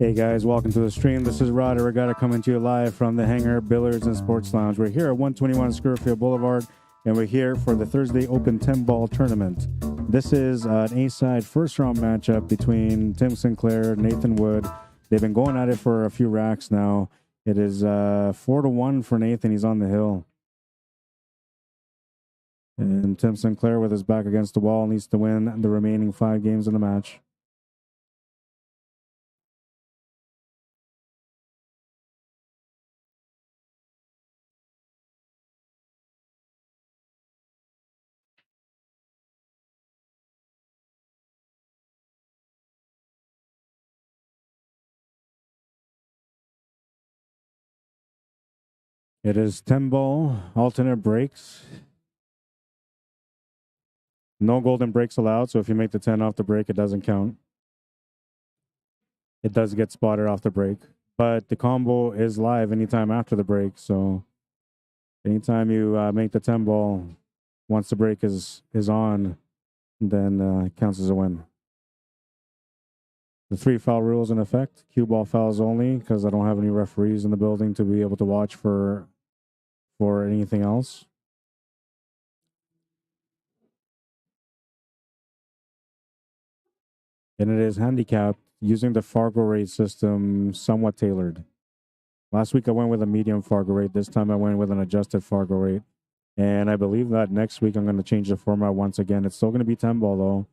Hey guys, welcome to the stream. This is Rod Arriagada coming to you live from the Hangar, Billiards, and Sports Lounge. We're here at 121 Scurfield Blvd, and we're here for the Thursday Open 10-ball tournament. This is an A-side first-round matchup between Tim Sinclair, Nathan Wood. They've been going at it for a few racks now. It is 4-1 for Nathan. He's on the hill. And Tim Sinclair, with his back against the wall, needs to win the remaining 5 games in the match. It is 10-ball, alternate breaks. No golden breaks allowed, so if you make the 10 off the break, it doesn't count. It does get spotted off the break, but the combo is live anytime after the break, so anytime you make the 10-ball, once the break is on, then it counts as a win. The 3 foul rule is in effect. Cue ball fouls only, because I don't have any referees in the building to be able to watch for anything else. And it is handicapped using the Fargo rate system, somewhat tailored. Last week I went with a medium Fargo rate. This time I went with an adjusted Fargo rate. And I believe that next week I'm going to change the format once again. It's still going to be 10-ball though,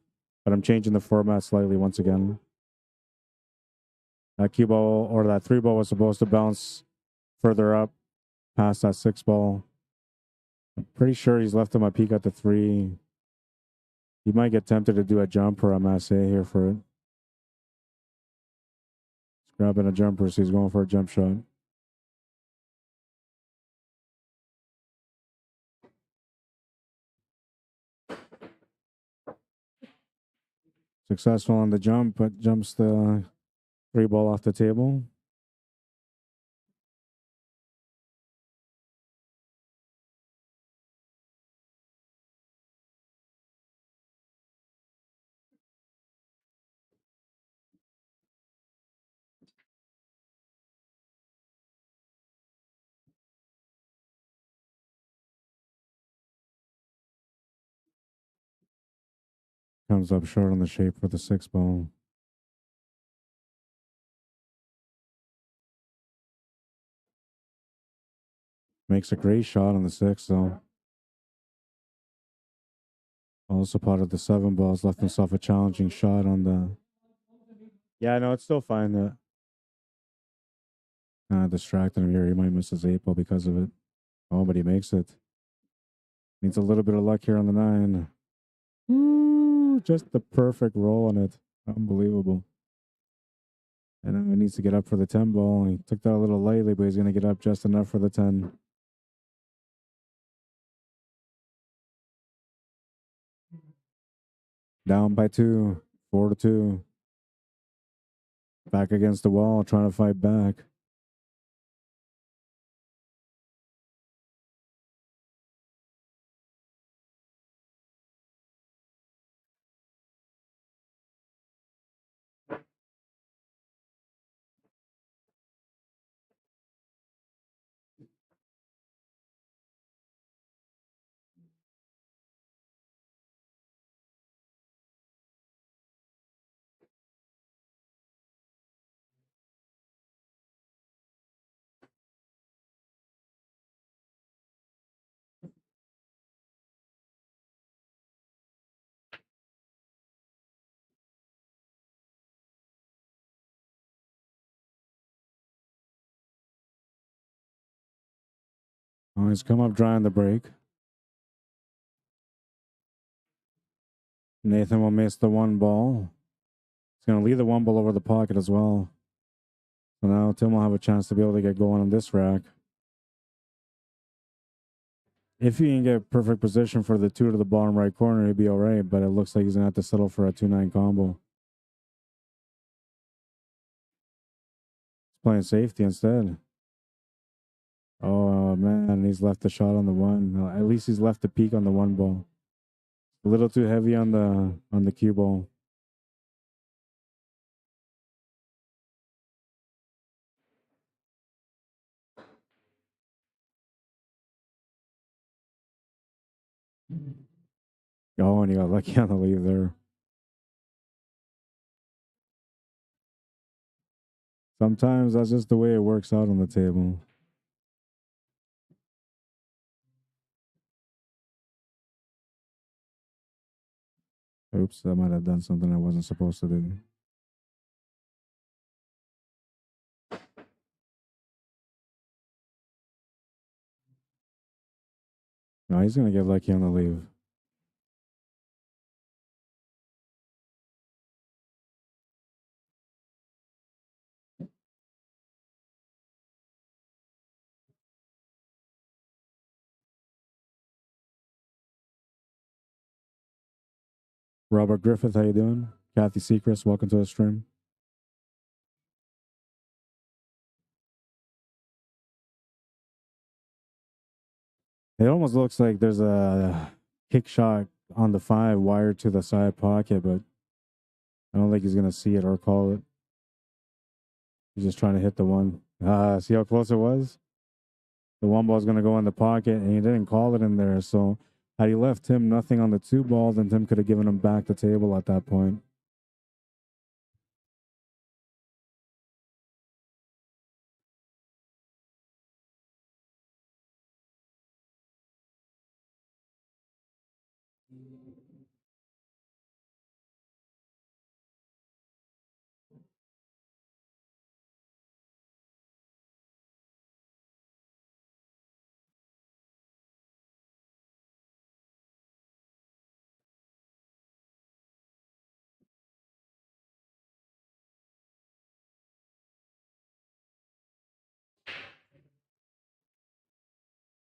but I'm changing the format slightly once again. That cue ball or that 3-ball was supposed to bounce further up past that 6-ball. I'm pretty sure he's left him a peek at the 3. He might get tempted to do a jumper. I'm going to say here for it. He's grabbing a jumper, so he's going for a jump shot. Successful on the jump, but jumps the 3-ball off the table. Comes up short on the shape for the 6-ball. Makes a great shot on the 6, though. Also part of the 7 balls, left himself a challenging shot on the... Yeah, no, it's still fine. Distracting him here. He might miss his 8-ball because of it. Oh, but he makes it. Needs a little bit of luck here on the 9. Ooh, just the perfect roll on it. Unbelievable. And now he needs to get up for the 10-ball. He took that a little lightly, but he's going to get up just enough for the 10. Down by 2, 4-2. Back against the wall, trying to fight back. Oh, he's come up dry on the break. Nathan will miss the 1 ball. He's going to leave the 1 ball over the pocket as well. So now Tim will have a chance to be able to get going on this rack. If he can get perfect position for the 2 to the bottom right corner, he'd be all right, but it looks like he's going to have to settle for a 2-9 combo. He's playing safety instead. Oh, man, he's left the shot on the 1. At least he's left the peak on the 1 ball. A little too heavy on the cue ball. Oh, and you got lucky on the leave there. Sometimes that's just the way it works out on the table. Oops, I might have done something I wasn't supposed to do. No, he's gonna get lucky on the leave. Robert Griffith, how you doing? Kathy Secrets, welcome to the stream. It almost looks like there's a kick shot on the 5 wired to the side pocket, but I don't think he's gonna see it or call it. He's just trying to hit the one. See how close it was? The one ball's gonna go in the pocket, and he didn't call it in there. So had he left Tim nothing on the 2 ball, then Tim could have given him back the table at that point.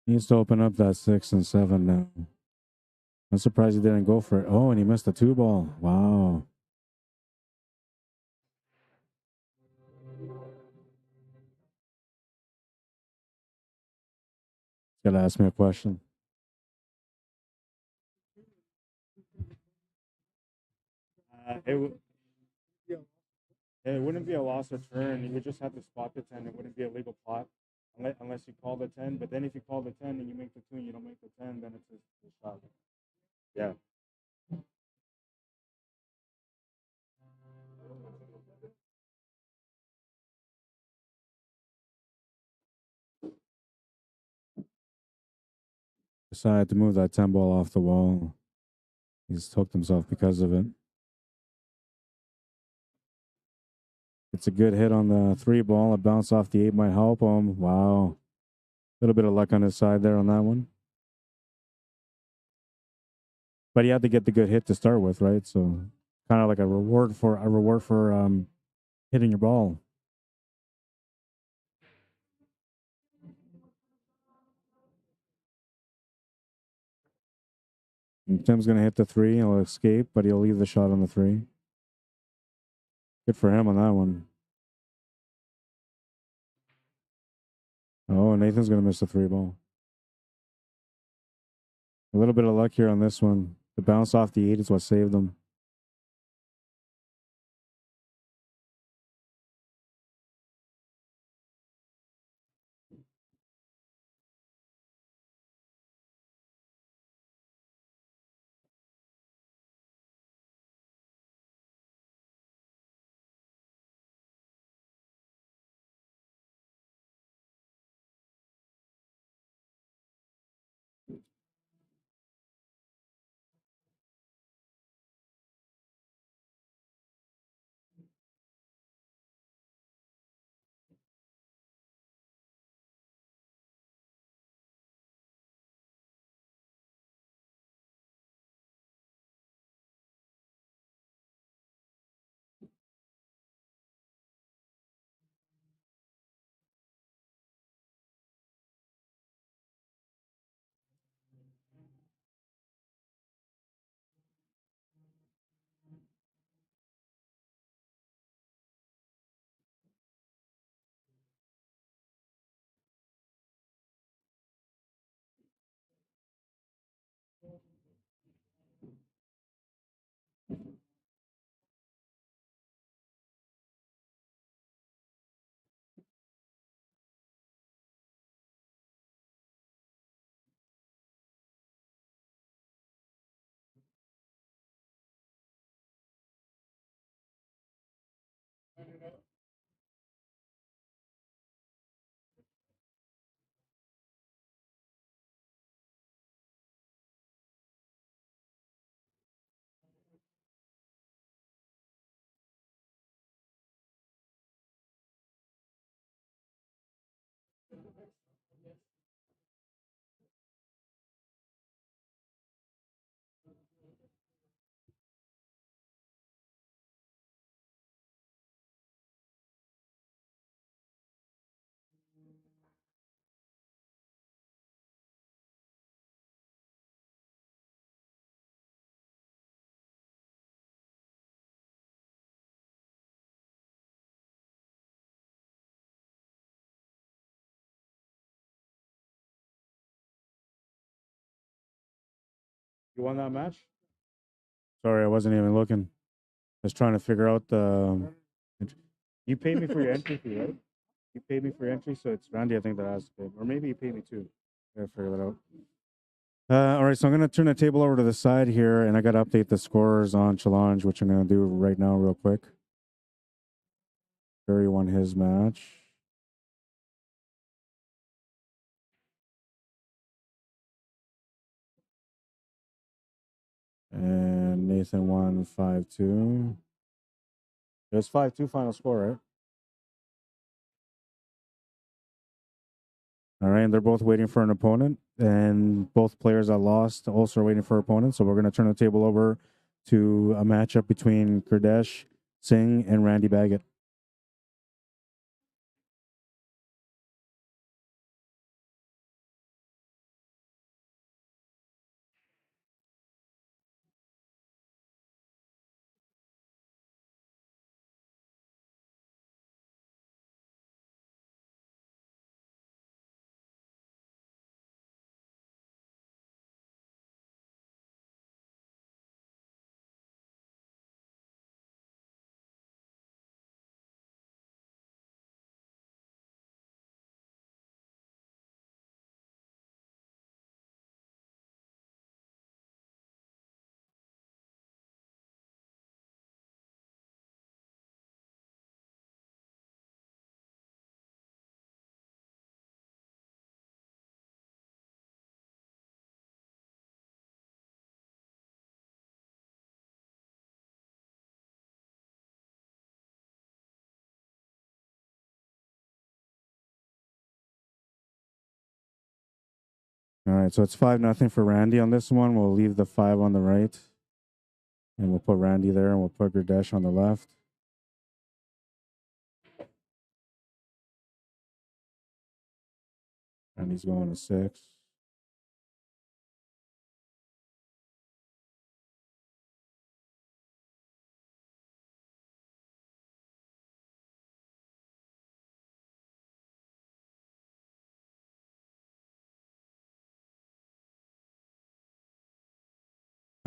He needs to open up that 6 and 7 now. I'm surprised he didn't go for it. Oh, and he missed the 2 ball. Wow. He's got to ask me a question. It wouldn't be a loss of turn. You would just have to spot the 10. It wouldn't be a legal plot unless you call the 10. But then if you call the 10 and you make the 2 and you don't make the 10, then it's a shot. Yeah. Decided to move that 10 ball off the wall. He's hooked himself because of it. It's a good hit on the 3 ball. A bounce off the 8 might help him. Wow. A little bit of luck on his side there on that one. But he had to get the good hit to start with, right? So kind of like a reward for hitting your ball. And Tim's gonna hit the 3. He'll escape, but he'll leave the shot on the 3. Good for him on that one. Oh, Nathan's gonna miss the 3 ball. A little bit of luck here on this one. The bounce off the 8 is what saved him. You won that match? Sorry, I wasn't even looking. I was trying to figure out the. You paid me for your entry fee, right? You paid me for your entry, so it's Randy, I think, that has to pay. Or maybe you paid me too. I gotta figure that out. All right, so I'm going to turn the table over to the side here, and I got to update the scores on Challenge, which I'm going to do right now, real quick. Barry won his match. And Nathan won 5-2. It was 5-2 final score, right? All right, and they're both waiting for an opponent, and both players that lost also are waiting for opponents. So we're going to turn the table over to a matchup between Kurdesh Singh and Randy Baggett. All right, so it's 5-0 for Randy on this one. We'll leave the 5 on the right, and we'll put Randy there, and we'll put Kurdesh on the left. And he's going to 6.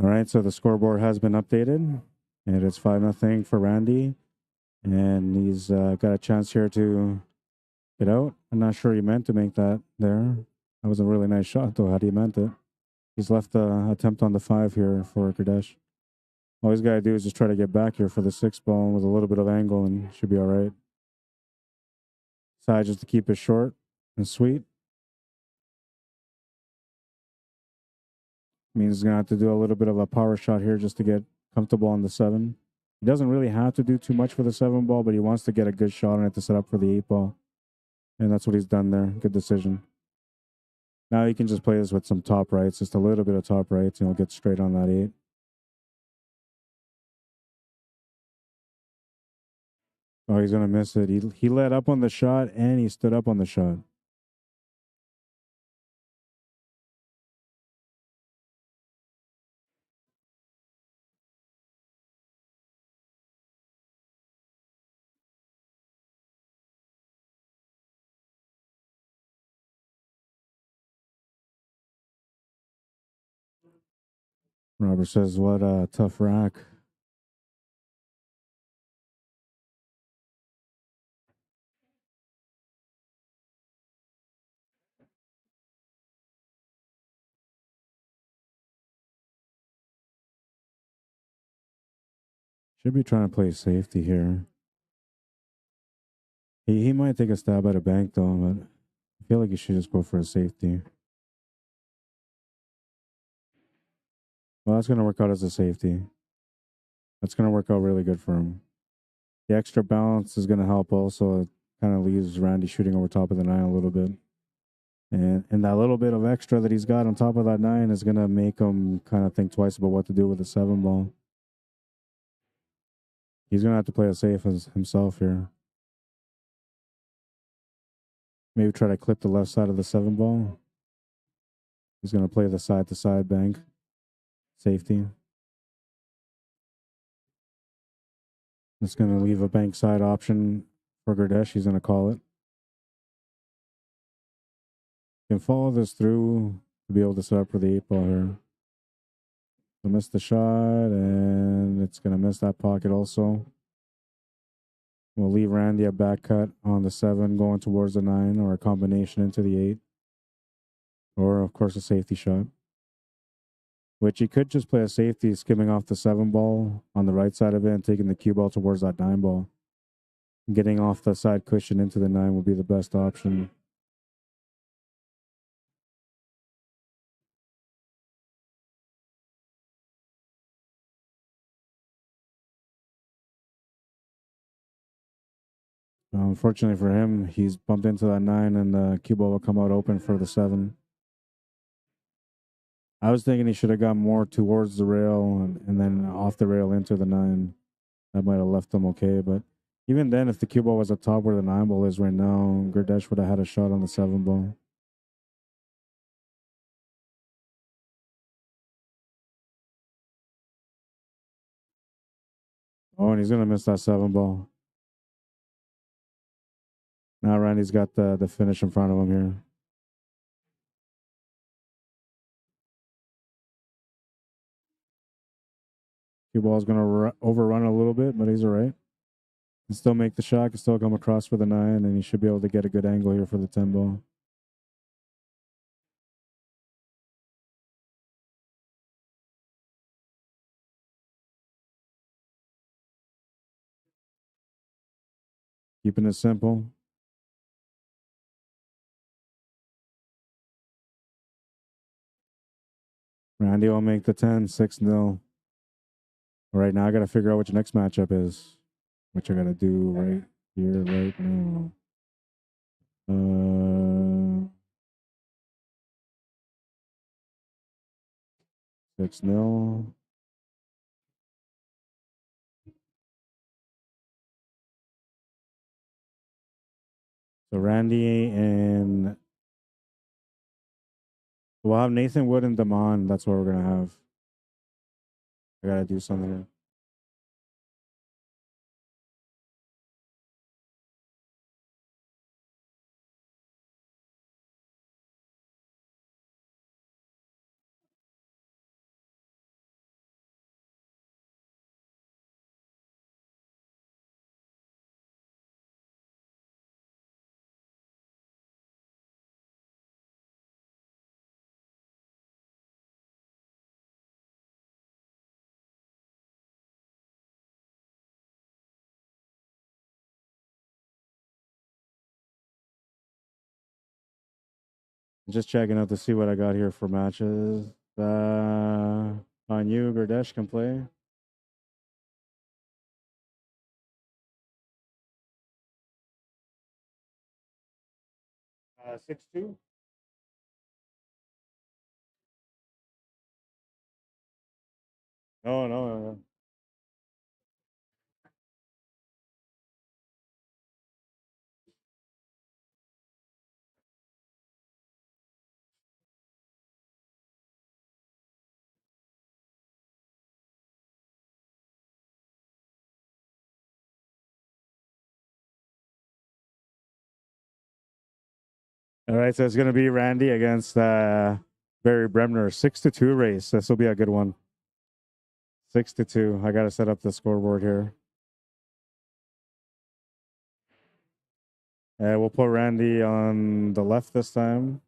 All right, so the scoreboard has been updated. And it's 5-0 for Randy. And he's got a chance here to get out. I'm not sure he meant to make that there. That was a really nice shot, though, had he meant it. He's left the attempt on the 5 here for Kurdesh. All he's got to do is just try to get back here for the 6 ball with a little bit of angle, and should be all right. Side just to keep it short and sweet. Means he's going to have to do a little bit of a power shot here just to get comfortable on the 7. He doesn't really have to do too much for the 7 ball, but he wants to get a good shot on it to set up for the 8 ball. And that's what he's done there. Good decision. Now he can just play this with some top rights, just a little bit of top rights, and he'll get straight on that 8. Oh, he's going to miss it. He let up on the shot, and he stood up on the shot. Robert says, what a tough rack. Should be trying to play safety here. He might take a stab at a bank, though, but I feel like he should just go for a safety. Well, that's going to work out as a safety. That's going to work out really good for him. The extra balance is going to help also. It kind of leaves Randy shooting over top of the 9 a little bit. And that little bit of extra that he's got on top of that 9 is going to make him kind of think twice about what to do with the 7 ball. He's going to have to play it safe as himself here. Maybe try to clip the left side of the 7 ball. He's going to play the side-to-side bank. Safety. It's going to leave a bank side option for Kurdesh. He's going to call it. Can follow this through to be able to set up for the 8 ball here. So miss the shot, and it's going to miss that pocket also. We'll leave Randy a back cut on the 7 going towards the 9, or a combination into the 8. Or, of course, a safety shot. Which he could just play a safety, skimming off the 7 ball on the right side of it and taking the cue ball towards that 9 ball. Getting off the side cushion into the 9 would be the best option. Unfortunately for him, he's bumped into that 9 and the cue ball will come out open for the 7. I was thinking he should have gone more towards the rail and then off the rail into the 9. That might have left him okay, but even then, if the cue ball was at top where the 9 ball is right now, Gurdesh would have had a shot on the 7 ball. Oh, and he's going to miss that 7 ball. Now Randy's got the finish in front of him here. Cue ball's going to overrun a little bit, but he's all right. Can still make the shot, can still come across for the 9, and he should be able to get a good angle here for the 10 ball. Keeping it simple. Randy will make the 10, 6-0. All right, now I got to figure out what your next matchup is. Which I got to do right here, right now. 6-0. So Randy and we'll have Nathan Wood and Damon. That's what we're gonna have. I gotta do something here. Just checking out to see what I got here for matches. On you, Gurdesh can play. . 6-2. No, no, no. All right, so it's gonna be Randy against Barry Bremner. 6-2 race. This will be a good one. 6-2. I gotta set up the scoreboard here. We'll put Randy on the left this time.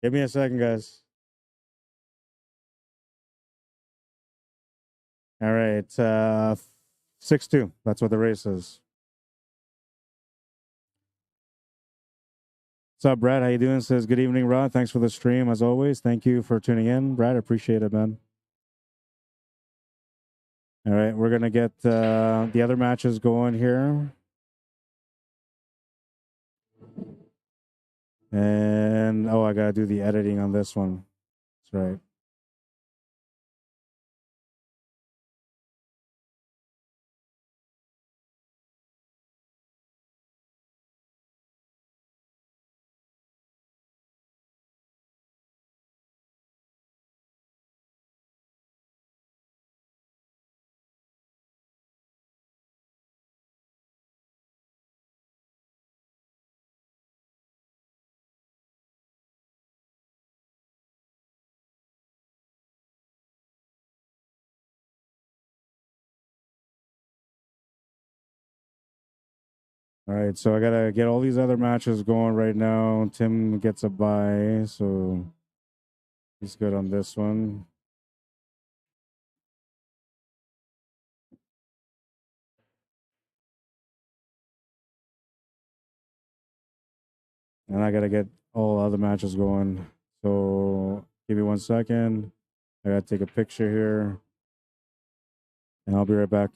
Give me a second, guys. All right, 6-2. That's what the race is. What's up, Brad? How you doing? Says good evening, Rod. Thanks for the stream as always. Thank you for tuning in, Brad. I appreciate it, man. All right, we're gonna get the other matches going here, and oh, I gotta do the editing on this one. That's right. All right, so I gotta get all these other matches going right now. Tim gets a bye, so he's good on this one. And I gotta get all other matches going. So give me 1 second. I gotta take a picture here, and I'll be right back.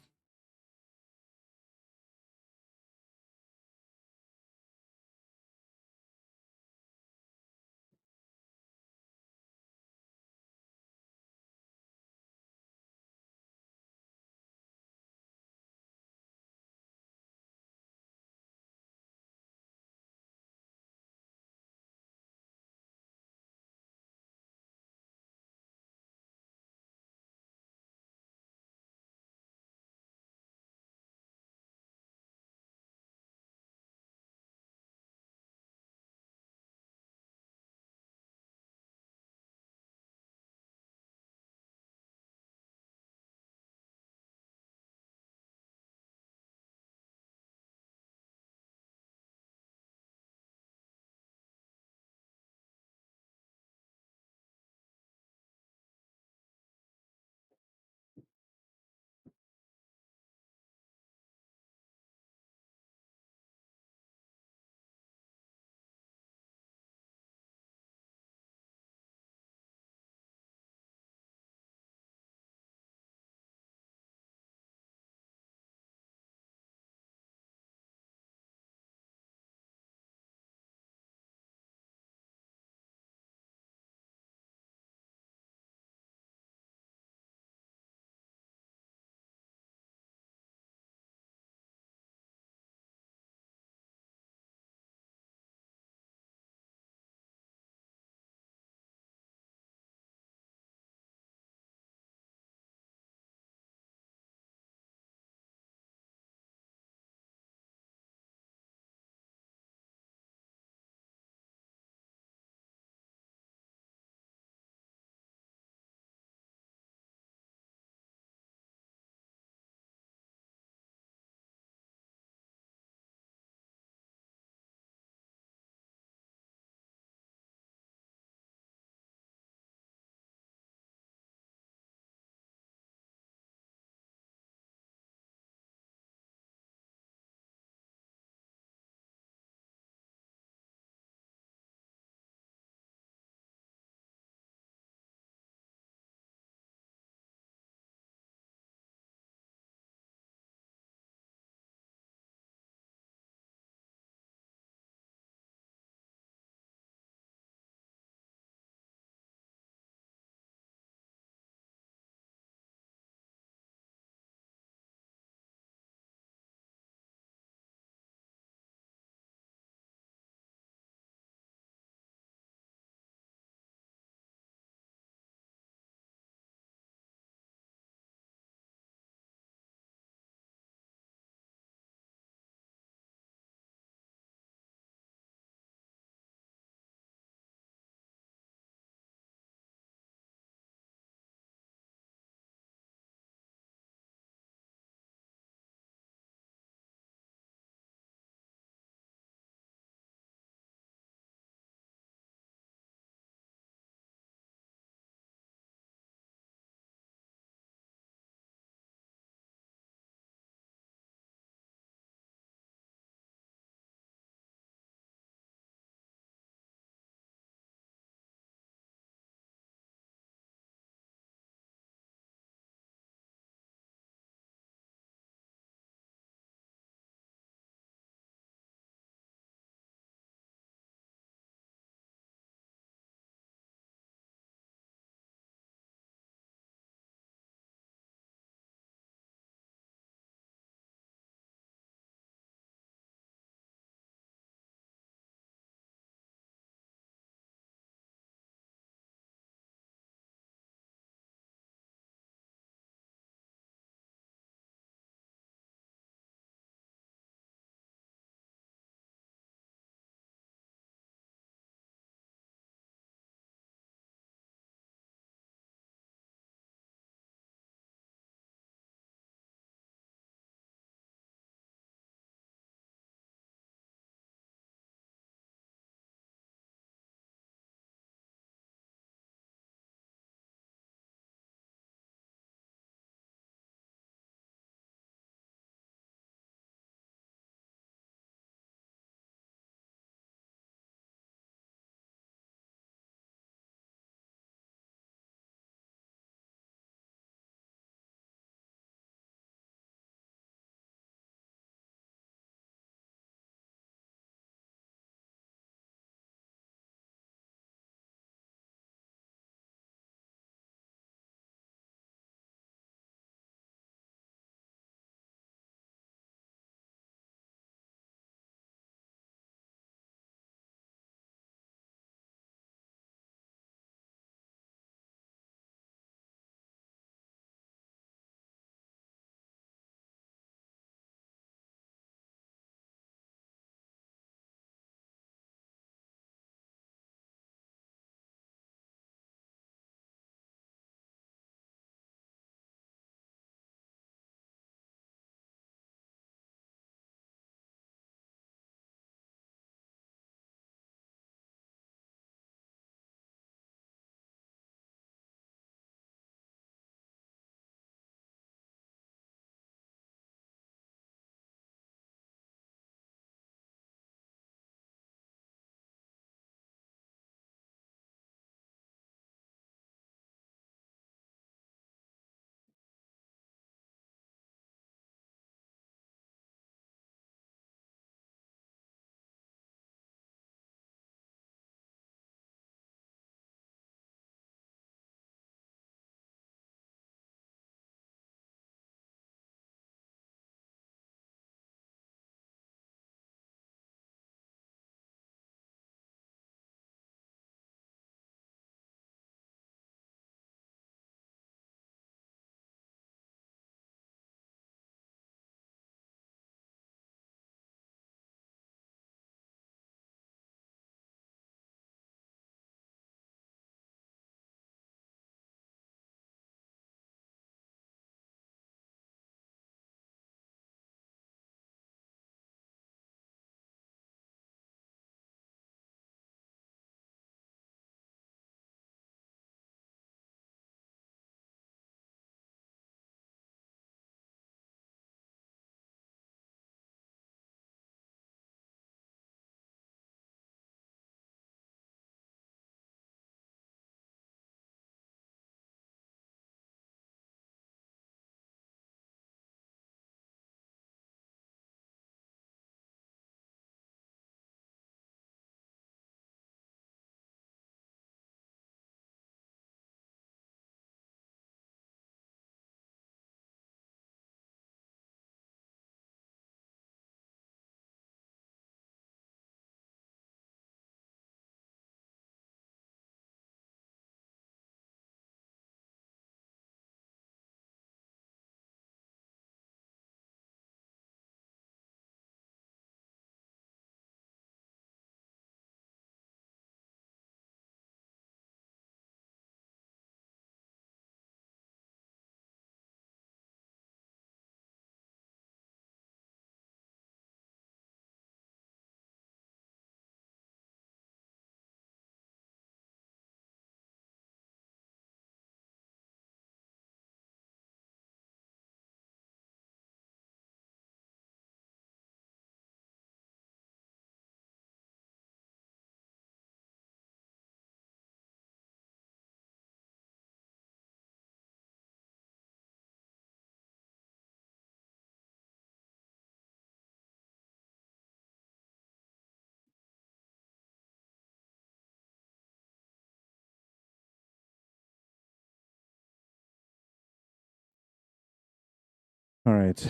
All right.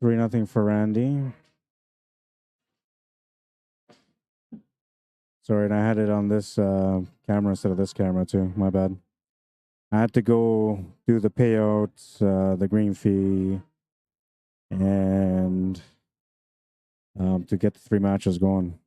3-0 for Randy. Sorry, and I had it on this camera instead of this camera too. My bad. I had to go do the payouts, the green fee, and to get the 3 matches going.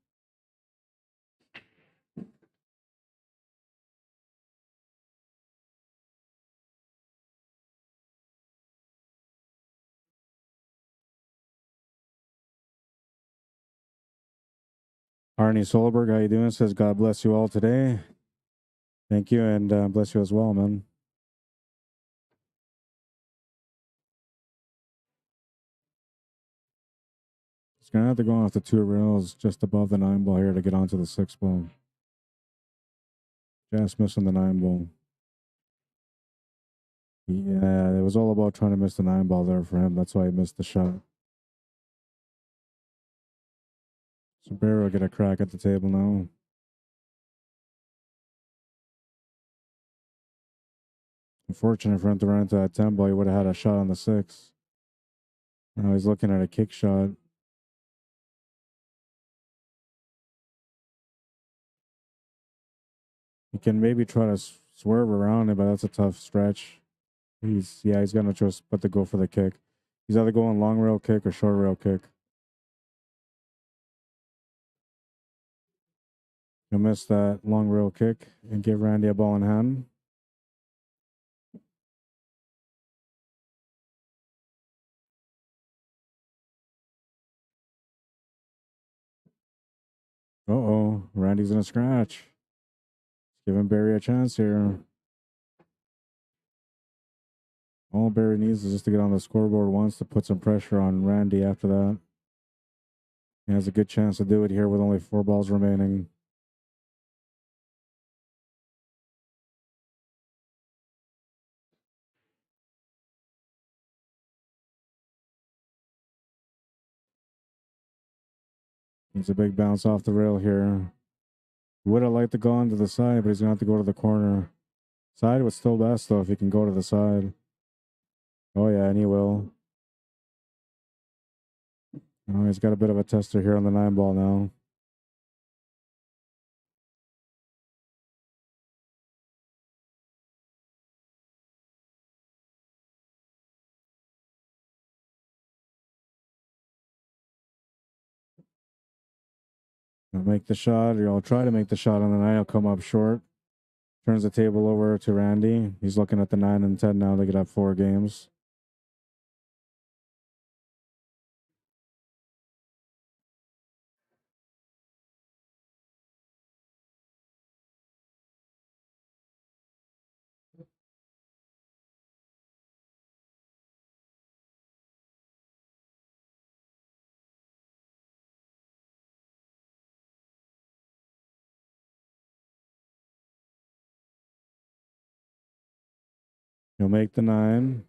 Arnie Solberg, how you doing? Says, God bless you all today. Thank you, and bless you as well, man. It's going to have to go off the 2 rails just above the 9 ball here to get onto the 6 ball. Just missing the 9 ball. Yeah, it was all about trying to miss the 9 ball there for him. That's why he missed the shot. So Barry will get a crack at the table now. Unfortunate for him to run into that 10 ball. He would have had a shot on the 6. Now he's looking at a kick shot. He can maybe try to swerve around it, but that's a tough stretch. He's got no choice but to go for the kick. He's either going long rail kick or short rail kick. He'll miss that long rail kick and give Randy a ball in hand. Uh-oh, Randy's gonna scratch. Giving Barry a chance here. All Barry needs is just to get on the scoreboard once to put some pressure on Randy after that. He has a good chance to do it here with only 4 balls remaining. It's a big bounce off the rail here. Would have liked to go onto the side, but he's going to have to go to the corner. Side was still best, though, if he can go to the side. Oh, yeah, and he will. Oh, he's got a bit of a tester here on the 9 ball now. He'll make the shot, or he'll try to make the shot on the 9. He'll come up short. Turns the table over to Randy. He's looking at the 9 and 10 now to get up 4 games. He'll make the 9.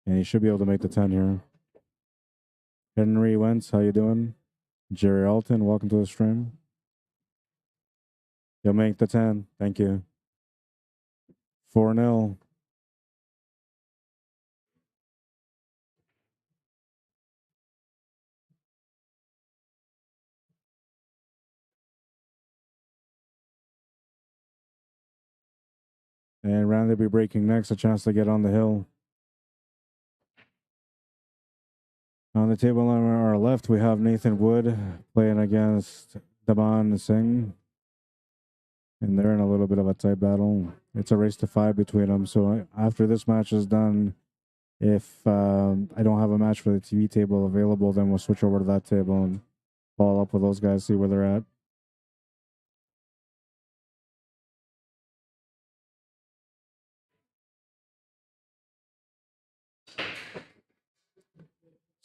And he should be able to make the 10 here. Henry Wentz, how you doing? Jerry Alton, welcome to the stream. He'll make the 10. Thank you. 4-0. And Randy will be breaking next, a chance to get on the hill. On the table on our left, we have Nathan Wood playing against Daman Singh. And they're in a little bit of a tight battle. It's a race to 5 between them. So after this match is done, if I don't have a match for the TV table available, then we'll switch over to that table and follow up with those guys, see where they're at.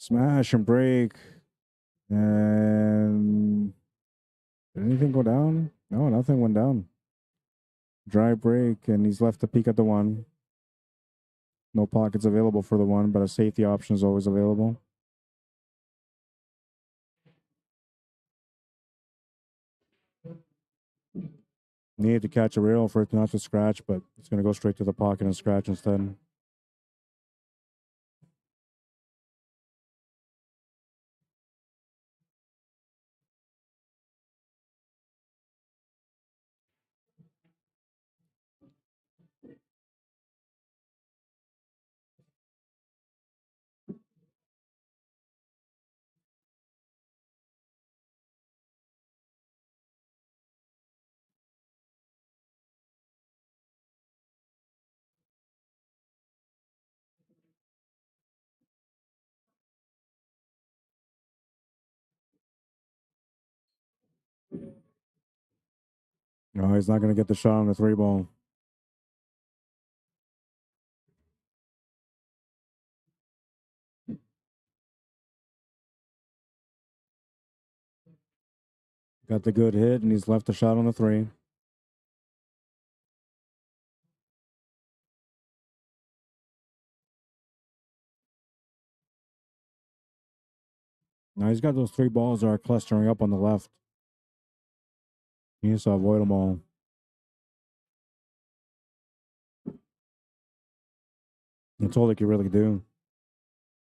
Smash and break. And did anything go down? No, nothing went down. Dry break, and he's left to peek at the 1. No pockets available for the 1, but a safety option is always available. Needed to catch a rail for it not to scratch, but it's going to go straight to the pocket and scratch instead. No, he's not going to get the shot on the 3 ball. Got the good hit, and he's left the shot on the 3. Now he's got those 3 balls that are clustering up on the left. He needs to avoid them all. That's all they can really do.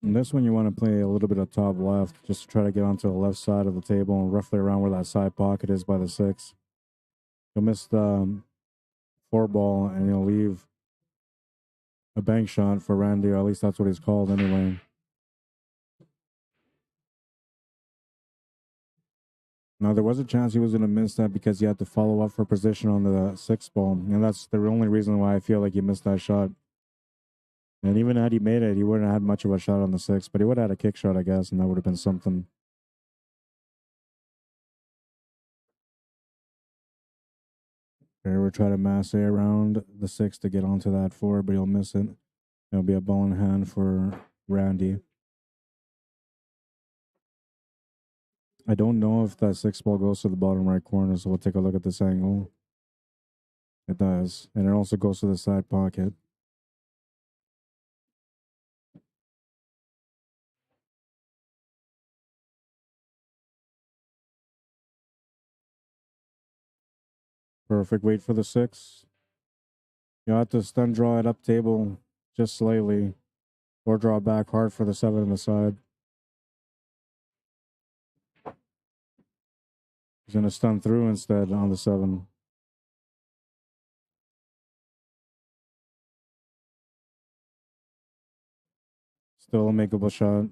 And this one, you want to play a little bit of top left, just to try to get onto the left side of the table and roughly around where that side pocket is by the 6. You'll miss the 4 ball, and you'll leave a bank shot for Randy, or at least that's what he's called anyway. Now, there was a chance he was going to miss that because he had to follow up for position on the 6 ball, and that's the only reason why I feel like he missed that shot. And even had he made it, he wouldn't have had much of a shot on the 6, but he would have had a kick shot, I guess, and that would have been something. Here we're trying to masse around the 6 to get onto that 4, but he'll miss it. It'll be a ball in hand for Randy. I don't know if that 6 ball goes to the bottom right corner, so we'll take a look at this angle. It does, and it also goes to the side pocket. Perfect weight for the 6. You have to stun draw it up table just slightly, or draw back hard for the 7 on the side. He's going to stun through instead on the 7. Still a makeable shot.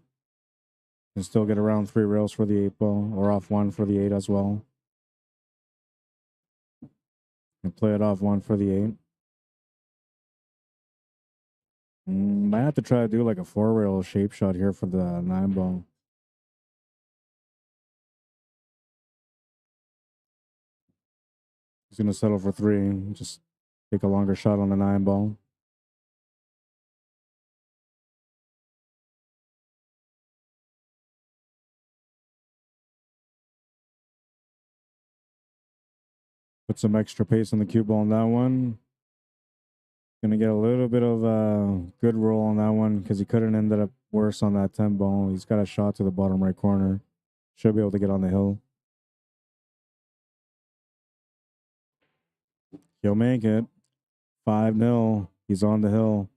Can still get around 3 rails for the 8 ball, or off 1 for the 8 as well. And play it off 1 for the 8. Might have to try to do like a 4 rail shape shot here for the 9 ball. He's going to settle for 3. Just take a longer shot on the 9 ball. Put some extra pace on the cue ball on that one. Gonna get a little bit of a good roll on that one because he couldn't ended up worse on that 10 ball. He's got a shot to the bottom right corner. Should be able to get on the hill. He'll make it. 5-0. He's on the hill.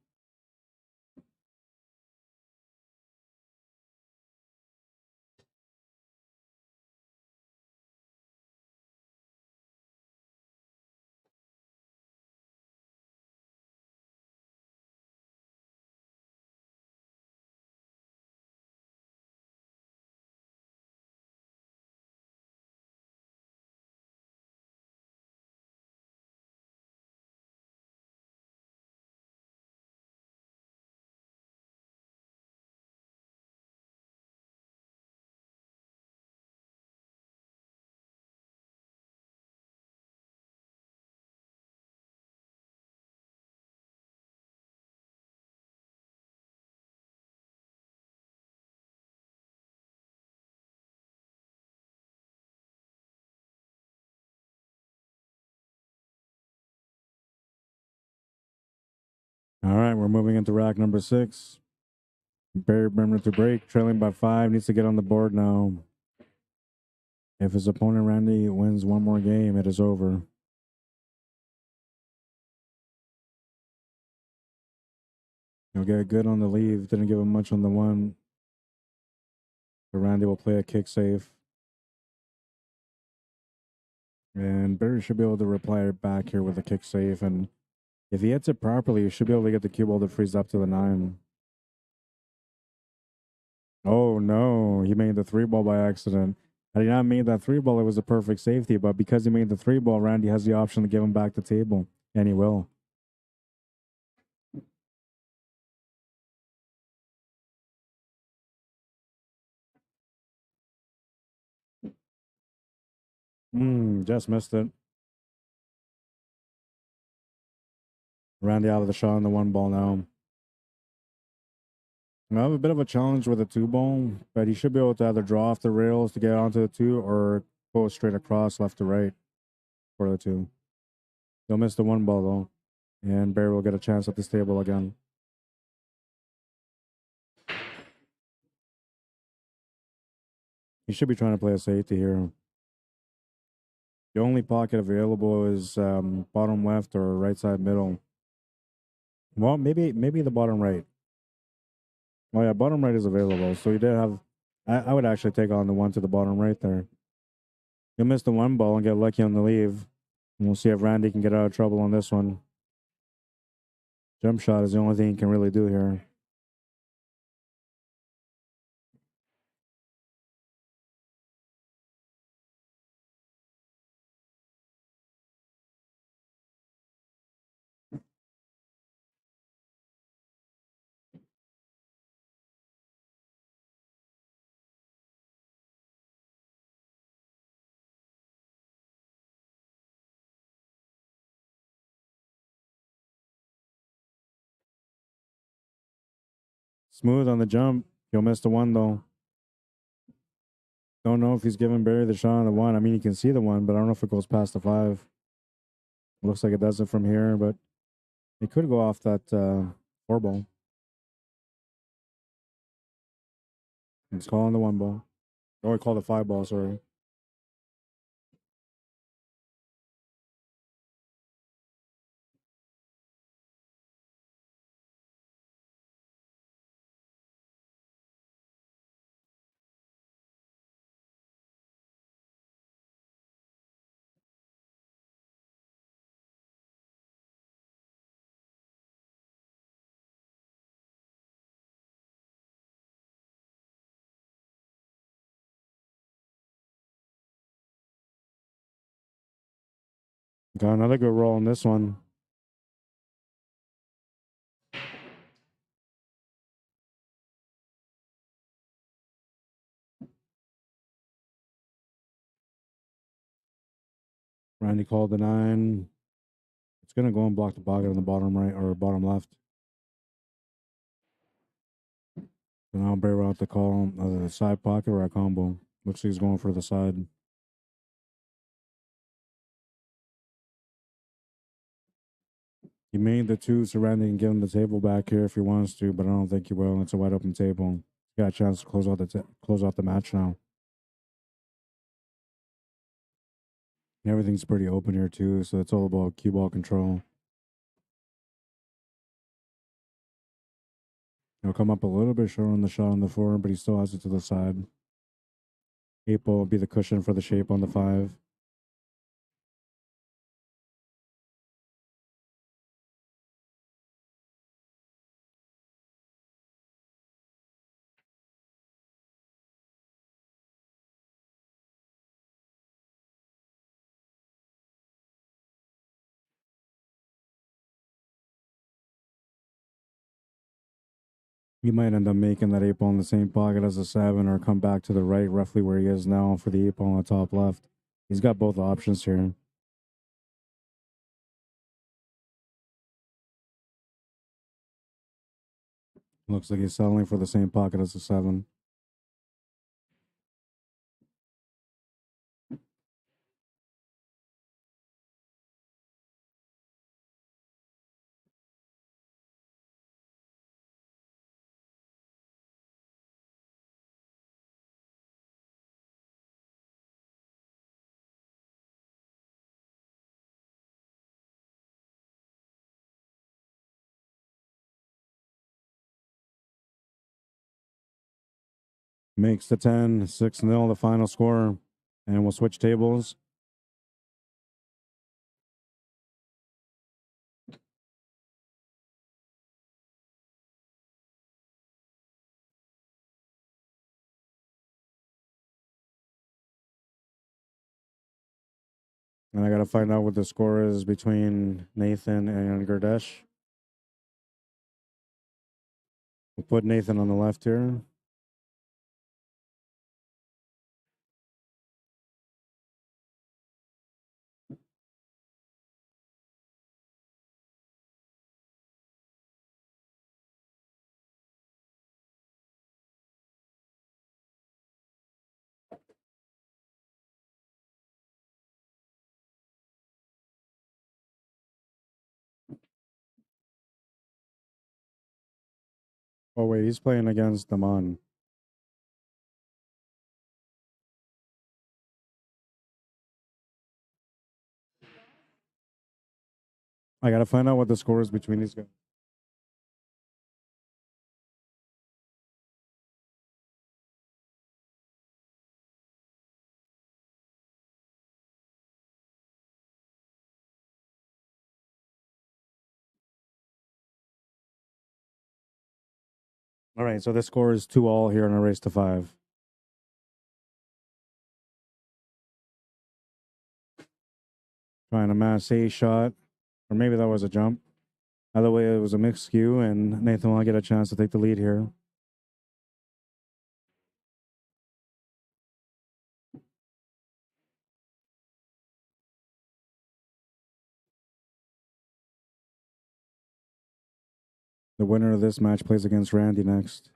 All right, we're moving into rack number 6. Barry Brimmer to break, trailing by 5. Needs to get on the board now. If his opponent Randy wins one more game, it is over. He'll get good on the leave. Didn't give him much on the 1. But Randy will play a kick safe. And Barry should be able to reply back here with a kick safe. And if he hits it properly, he should be able to get the cue ball to freeze up to the 9. Oh no, he made the 3 ball by accident. Had he not made that 3 ball, it was a perfect safety. But because he made the 3 ball, Randy has the option to give him back the table. And he will. Just missed it. Randy out of the shot on the 1 ball now. I have a bit of a challenge with a 2 ball, but he should be able to either draw off the rails to get onto the 2 or go straight across left to right for the 2. He'll miss the 1 ball though, and Barry will get a chance at this table again. He should be trying to play a safety here. The only pocket available is bottom left or right side middle. Well, maybe the bottom right. Oh yeah, bottom right is available. So you did have. I would actually take on the 1 to the bottom right there. You'll miss the 1 ball and get lucky on the leave. And we'll see if Randy can get out of trouble on this one. Jump shot is the only thing he can really do here. Smooth on the jump. He'll miss the 1 though. Don't know if he's giving Barry the shot on the 1. I mean, you can see the 1, but I don't know if it goes past the 5. Looks like it doesn't from here, but it could go off that 4 ball. He's calling the 1 ball. Or he called the 5 ball, sorry. Got another good roll on this one. Randy called the 9. It's going to go and block the pocket on the bottom right or bottom left. So now Barry will have to call the side pocket or a combo. Looks like he's going for the side. He made the 2 so Randy can give him the table back here if he wants to, but I don't think he will. It's a wide open table. He's got a chance to close out the match now. Everything's pretty open here too, so it's all about cue ball control. He'll come up a little bit short on the shot on the 4, but he still has it to the side. 8 ball will be the cushion for the shape on the 5. He might end up making that 8 ball in the same pocket as the 7 or come back to the right, roughly where he is now for the 8 ball on the top left. He's got both options here. Looks like he's settling for the same pocket as the 7. Makes the 10, 6-0, the final score. And we'll switch tables. And I got to find out what the score is between Nathan and Gardesh. We'll put Nathan on the left here. Oh, wait, he's playing against Daman. I gotta find out what the score is between these guys. All right, so the score is 2-2 here in a race to 5. Trying to mass a shot, or maybe that was a jump. Either way, it was a mixed skew, and Nathan will get a chance to take the lead here. The winner of this match plays against Randy next.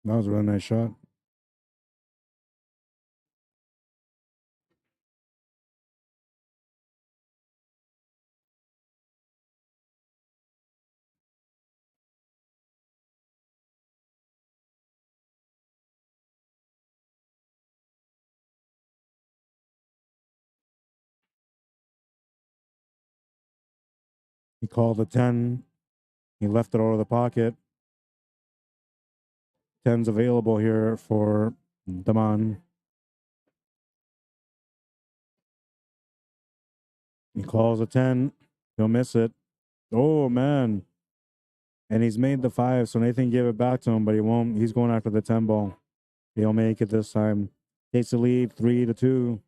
That was a really nice shot. He called a 10. He left it out of the pocket. 10's available here for Daman. He calls a 10. He'll miss it. Oh, man. And he's made the 5, so Nathan gave it back to him, but he won't. He's going after the 10 ball. He'll make it this time. Takes the lead 3-2.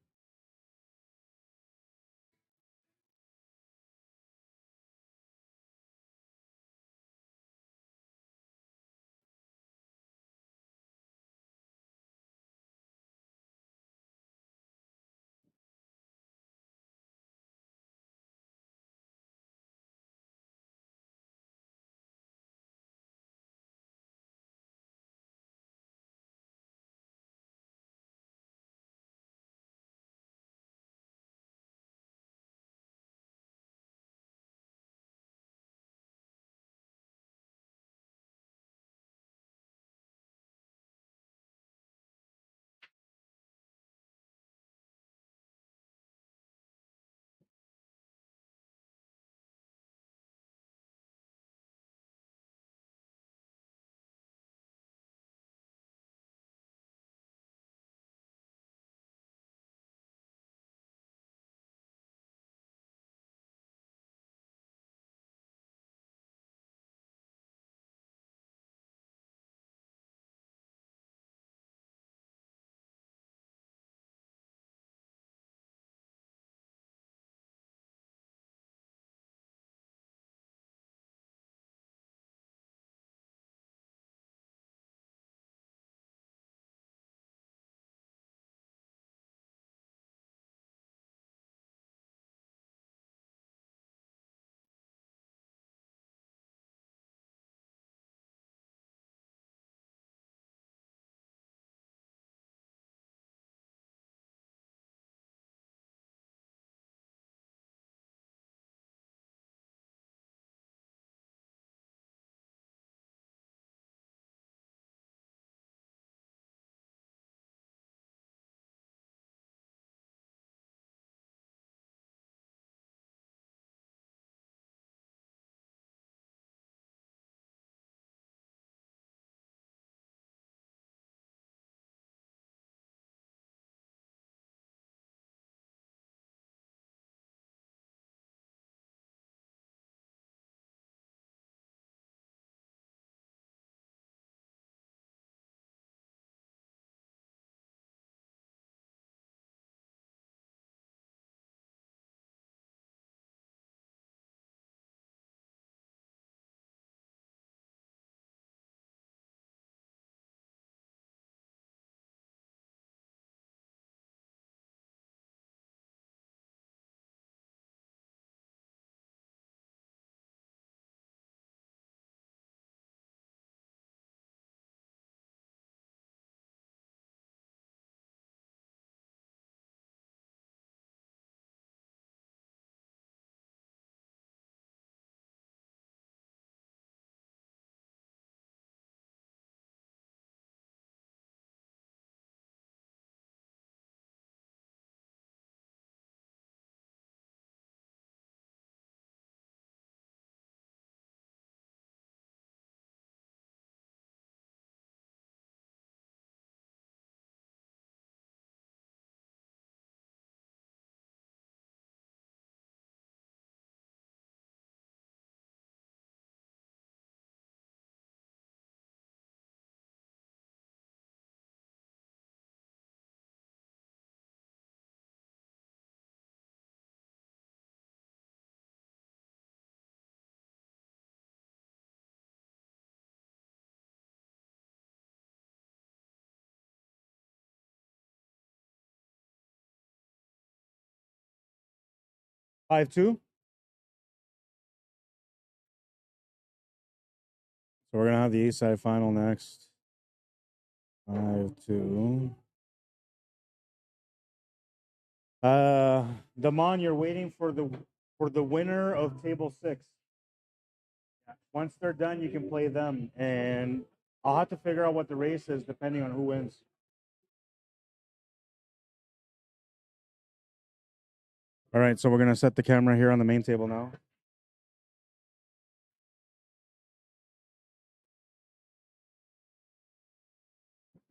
5-2. So we're gonna have the A-side final next. 5-2. Damon, you're waiting for the winner of table 6. Once they're done, you can play them, and I'll have to figure out what the race is depending on who wins. All right, so we're gonna set the camera here on the main table now.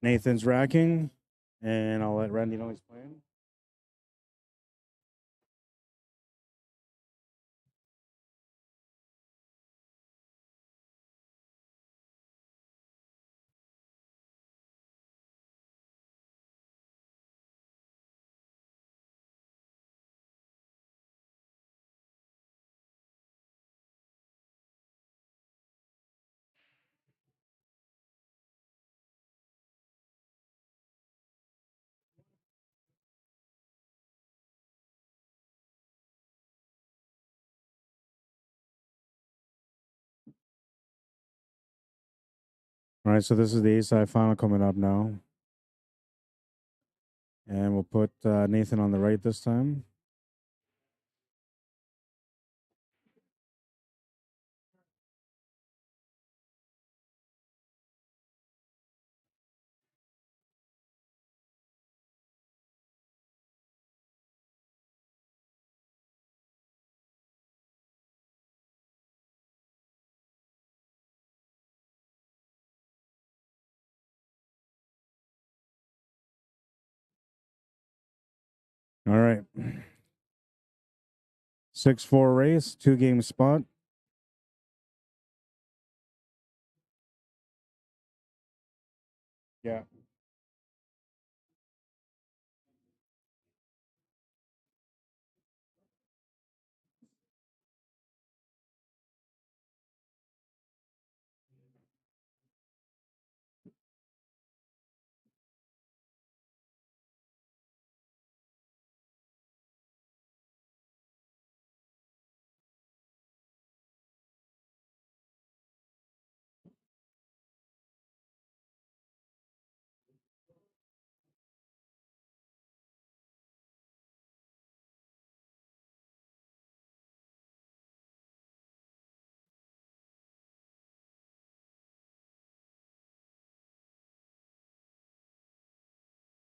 Nathan's racking, and I'll let Randy know he's playing. All right, so this is the A-side final coming up now. And we'll put Nathan on the right this time. All right. 6-4 race, 2-game spot. Yeah.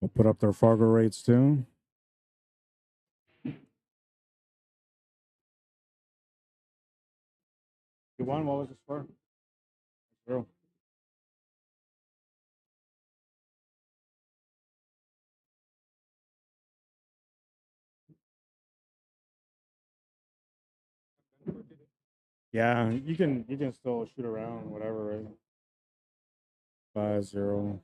We'll put up their Fargo rates too. You won. What was the score? 0. Yeah, you can still shoot around, whatever, right? 5-0.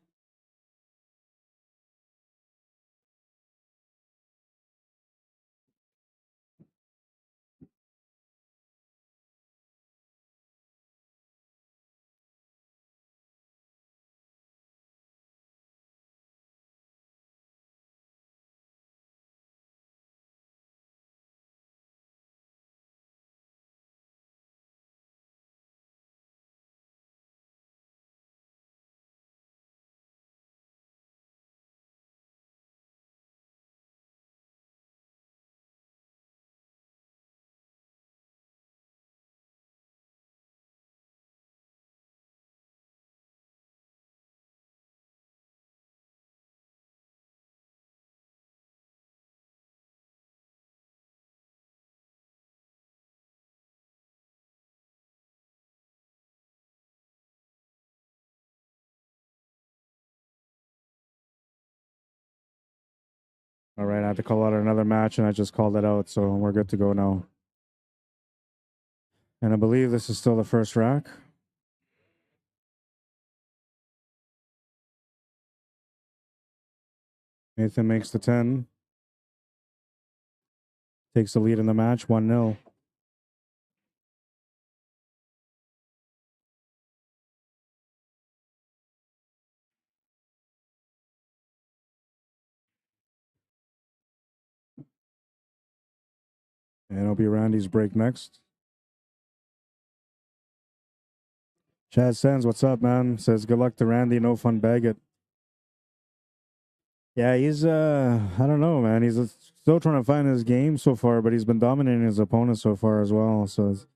All right, I have to call out another match, and I just called it out, so we're good to go now. And I believe this is still the first rack. Nathan makes the 10. Takes the lead in the match, 1-0. And it'll be Randy's break next. Chad Sands, what's up, man? Says good luck to Randy. No fun, bag it. Yeah, he's I don't know, man. He's still trying to find his game so far, but he's been dominating his opponents so far as well. So it's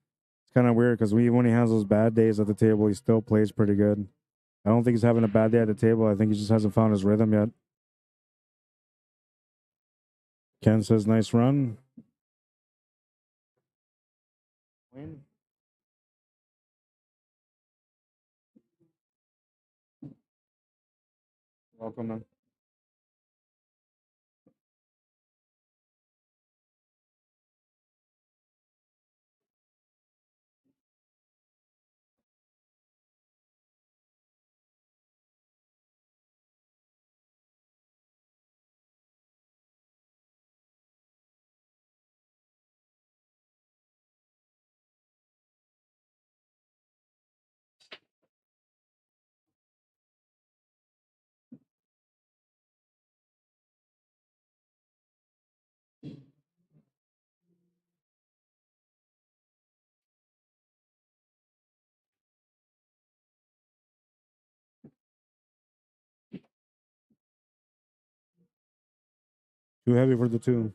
kind of weird because when he has those bad days at the table, he still plays pretty good. I don't think he's having a bad day at the table. I think he just hasn't found his rhythm yet. Ken says nice run. Win. Welcome, man. Too heavy for the two.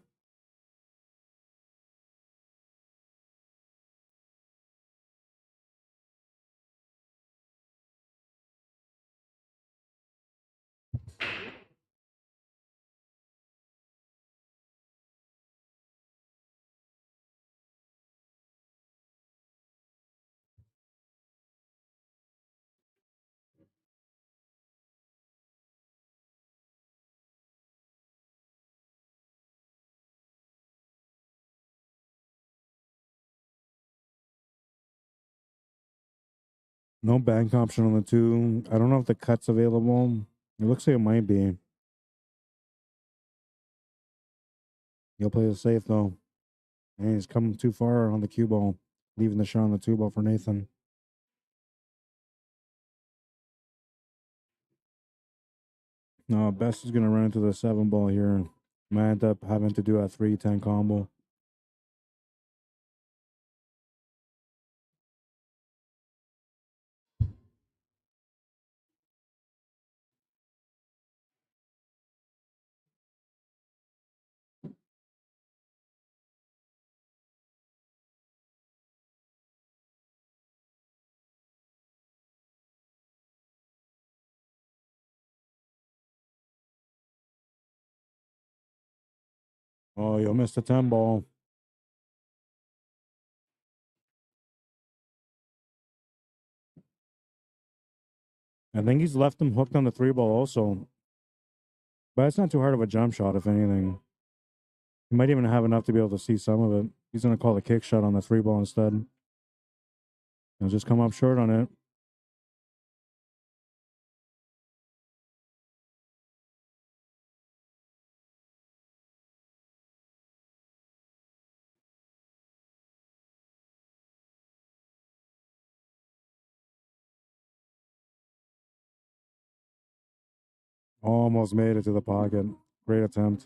No bank option on the two. I don't know if the cut's available. It looks like it might be. He'll play it safe though. And he's coming too far on the cue ball, leaving the shot on the two ball for Nathan. No, Best is gonna run into the seven ball here. Might end up having to do a 3-10 combo. Oh, you'll miss the 10 ball. I think he's left him hooked on the three ball also. But it's not too hard of a jump shot, if anything. He might even have enough to be able to see some of it. He's going to call the kick shot on the three ball instead. He'll just come up short on it. Almost made it to the pocket. Great attempt.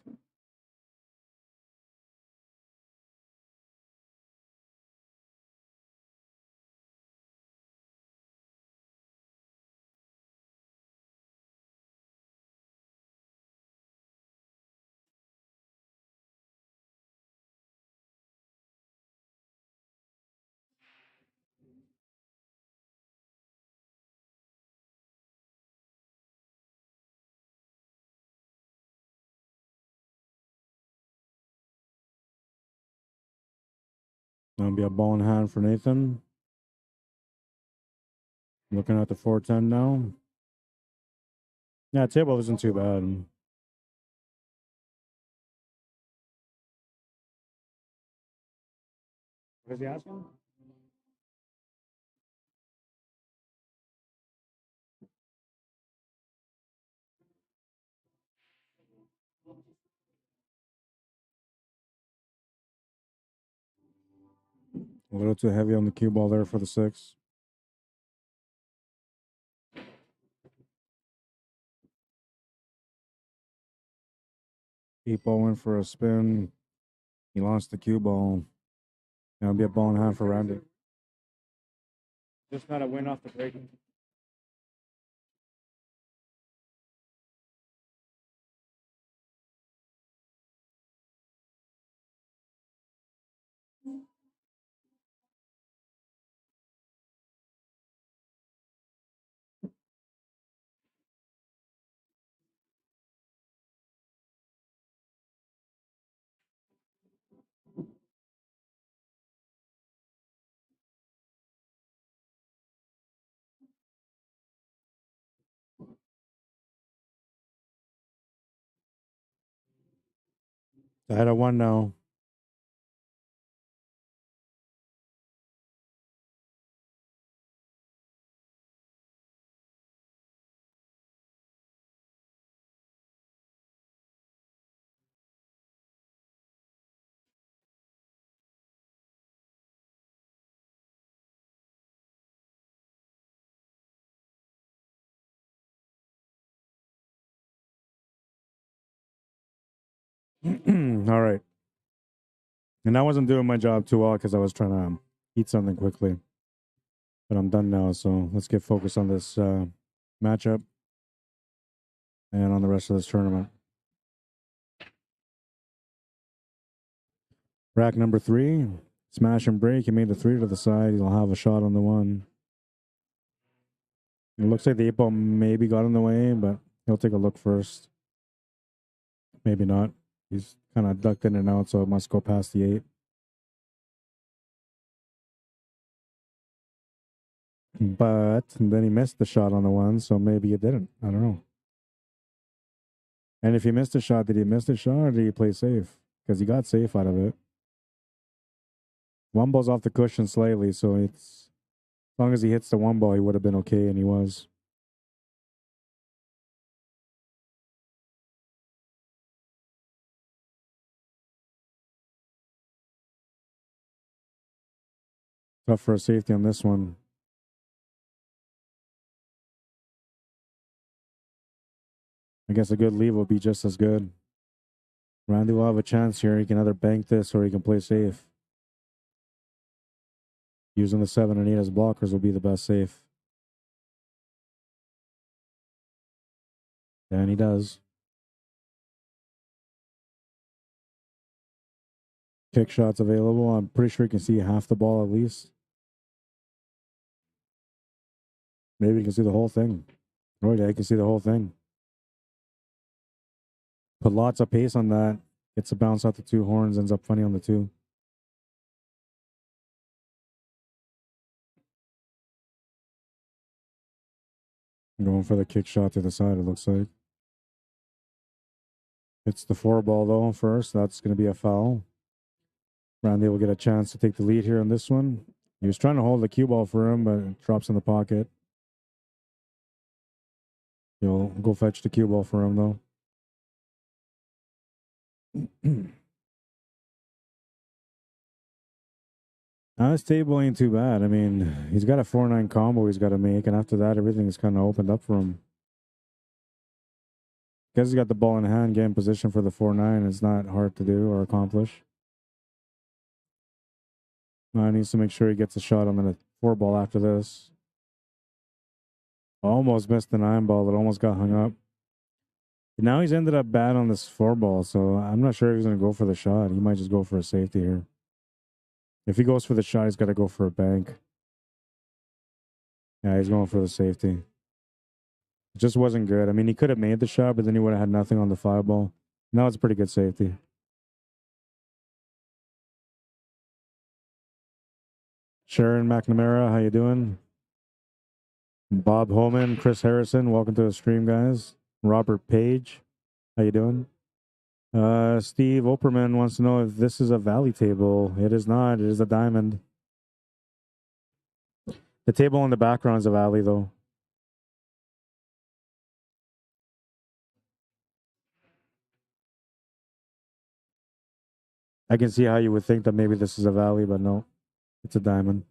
That'll be a ball in hand for Nathan. Looking at the 4-10 now. Yeah, table isn't too bad. What is he asking? A little too heavy on the cue ball there for the 6. Keep ball went for a spin. He lost the cue ball. It'll be a ball and a half for Randy. Just got a win off the break. I had a 1 now. All right. And I wasn't doing my job too well because I was trying to eat something quickly. But I'm done now, so let's get focused on this matchup and on the rest of this tournament. Rack number 3, smash and break. He made the 3 to the side. He'll have a shot on the 1. It looks like the 8 ball maybe got in the way, but he'll take a look first. Maybe not. He's kind of ducked in and out, so it must go past the 8. But then he missed the shot on the 1, so maybe it didn't. I don't know. And if he missed a shot, did he miss the shot or did he play safe? Because he got safe out of it. 1 ball's off the cushion slightly, so it's as long as he hits the 1 ball, he would have been okay, and he was. Tough for a safety on this one. I guess a good leave will be just as good. Randy will have a chance here. He can either bank this or he can play safe. Using the 7 and 8 as blockers will be the best safe. And he does. Kick shots available. I'm pretty sure you can see half the ball at least. Maybe you can see the whole thing. Oh yeah, you can see the whole thing. Put lots of pace on that. Gets a bounce out the 2 horns, ends up funny on the 2. Going for the kick shot to the side, it looks like. Hits the 4 ball though first. That's going to be a foul. Randy will get a chance to take the lead here on this one. He was trying to hold the cue ball for him, but it drops in the pocket. He'll go fetch the cue ball for him though. This table ain't too bad. I mean, he's got a 4-9 combo he's got to make, and after that, everything is kind of opened up for him. Because he's got the ball in hand, get in position for the 4-9. It's not hard to do or accomplish. He needs to make sure he gets a shot on the 4 ball after this. Almost missed the 9 ball. It almost got hung up. But now he's ended up bad on this 4 ball, so I'm not sure if he's going to go for the shot. He might just go for a safety here. If he goes for the shot, he's got to go for a bank. Yeah, he's going for the safety. It just wasn't good. I mean, he could have made the shot, but then he would have had nothing on the 5 ball. Now it's a pretty good safety. Sharon McNamara, how you doing? Bob Holman, Chris Harrison, welcome to the stream, guys. Robert Page, how you doing? Steve Operman wants to know if this is a valley table. It is not. It is a diamond. The table in the background is a valley, though. I can see how you would think that maybe this is a valley, but no, it's a diamond.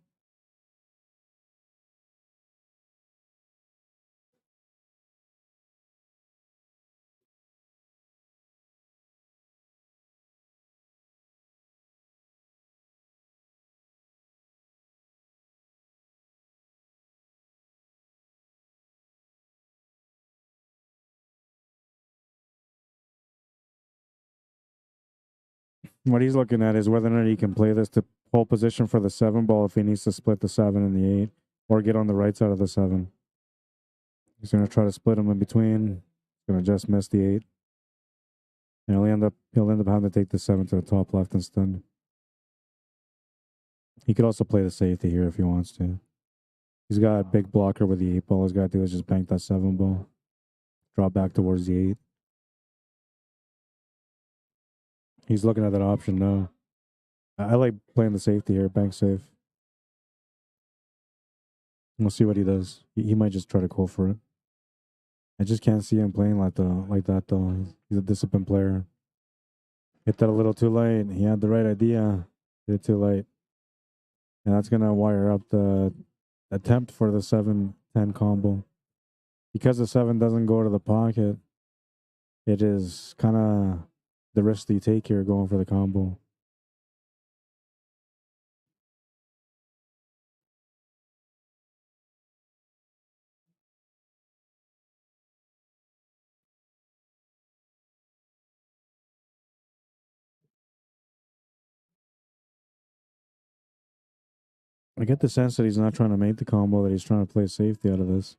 What he's looking at is whether or not he can play this to pole position for the 7 ball if he needs to split the 7 and the 8, or get on the right side of the 7. He's going to try to split them in between. He's going to just miss the 8. And he'll end up having to take the 7 to the top left instead. He could also play the safety here if he wants to. He's got a big blocker with the 8 ball. All he's got to do is just bank that 7 ball. Drop back towards the 8. He's looking at that option now. I like playing the safety here, bank safe. We'll see what he does. He might just try to go for it. I just can't see him playing like that though. He's a disciplined player. Hit that a little too late. He had the right idea. Did it too late. And that's going to wire up the attempt for the 7-10 combo. Because the 7 doesn't go to the pocket, it is kind of the risk that you take here going for the combo. I get the sense that he's not trying to make the combo, that he's trying to play safety out of this.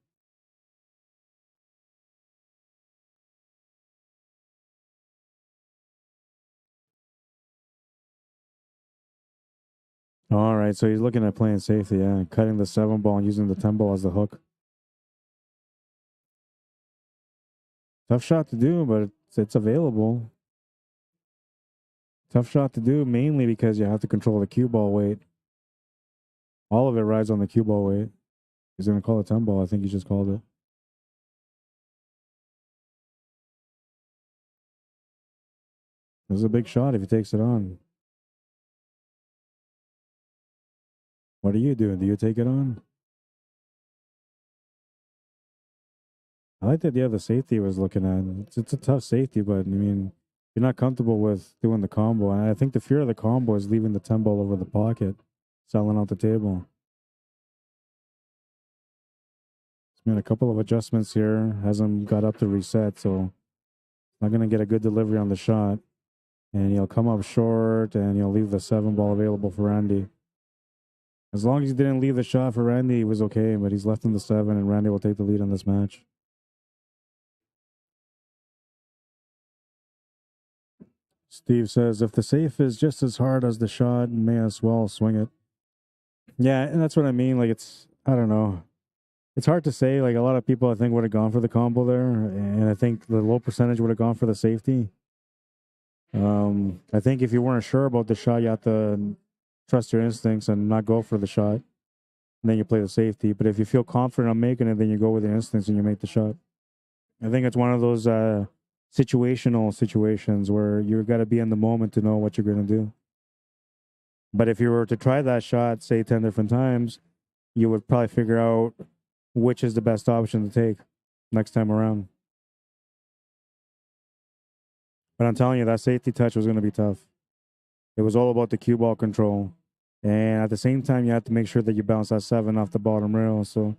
All right, so he's looking at playing safety, yeah, cutting the 7 ball and using the 10 ball as the hook. Tough shot to do, but it's available. Tough shot to do, mainly because you have to control the cue ball weight. All of it rides on the cue ball weight. He's going to call it 10 ball. I think he just called it. This is a big shot if he takes it on. What are you doing? Do you take it on? I like that the other safety was looking at. It's a tough safety, but I mean, you're not comfortable with doing the combo. And I think the fear of the combo is leaving the 10 ball over the pocket, selling out the table. He's made a couple of adjustments here. Hasn't got up to reset, so not going to get a good delivery on the shot. And he'll come up short, and he'll leave the 7 ball available for Randy. As long as he didn't leave the shot for Randy, he was okay, but he's left in the 7, and Randy will take the lead in this match. Steve says, if the safe is just as hard as the shot, may as well swing it. Yeah, and that's what I mean. Like, I don't know. It's hard to say. Like, a lot of people, I think, would have gone for the combo there, and I think the low percentage would have gone for the safety. I think if you weren't sure about the shot, you have to trust your instincts and not go for the shot. And then you play the safety. But if you feel confident on making it, then you go with your instincts and you make the shot. I think it's one of those situational situations where you've got to be in the moment to know what you're going to do. But if you were to try that shot, say 10 different times, you would probably figure out which is the best option to take next time around. But I'm telling you, that safety touch was going to be tough. It was all about the cue ball control. And at the same time, you had to make sure that you bounce that 7 off the bottom rail. So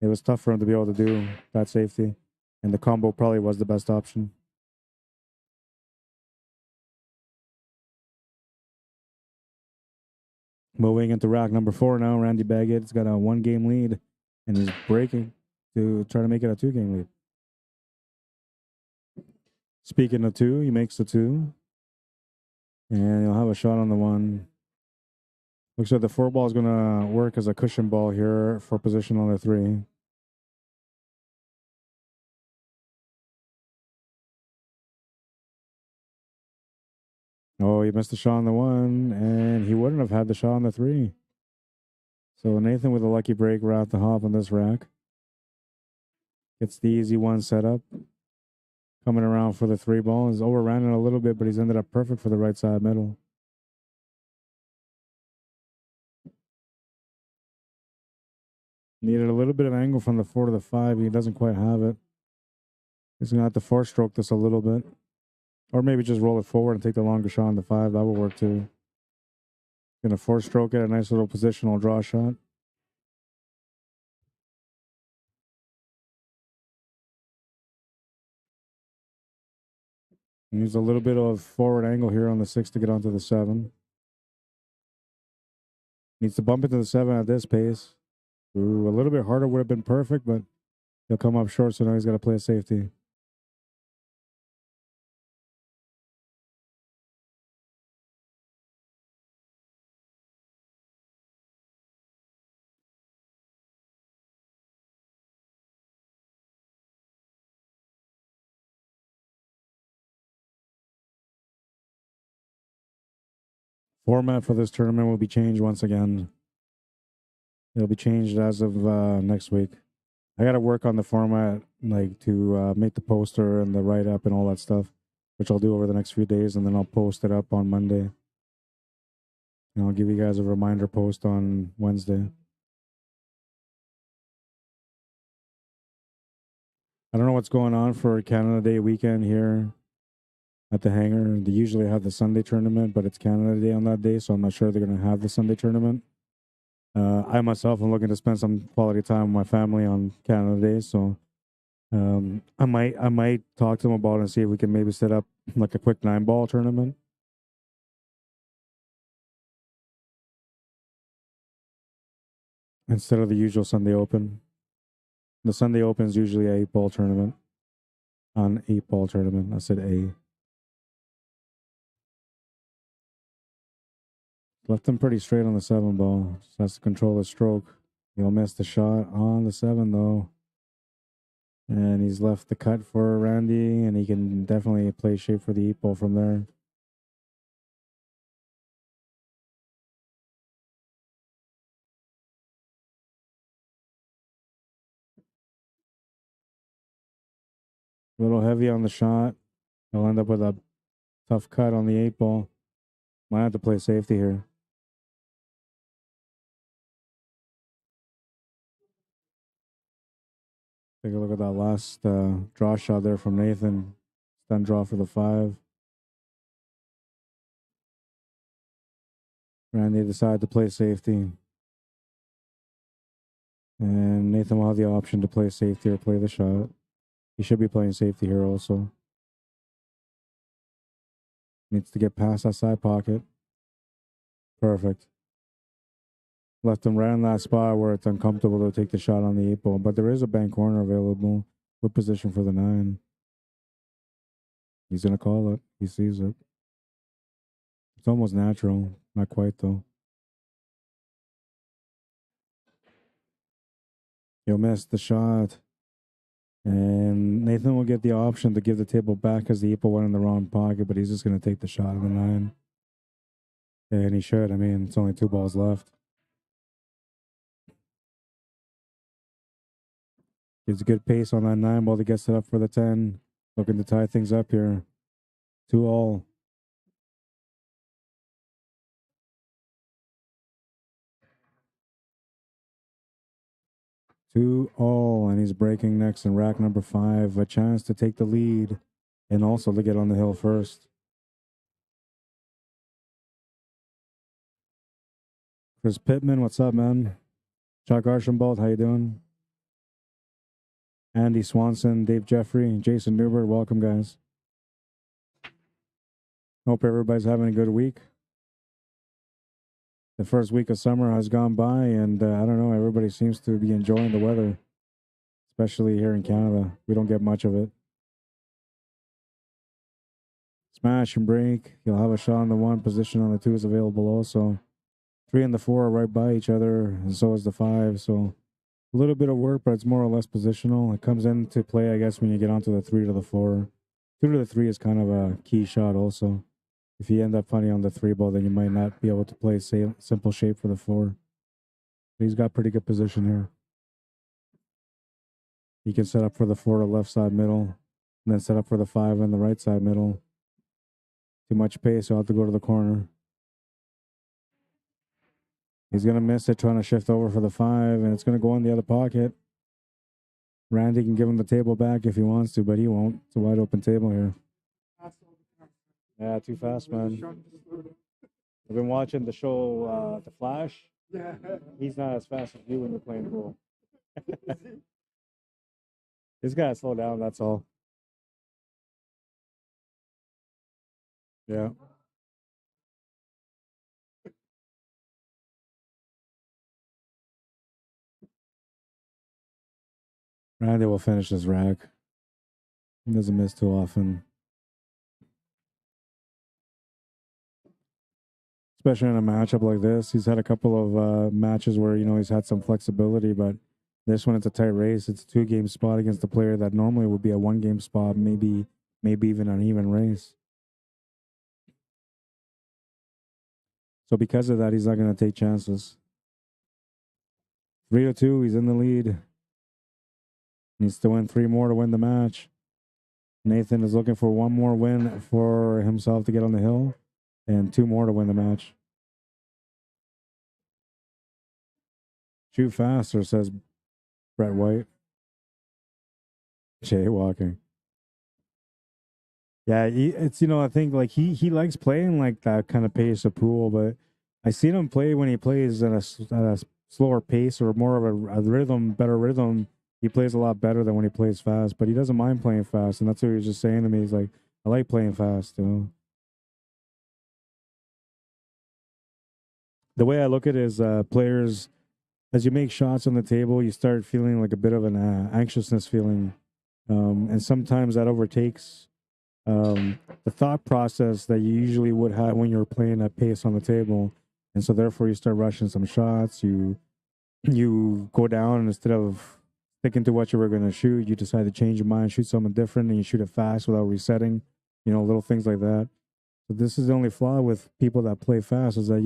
it was tough for him to be able to do that safety. And the combo probably was the best option. Moving into rack number 4 now, Randy Baggett's got a 1-game lead. And he's breaking to try to make it a 2-game lead. Speaking of 2, he makes the 2. And he'll have a shot on the 1. Looks like the 4 ball is going to work as a cushion ball here for position on the 3. Oh, he missed the shot on the 1, and he wouldn't have had the shot on the 3. So Nathan with a lucky break right off the hop on this rack. Gets the easy 1 set up. Coming around for the 3 ball. He's overran it a little bit, but he's ended up perfect for the right side middle. Needed a little bit of angle from the 4 to the 5. He doesn't quite have it. He's going to have to 4-stroke this a little bit. Or maybe just roll it forward and take the longer shot on the 5. That will work too. Going to 4-stroke it, a nice little positional draw shot. Needs a little bit of forward angle here on the 6 to get onto the 7. Needs to bump into the 7 at this pace. Ooh, a little bit harder would have been perfect, but he'll come up short, so now he's got to play a safety. Format for this tournament will be changed once again. It'll be changed as of next week. I got to work on the format, like to make the poster and the write up and all that stuff, which I'll do over the next few days, and then I'll post it up on Monday. And I'll give you guys a reminder post on Wednesday. I don't know what's going on for Canada Day weekend here at the Hangar. They usually have the Sunday tournament, but it's Canada Day on that day, so I'm not sure they're going to have the Sunday tournament. I myself am looking to spend some quality time with my family on Canada Day, so I might talk to them about it and see if we can maybe set up like a quick 9-ball tournament. Instead of the usual Sunday Open. The Sunday Open is usually a 8-ball tournament. An 8-ball tournament. I said A. Left him pretty straight on the 7-ball. Just has to control the stroke. He'll miss the shot on the 7 though. And he's left the cut for Randy, and he can definitely play shape for the 8-ball from there. A little heavy on the shot. He'll end up with a tough cut on the 8-ball. Might have to play safety here. Take a look at that last draw shot there from Nathan. Stun draw for the 5. Randy decided to play safety. And Nathan will have the option to play safety or play the shot. He should be playing safety here also. Needs to get past that side pocket. Perfect. Left him right in that spot where it's uncomfortable to take the shot on the 8-ball. But there is a bank corner available. Good position for the 9. He's going to call it. He sees it. It's almost natural. Not quite, though. He'll miss the shot. And Nathan will get the option to give the table back because the 8-ball went in the wrong pocket, but he's just going to take the shot on the 9. And he should. I mean, it's only 2 balls left. Gives a good pace on that 9 ball that gets it up for the 10. Looking to tie things up here. 2-all. 2-all, and he's breaking next in rack number 5. A chance to take the lead and also to get on the hill first. Chris Pittman, what's up, man? Chuck Archambault, how you doing? Andy Swanson, Dave Jeffrey, Jason Newbert, welcome, guys. Hope everybody's having a good week. The first week of summer has gone by, and I don't know, everybody seems to be enjoying the weather, especially here in Canada. We don't get much of it. Smash and break. You'll have a shot on the 1. Position on the 2 is available also. 3 and the 4 are right by each other, and so is the 5. So a little bit of work, but it's more or less positional. It comes into play, I guess, when you get onto the 3 to the 4. 2 to the 3 is kind of a key shot also. If you end up finding on the 3 ball, then you might not be able to play simple shape for the 4. But he's got pretty good position here. He can set up for the 4 to left side middle, and then set up for the 5 on the right side middle. Too much pace, so I'll have to go to the corner. He's going to miss it, trying to shift over for the 5, and it's going to go in the other pocket. Randy can give him the table back if he wants to, but he won't. It's a wide open table here. Yeah, too fast, man. I've been watching the show The Flash. Yeah. He's not as fast as you when you're playing pool. He's got to slow down, that's all. Yeah. Randy will finish his rack. He doesn't miss too often. Especially in a matchup like this. He's had a couple of matches where, he's had some flexibility, but this one, it's a tight race. It's a 2-game spot against a player that normally would be a 1-game spot, maybe even an even race. So because of that, he's not going to take chances. 3-2, he's in the lead. Needs to win 3 more to win the match. Nathan is looking for 1 more win for himself to get on the hill and 2 more to win the match. Shoot faster, says Brett White. Jaywalking. Yeah, it's I think like he likes playing like that kind of pace of pool, but I seen him play when he plays at a slower pace or more of a rhythm, better rhythm. He plays a lot better than when he plays fast, but he doesn't mind playing fast, and that's what he was just saying to me. He's like, I like playing fast. The way I look at it is players, as you make shots on the table, you start feeling like a bit of an anxiousness feeling, and sometimes that overtakes the thought process that you usually would have when you're playing at pace on the table, and so therefore you start rushing some shots. You go down, and instead of sticking to what you were going to shoot, you decide to change your mind, shoot something different, and you shoot it fast without resetting. Little things like that. So this is the only flaw with people that play fast is that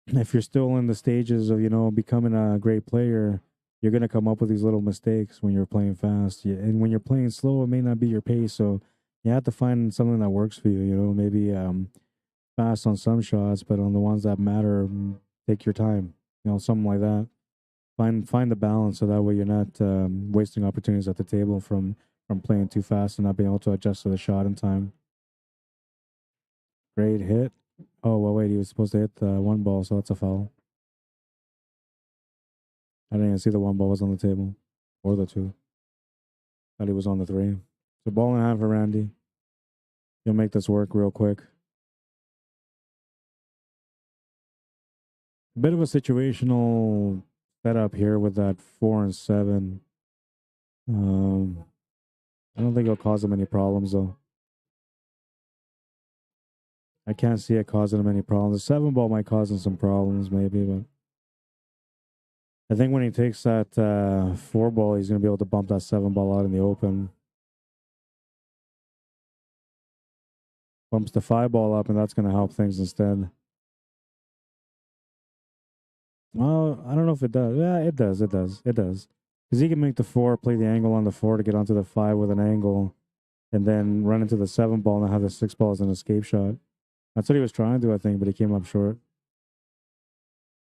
if you're still in the stages of becoming a great player, you're going to come up with these little mistakes when you're playing fast. And when you're playing slow, it may not be your pace, so you have to find something that works for you. Maybe fast on some shots, but on the ones that matter, take your time. Something like that. Find the balance so that way you're not wasting opportunities at the table from playing too fast and not being able to adjust to the shot in time. Great hit. Oh well, wait, he was supposed to hit the 1 ball, so that's a foul. I didn't even see the 1 ball was on the table, or the 2. Thought he was on the 3. So ball in hand for Randy. He'll make this work real quick. A bit of a situational setup here with that 4 and 7. I don't think it'll cause him any problems though. I can't see it causing him any problems. The 7 ball might cause him some problems, maybe, but I think when he takes that 4 ball, he's going to be able to bump that 7 ball out in the open. Bumps the 5 ball up, and that's going to help things instead. Well, I don't know if it does. Yeah, it does. It does. It does. Because he can make the 4, play the angle on the 4 to get onto the 5 with an angle, and then run into the 7 ball and have the 6 ball as an escape shot. That's what he was trying to do, I think, but he came up short.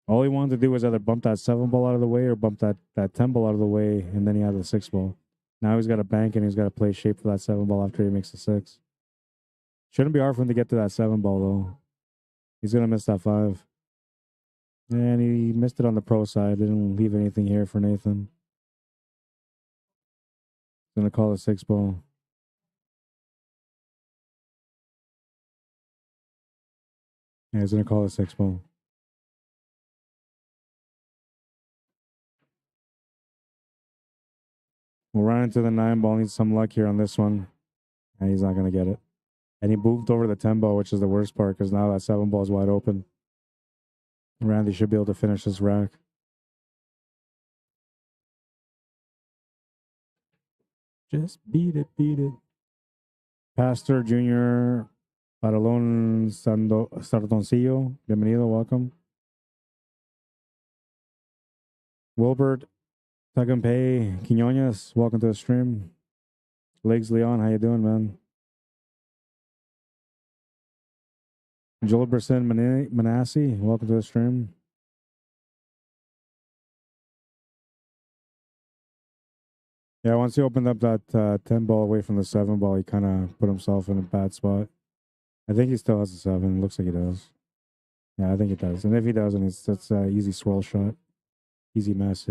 All he wanted to do was either bump that 7 ball out of the way or bump that 10 ball out of the way, and then he had the 6 ball. Now he's got to bank and he's got to play shape for that 7 ball after he makes the 6. Shouldn't be hard for him to get to that 7 ball, though. He's going to miss that 5. And he missed it on the pro side. Didn't leave anything here for Nathan. He's going to call a 6 ball. Yeah, he's going to call a 6 ball. We'll run into the 9 ball. Needs some luck here on this one. And he's not going to get it. And he moved over the 10 ball, which is the worst part because now that 7 ball is wide open. Randy should be able to finish this rack. Just beat it, beat it. Pastor Junior Paralon Sardoncillo. Bienvenido, welcome. Wilbert Tagampe Quinones, welcome to the stream. Legs Leon, how you doing, man? Jilberson Manassi, welcome to the stream. Yeah, once he opened up that 10 ball away from the 7 ball, he kind of put himself in a bad spot. I think he still has a 7. Looks like he does. Yeah, I think he does. And if he doesn't, it's an easy swirl shot. Easy masse.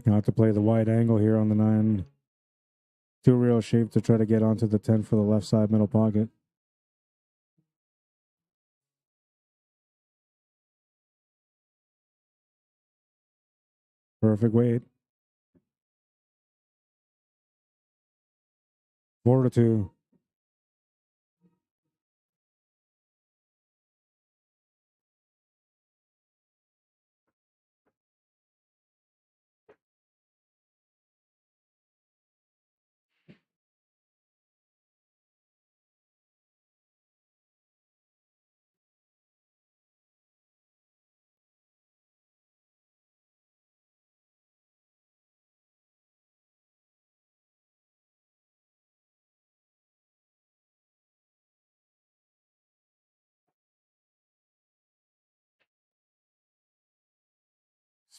I'll have to play the wide angle here on the 9. Two real shape to try to get onto the 10 for the left side middle pocket. Perfect weight. 4-2.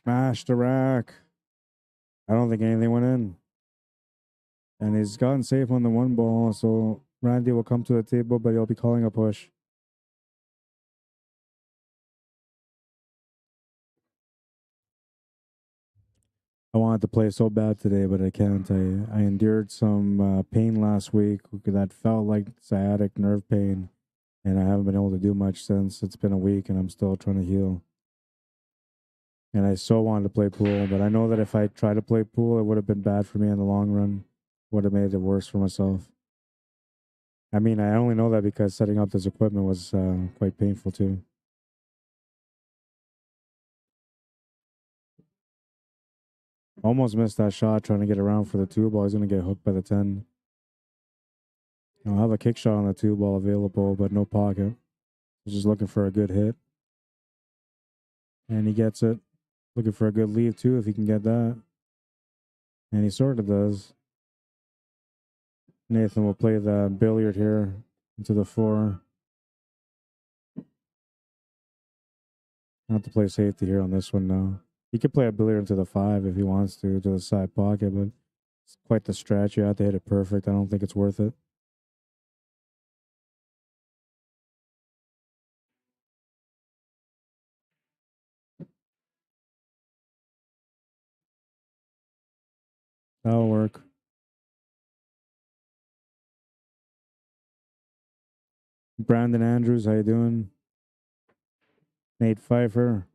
Smash the rack. I don't think anything went in. And he's gotten safe on the 1 ball, so Randy will come to the table, but he'll be calling a push. I wanted to play so bad today, but I can't. I endured some pain last week that felt like sciatic nerve pain, and I haven't been able to do much since. It's been a week, and I'm still trying to heal. And I so wanted to play pool, but I know that if I tried to play pool, it would have been bad for me in the long run. Would have made it worse for myself. I mean, I only know that because setting up this equipment was quite painful too. Almost missed that shot trying to get around for the 2 ball. He's going to get hooked by the 10. I'll have a kick shot on the 2 ball available, but no pocket. He's just looking for a good hit. And he gets it. Looking for a good leave too if he can get that. And he sort of does. Nathan will play the billiard here into the 4. Not to play safety here on this one now. He could play a billiard into the 5 if he wants to the side pocket, but it's quite the stretch. You have to hit it perfect. I don't think it's worth it. That'll work. Brandon Andrews, how you doing? Nate Pfeiffer.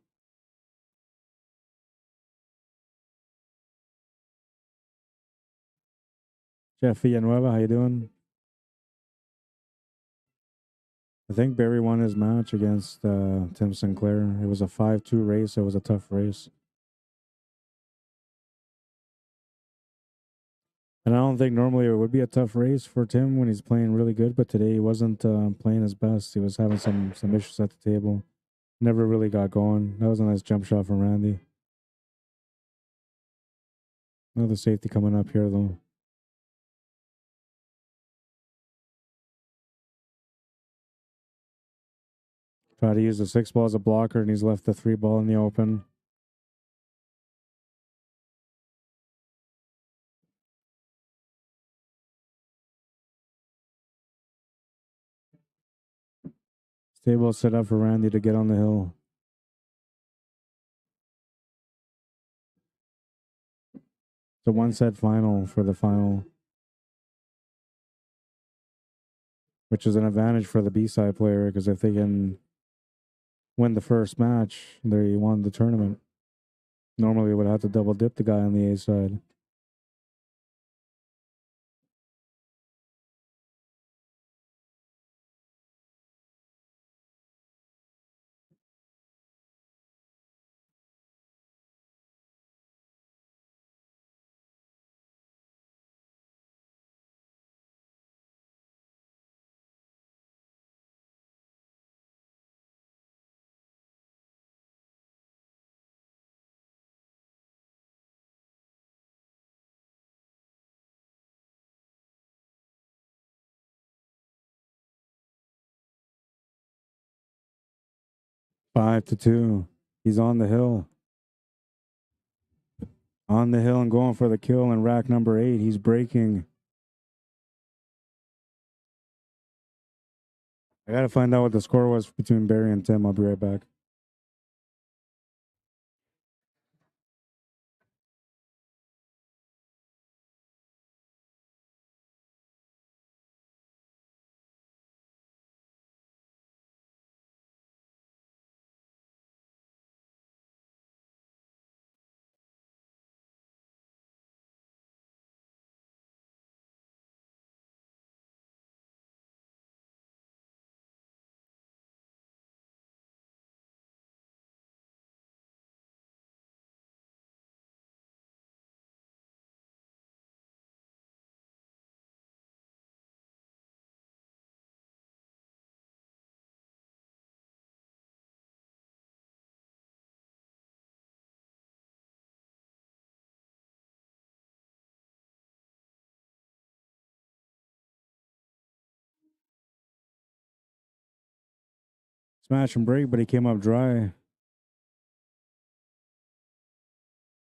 Jeff Villanueva, how you doing? I think Barry won his match against Tim Sinclair. It was a 5-2 race. It was a tough race. And I don't think normally it would be a tough race for Tim when he's playing really good, but today he wasn't playing his best. He was having some issues at the table. Never really got going. That was a nice jump shot from Randy. Another safety coming up here, though. Try to use the 6 ball as a blocker, and he's left the 3 ball in the open. Table set up for Randy to get on the hill. It's a 1-set final for the final, which is an advantage for the B-side player because if they can win the first match, they won the tournament. Normally, they would have to double dip the guy on the A side. Five to two. He's on the hill. On the hill and going for the kill in rack number 8. He's breaking. I got to find out what the score was between Barry and Tim. I'll be right back. Smash and break, but he came up dry.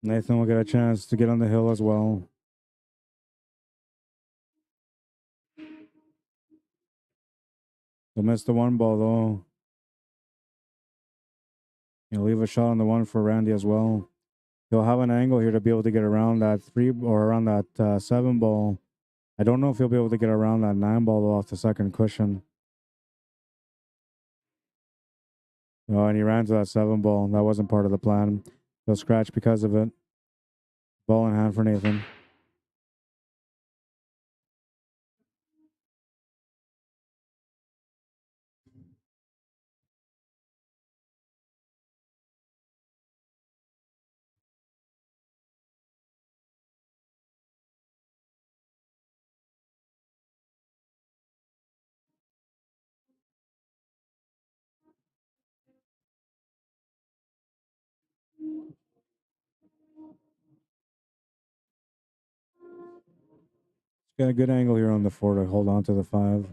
Nathan will get a chance to get on the hill as well. He'll miss the one ball though. He'll leave a shot on the one for Randy as well. He'll have an angle here to be able to get around that 3 or around that 7 ball. I don't know if he'll be able to get around that 9 ball though off the second cushion. Oh, and he ran to that 7 ball. That wasn't part of the plan. He'll scratch because of it. Ball in hand for Nathan. He's got a good angle here on the 4 to hold on to the 5.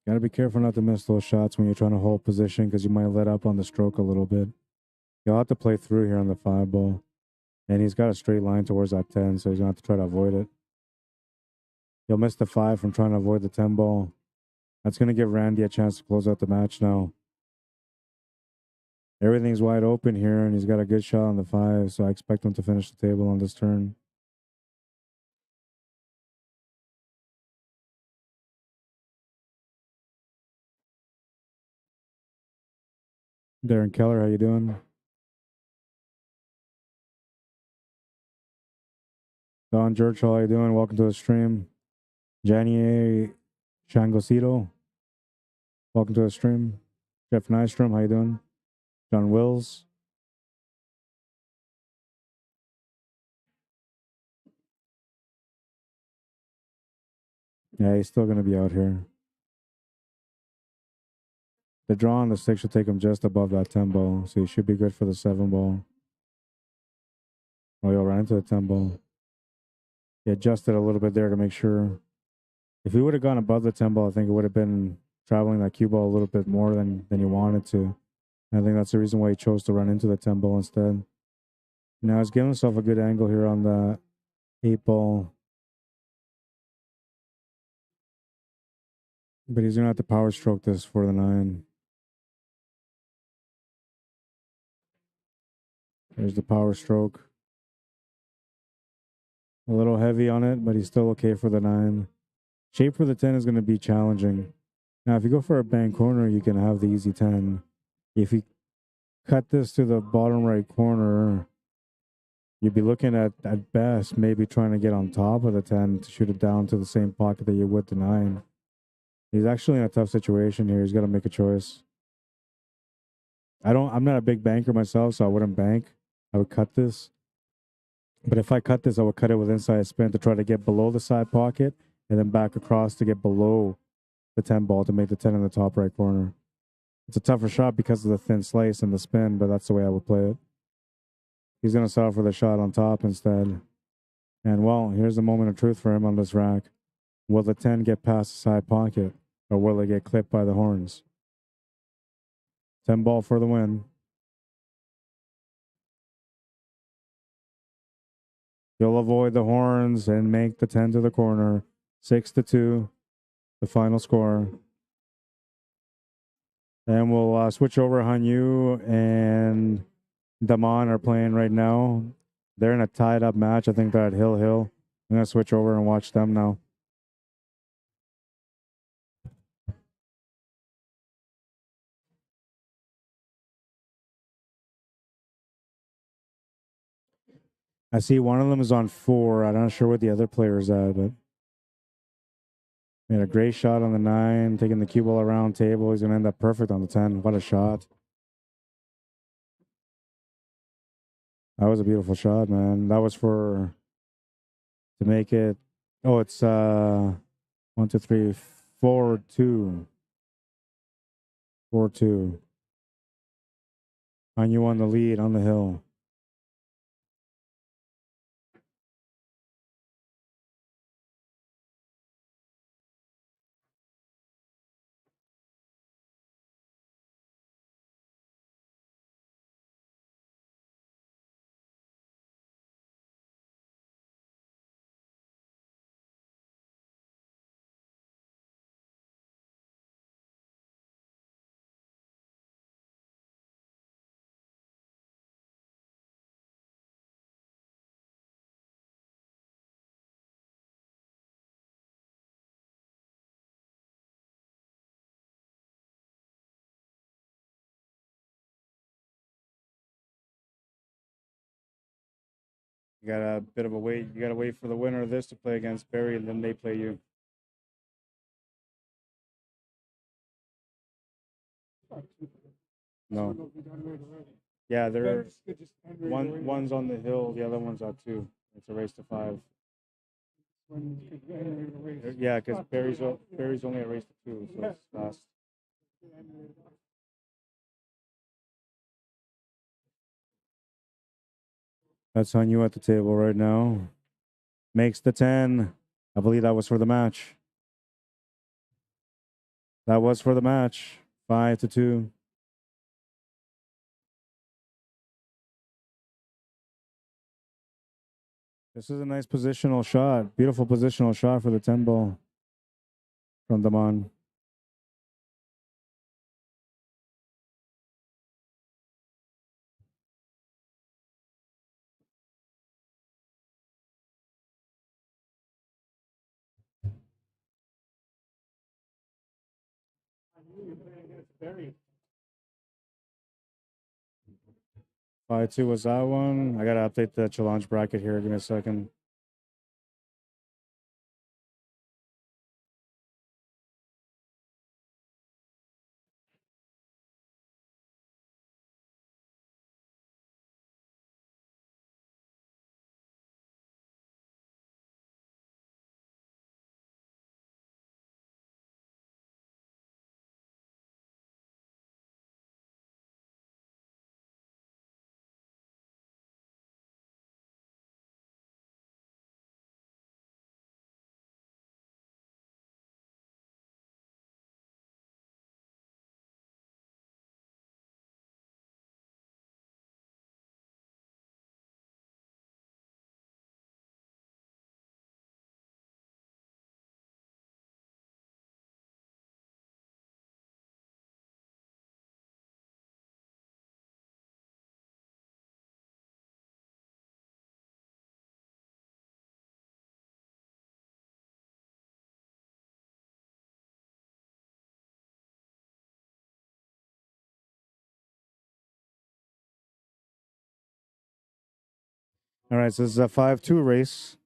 Got to be careful not to miss those shots when you're trying to hold position because you might let up on the stroke a little bit. You'll have to play through here on the 5 ball. And he's got a straight line towards that 10, so he's going to have to try to avoid it. He'll miss the 5 from trying to avoid the 10 ball. That's going to give Randy a chance to close out the match now. Everything's wide open here, and he's got a good shot on the 5, so I expect him to finish the table on this turn. Darren Keller, how you doing? Don Churchill, how you doing? Welcome to the stream. Janier Shangosito, welcome to the stream. Jeff Nystrom, how you doing? John Wills. Yeah, he's still going to be out here. The draw on the 6 should take him just above that 10 ball, so he should be good for the 7 ball. Oh, he'll run into the 10 ball. He adjusted a little bit there to make sure. If he would have gone above the 10 ball, I think it would have been traveling that cue ball a little bit more than he wanted to. And I think that's the reason why he chose to run into the 10 ball instead. Now he's giving himself a good angle here on the 8 ball. But he's going to have to power stroke this for the 9. There's the power stroke. A little heavy on it, but he's still okay for the 9. Shape for the 10 is going to be challenging. Now, if you go for a bank corner, you can have the easy 10. If you cut this to the bottom right corner, you'd be looking at best, maybe trying to get on top of the 10 to shoot it down to the same pocket that you would the 9. He's actually in a tough situation here. He's got to make a choice. I'm not a big banker myself, so I wouldn't bank. I would cut this. But if I cut this, I would cut it with inside spin to try to get below the side pocket and then back across to get below the 10 ball to make the 10 in the top right corner. It's a tougher shot because of the thin slice and the spin, but that's the way I would play it. He's going to settle for the shot on top instead. And well, here's the moment of truth for him on this rack. Will the 10 get past the side pocket or will it get clipped by the horns? 10 ball for the win. He'll avoid the horns and make the 10 to the corner. 6-2, the final score. And we'll switch over. Hanyu and Daman are playing right now. They're in a tied up match. I think they're at Hill Hill. I'm going to switch over and watch them now. I see one of them is on 4. I'm not sure what the other player is at, but made a great shot on the 9, taking the cue ball around table. He's going to end up perfect on the 10. What a shot. That was a beautiful shot, man. That was to make it. Oh, it's 1, 2, 3, 4-2. 4-2. And you won the lead on the hill. You got a bit of a wait. You got to wait for the winner of this to play against Barry, and then they play you. No. Yeah, they're one's on the hill, the other one's out too. It's a race to 5. Yeah, because Barry's only a race to 2, so it's fast. That's on you at the table right now. Makes the 10. I believe that was for the match. That was for the match. 5-2. This is a nice positional shot. Beautiful positional shot for the 10 ball from Damon. Five two was that one. I gotta update the challenge bracket here. Give me a second. All right, so this is a 5-2 race.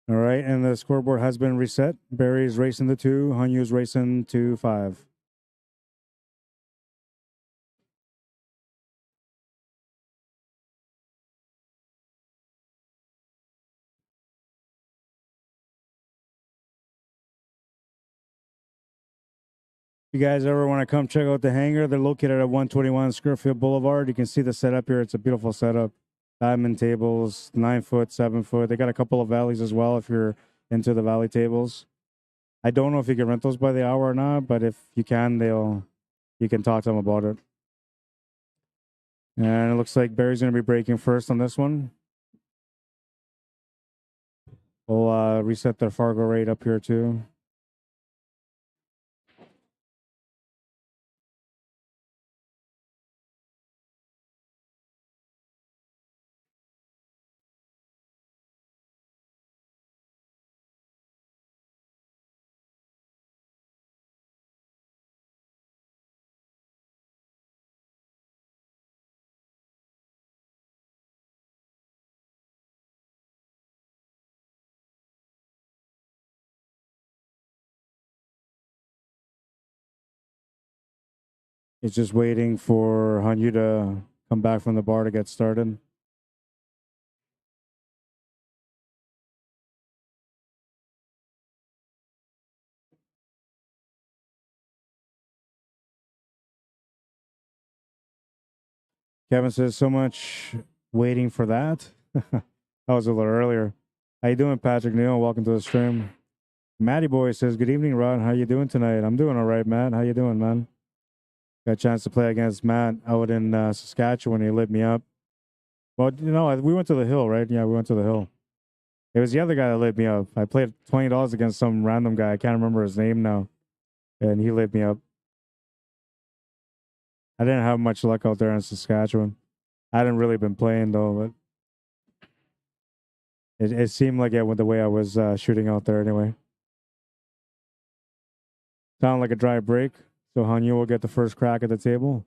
All right, and the scoreboard has been reset. Barry's racing the 2, Hanyu's racing to 5. If you guys ever want to come check out the hangar, they're located at 121 Scurfield Boulevard. You can see the setup here. It's a beautiful setup. Diamond tables, 9 foot, 7 foot. They got a couple of valleys as well if you're into the valley tables. I don't know if you can rent those by the hour or not, but if you can, you can talk to them about it. And it looks like Barry's going to be breaking first on this one. We'll reset their Fargo rate up here too. It's just waiting for Hanyu to come back from the bar to get started. Kevin says so much waiting for that. That was a little earlier. How you doing, Patrick Neal? Welcome to the stream. Matty Boy says, "Good evening, Rod. How you doing tonight?" I'm doing all right, Matt. How you doing, man? Got a chance to play against Matt out in Saskatchewan. He lit me up. Well, we went to the hill, right? Yeah, we went to the hill. It was the other guy that lit me up. I played $20 against some random guy. I can't remember his name now, and he lit me up. I didn't have much luck out there in Saskatchewan. I hadn't really been playing though, but it seemed like it went the way I was shooting out there anyway. Sound like a dry break. So Hanyu will get the first crack at the table.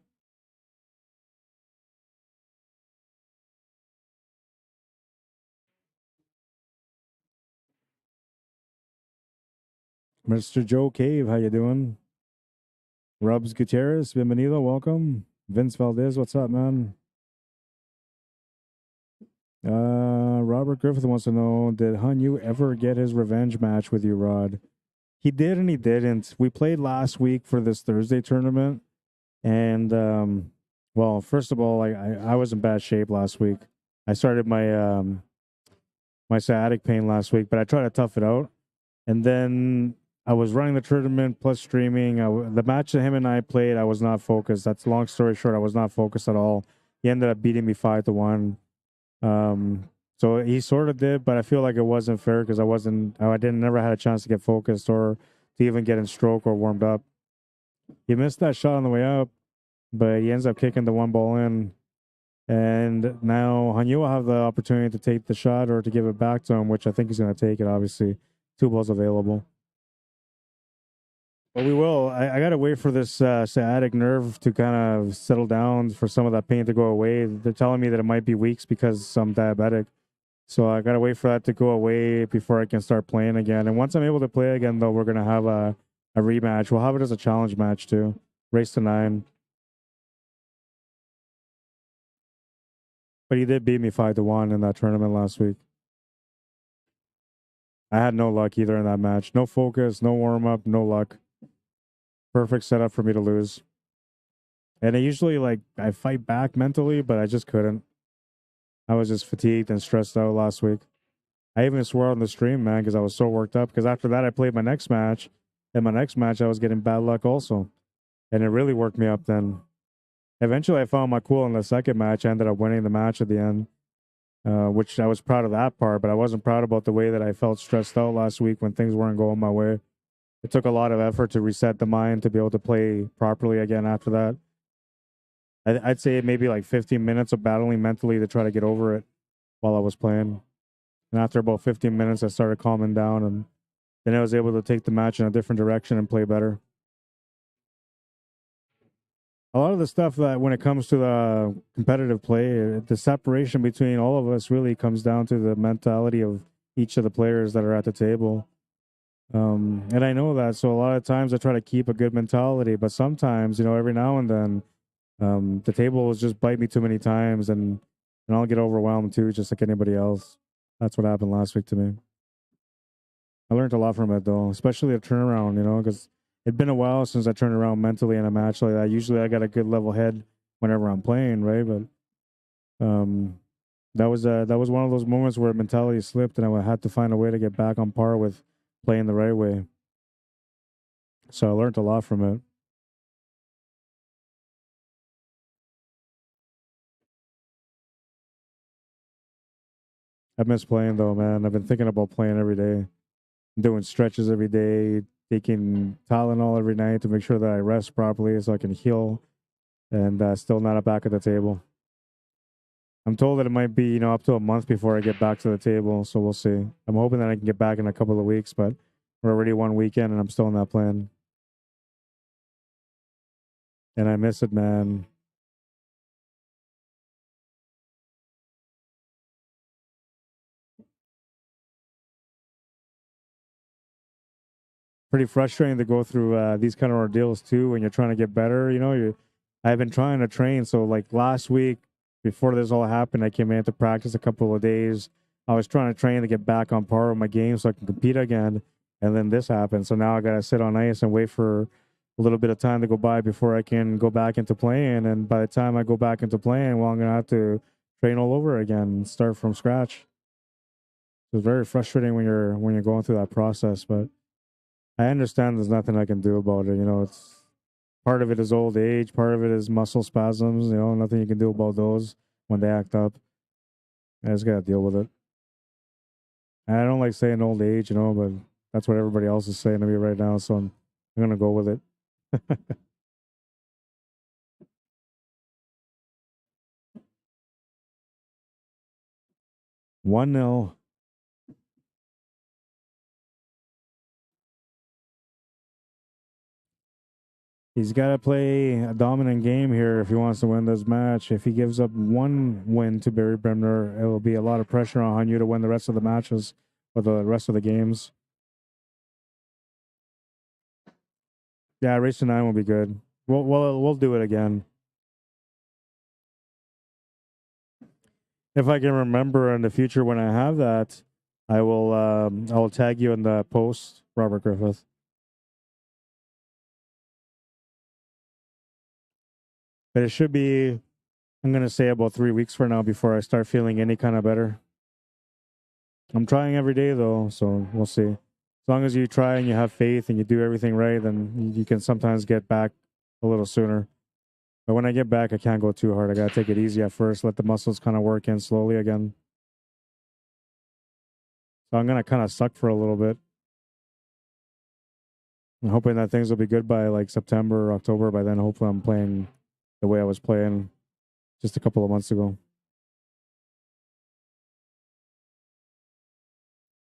Mr. Joe Cave, how you doing? Rubs Gutierrez, bienvenido, welcome. Vince Valdez, what's up, man? Robert Griffith wants to know, did Hanyu ever get his revenge match with you, Rod? He did and he didn't. We played last week for this Thursday tournament. And, well, first of all, I was in bad shape last week. I started my my sciatic pain last week, but I tried to tough it out. And then I was running the tournament plus streaming. The match that him and I played, I was not focused. That's long story short. I was not focused at all. He ended up beating me 5-1. So he sort of did, but I feel like it wasn't fair because I never had a chance to get focused or to even get in stroke or warmed up. He missed that shot on the way up, but he ends up kicking the one ball in. And now Hanyu will have the opportunity to take the shot or to give it back to him, which I think he's going to take it, obviously. 2 balls available. But we will. I got to wait for this sciatic nerve to kind of settle down for some of that pain to go away. They're telling me that it might be weeks because I'm diabetic. So I got to wait for that to go away before I can start playing again. And once I'm able to play again, though, we're going to have a rematch. We'll have it as a challenge match, too. Race to 9. But he did beat me 5-1 in that tournament last week. I had no luck either in that match. No focus, no warm-up, no luck. Perfect setup for me to lose. And I usually, I fight back mentally, but I just couldn't. I was just fatigued and stressed out last week. I even swore on the stream, man, because I was so worked up. Because after that, I played my next match. And my next match, I was getting bad luck also. And it really worked me up then. Eventually, I found my cool in the second match. I ended up winning the match at the end, which I was proud of that part, but I wasn't proud about the way that I felt stressed out last week when things weren't going my way. It took a lot of effort to reset the mind to be able to play properly again after that. I'd say maybe like 15 minutes of battling mentally to try to get over it while I was playing. And after about 15 minutes, I started calming down, and then I was able to take the match in a different direction and play better. A lot of the stuff that when it comes to the competitive play, the separation between all of us really comes down to the mentality of each of the players that are at the table. And I know that, so a lot of times I try to keep a good mentality, but sometimes, every now and then, the table will just bite me too many times, and I'll get overwhelmed too, just like anybody else. That's what happened last week to me. I learned a lot from it though, especially the turnaround, because it'd been a while since I turned around mentally in a match like that. Usually I got a good level head whenever I'm playing, right? But that was one of those moments where mentality slipped, and I had to find a way to get back on par with playing the right way. So I learned a lot from it. I miss playing though, man. I've been thinking about playing every day, doing stretches every day, taking Tylenol every night to make sure that I rest properly so I can heal, and still not back at the table. I'm told that it might be, up to a month before I get back to the table, so we'll see. I'm hoping that I can get back in a couple of weeks, but we're already one weekend and I'm still not playing. And I miss it, man. Pretty frustrating to go through these kind of ordeals too when you're trying to get better. I've been trying to train, so like last week before this all happened, I came in to practice a couple of days. I was trying to train to get back on par with my game so I can compete again, and then this happened. So now I gotta sit on ice and wait for a little bit of time to go by before I can go back into playing. And by the time I go back into playing, well, I'm gonna have to train all over again and start from scratch. It's very frustrating when you're going through that process, but I understand there's nothing I can do about it. You know, it's part of it is old age, part of it is muscle spasms. You know, nothing you can do about those when they act up. I just gotta deal with it. And I don't like saying old age, you know, but that's what everybody else is saying to me right now, so I'm gonna go with it. 1-0. He's got to play a dominant game here if he wants to win this match. If he gives up one win to Barry Bremner, it will be a lot of pressure on you to win the rest of the matches or the rest of the games. Yeah, race to 9 will be good. We'll do it again. If I can remember in the future when I have that, I will tag you in the post, Robert Griffith. But it should be, I'm gonna say about 3 weeks from now before I start feeling any kind of better. I'm trying every day though, so we'll see. As long as you try and you have faith and you do everything right, then you can sometimes get back a little sooner. But when I get back, I can't go too hard. I gotta take it easy at first, let the muscles kind of work in slowly again. So I'm gonna kind of suck for a little bit. I'm hoping that things will be good by like September or October. By then, hopefully I'm playing the way I was playing just a couple of months ago.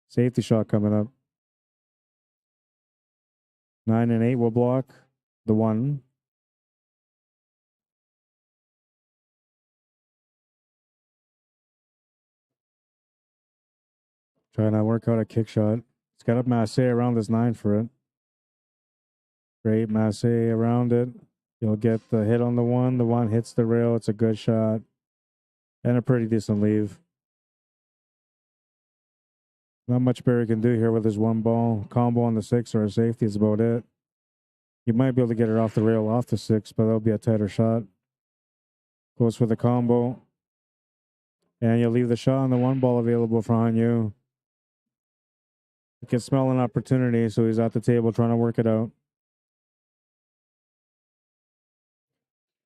Safety shot coming up. 9 and 8 will block the 1. Trying to work out a kick shot. It's got up Massey around this 9 for it. Great Massey around it. You'll get the hit on the 1. The 1 hits the rail. It's a good shot. And a pretty decent leave. Not much Barry can do here with his 1 ball. Combo on the 6 or a safety is about it. You might be able to get it off the rail off the 6, but that'll be a tighter shot. Goes for the combo. And you'll leave the shot on the 1 ball available for Hanyu. He can smell an opportunity, so he's at the table trying to work it out.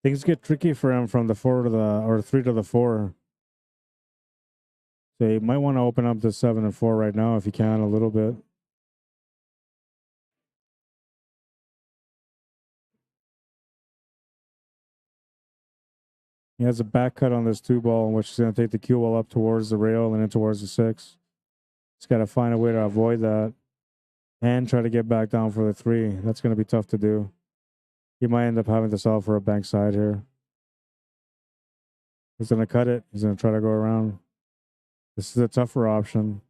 Things get tricky for him from the 4 to the, or 3 to the 4. So you might want to open up to 7 and 4 right now if you can a little bit. He has a back cut on this 2 ball, which is going to take the cue ball up towards the rail and in towards the 6. He's got to find a way to avoid that and try to get back down for the 3. That's going to be tough to do. He might end up having to solve for a bank side here. He's going to cut it. He's going to try to go around. This is a tougher option.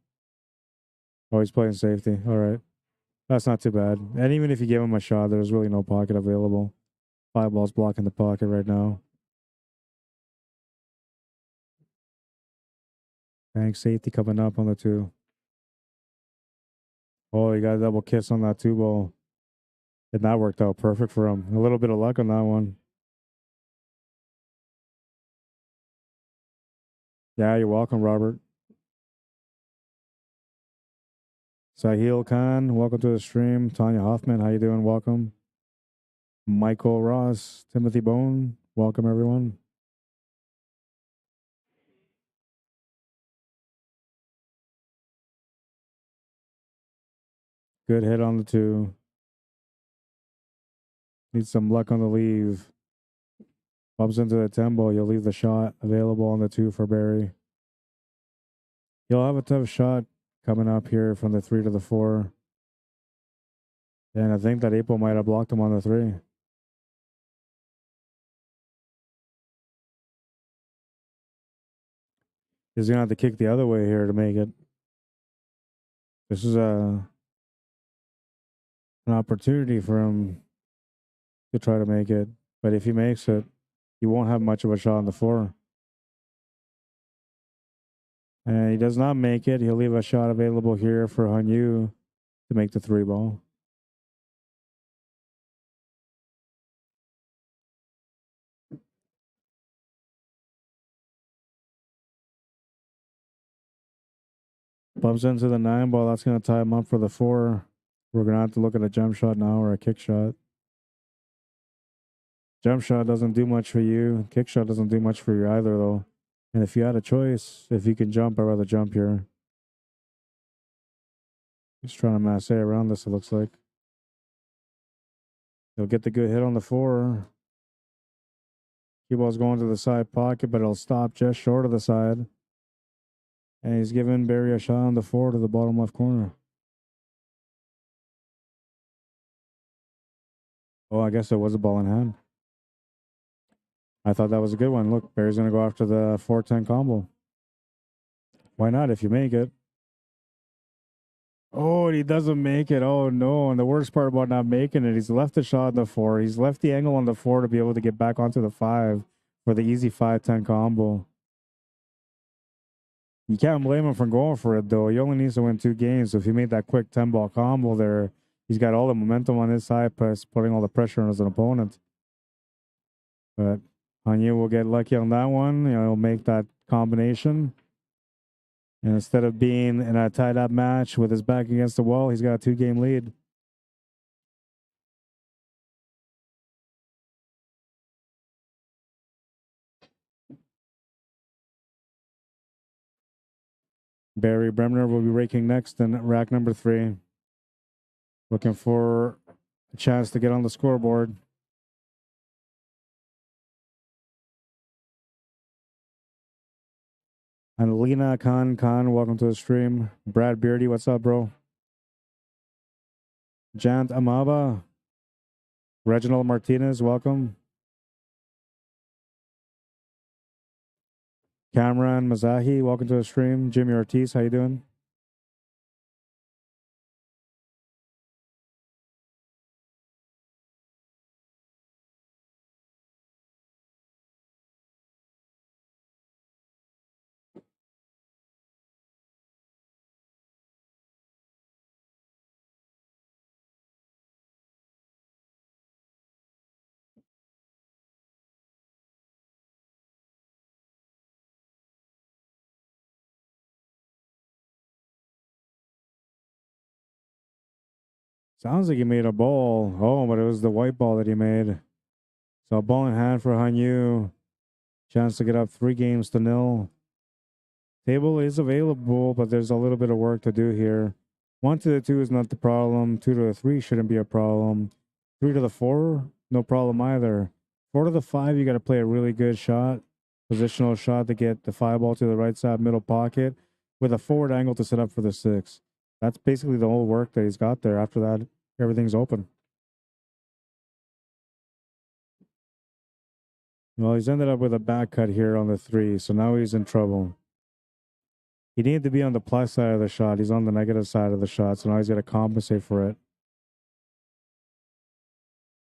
Oh, he's playing safety. All right. That's not too bad. And even if you give him a shot, there's really no pocket available. 5 balls blocking the pocket right now. Bank safety coming up on the 2. Oh, he got a double kiss on that 2 ball. And that worked out perfect for him. A little bit of luck on that one. Yeah, you're welcome, Robert. Sahil Khan, welcome to the stream. Tanya Hoffman, how you doing? Welcome. Michael Ross, Timothy Bone, welcome everyone. Good hit on the 2. Need some luck on the leave. Bumps into the 10 ball. You'll leave the shot available on the 2 for Barry. You'll have a tough shot coming up here from the 3 to the 4. And I think that 8 ball might have blocked him on the 3. He's going to have to kick the other way here to make it. This is an opportunity for him to try to make it. But if he makes it, he won't have much of a shot on the 4. And he does not make it. He'll leave a shot available here for Hanyu to make the 3 ball. Bumps into the 9 ball. That's going to tie him up for the 4. We're going to have to look at a jump shot now or a kick shot. Jump shot doesn't do much for you. Kick shot doesn't do much for you either, though. And if you had a choice, if you can jump, I'd rather jump here. He's trying to masse around this, it looks like. He'll get the good hit on the 4. Cue ball's going to the side pocket, but it'll stop just short of the side. And he's giving Barry a shot on the 4 to the bottom left corner. Oh, I guess it was a ball in hand. I thought that was a good one. Look, Barry's going to go after the 4-10 combo. Why not if you make it? Oh, and he doesn't make it. Oh, no. And the worst part about not making it, he's left the shot on the 4. He's left the angle on the 4 to be able to get back onto the 5 for the easy 5-10 combo. You can't blame him for going for it, though. He only needs to win 2 games. So if he made that quick 10-ball combo there, he's got all the momentum on his side, plus putting all the pressure on his opponent. But Hanyu will get lucky on that one. He'll make that combination. And instead of being in a tied-up match with his back against the wall, he's got a 2-game lead. Barry Bremner will be raking next in rack number 3. Looking for a chance to get on the scoreboard. And Lena Khan, welcome to the stream. Brad Beardy, what's up, bro? Jant Amaba. Reginald Martinez, welcome. Cameron Mazahi, welcome to the stream. Jimmy Ortiz, how you doing? Sounds like he made a ball. Oh, but it was the white ball that he made. So a ball in hand for Hanyu. Chance to get up 3-0. Table is available, but there's a little bit of work to do here. 1 to the 2 is not the problem. 2 to the 3 shouldn't be a problem. 3 to the 4, no problem either. 4 to the 5, you got to play a really good shot. Positional shot to get the 5 ball to the right side middle pocket with a forward angle to set up for the 6. That's basically the whole work that he's got there. After that, everything's open. Well, he's ended up with a back cut here on the 3, so now he's in trouble. He needed to be on the plus side of the shot. He's on the negative side of the shot, so now he's got to compensate for it.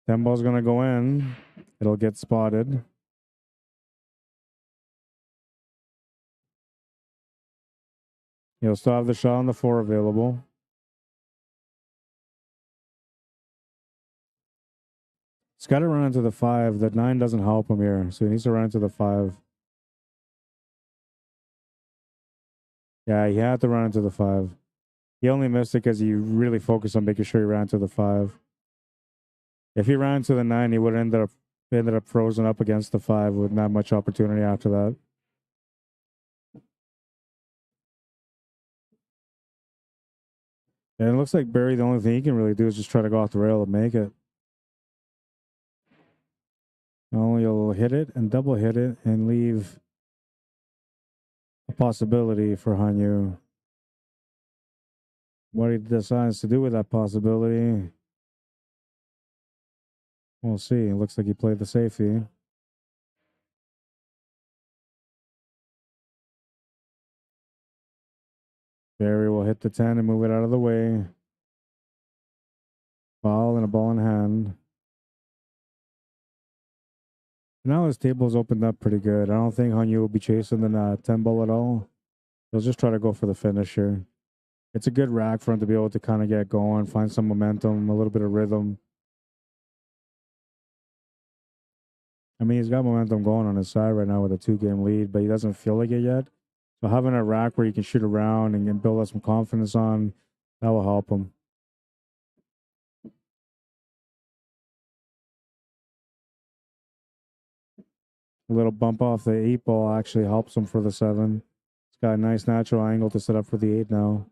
10 ball's going to go in. It'll get spotted. He'll still have the shot on the 4 available. He's got to run into the 5. The 9 doesn't help him here, so he needs to run into the 5. Yeah, he had to run into the 5. He only missed it because he really focused on making sure he ran to the 5. If he ran to the 9, he would have ended up frozen up against the 5 with not much opportunity after that. And it looks like Barry, the only thing he can really do is just try to go off the rail and make it. No, he'll hit it and double hit it and leave a possibility for Hanyu. What he decides to do with that possibility, we'll see. It looks like he played the safety. Barry will hit the 10 and move it out of the way. Foul and a ball in hand. Now his table's opened up pretty good. I don't think Hanyu will be chasing the 10 ball at all. He'll just try to go for the finish here. It's a good rack for him to be able to kind of get going, find some momentum, a little bit of rhythm. I mean, he's got momentum going on his side right now with a 2-game lead, but he doesn't feel like it yet. So having a rack where you can shoot around and build up some confidence on, that will help him. A little bump off the 8 ball actually helps him for the 7. It's got a nice natural angle to set up for the 8 now.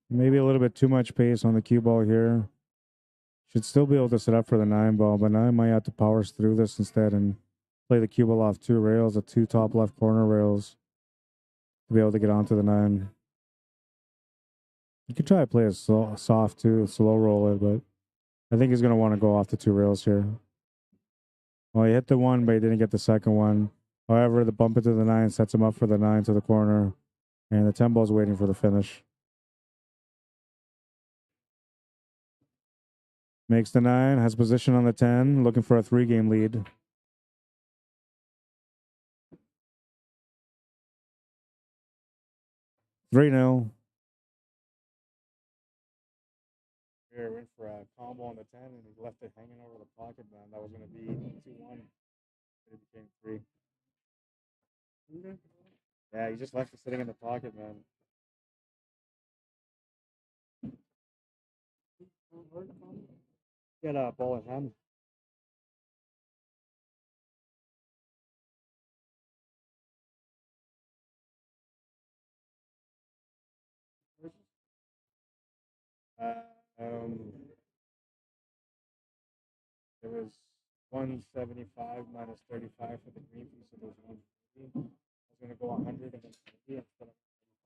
Maybe a little bit too much pace on the cue ball here. Should still be able to set up for the 9 ball, but now I might have to power through this instead and play the cue ball off 2 rails, the 2 top left corner rails, to be able to get onto the 9. You could try to play a soft too, slow roll it, but I think he's going to want to go off the 2 rails here. Well, he hit the 1, but he didn't get the second one. However, the bump into the 9 sets him up for the 9 to the corner, and the 10 ball's waiting for the finish. Makes the 9, has position on the 10, looking for a 3-game lead. Three 0. Here went for a combo on the 10, and he left it hanging over the pocket, man. That was going to be 2-1. It became 3. Yeah, he just left it sitting in the pocket, man. Get a ball in hand. It was 175 minus 35 for the green piece, so there's 150. I was going to go 100 and then 50 instead of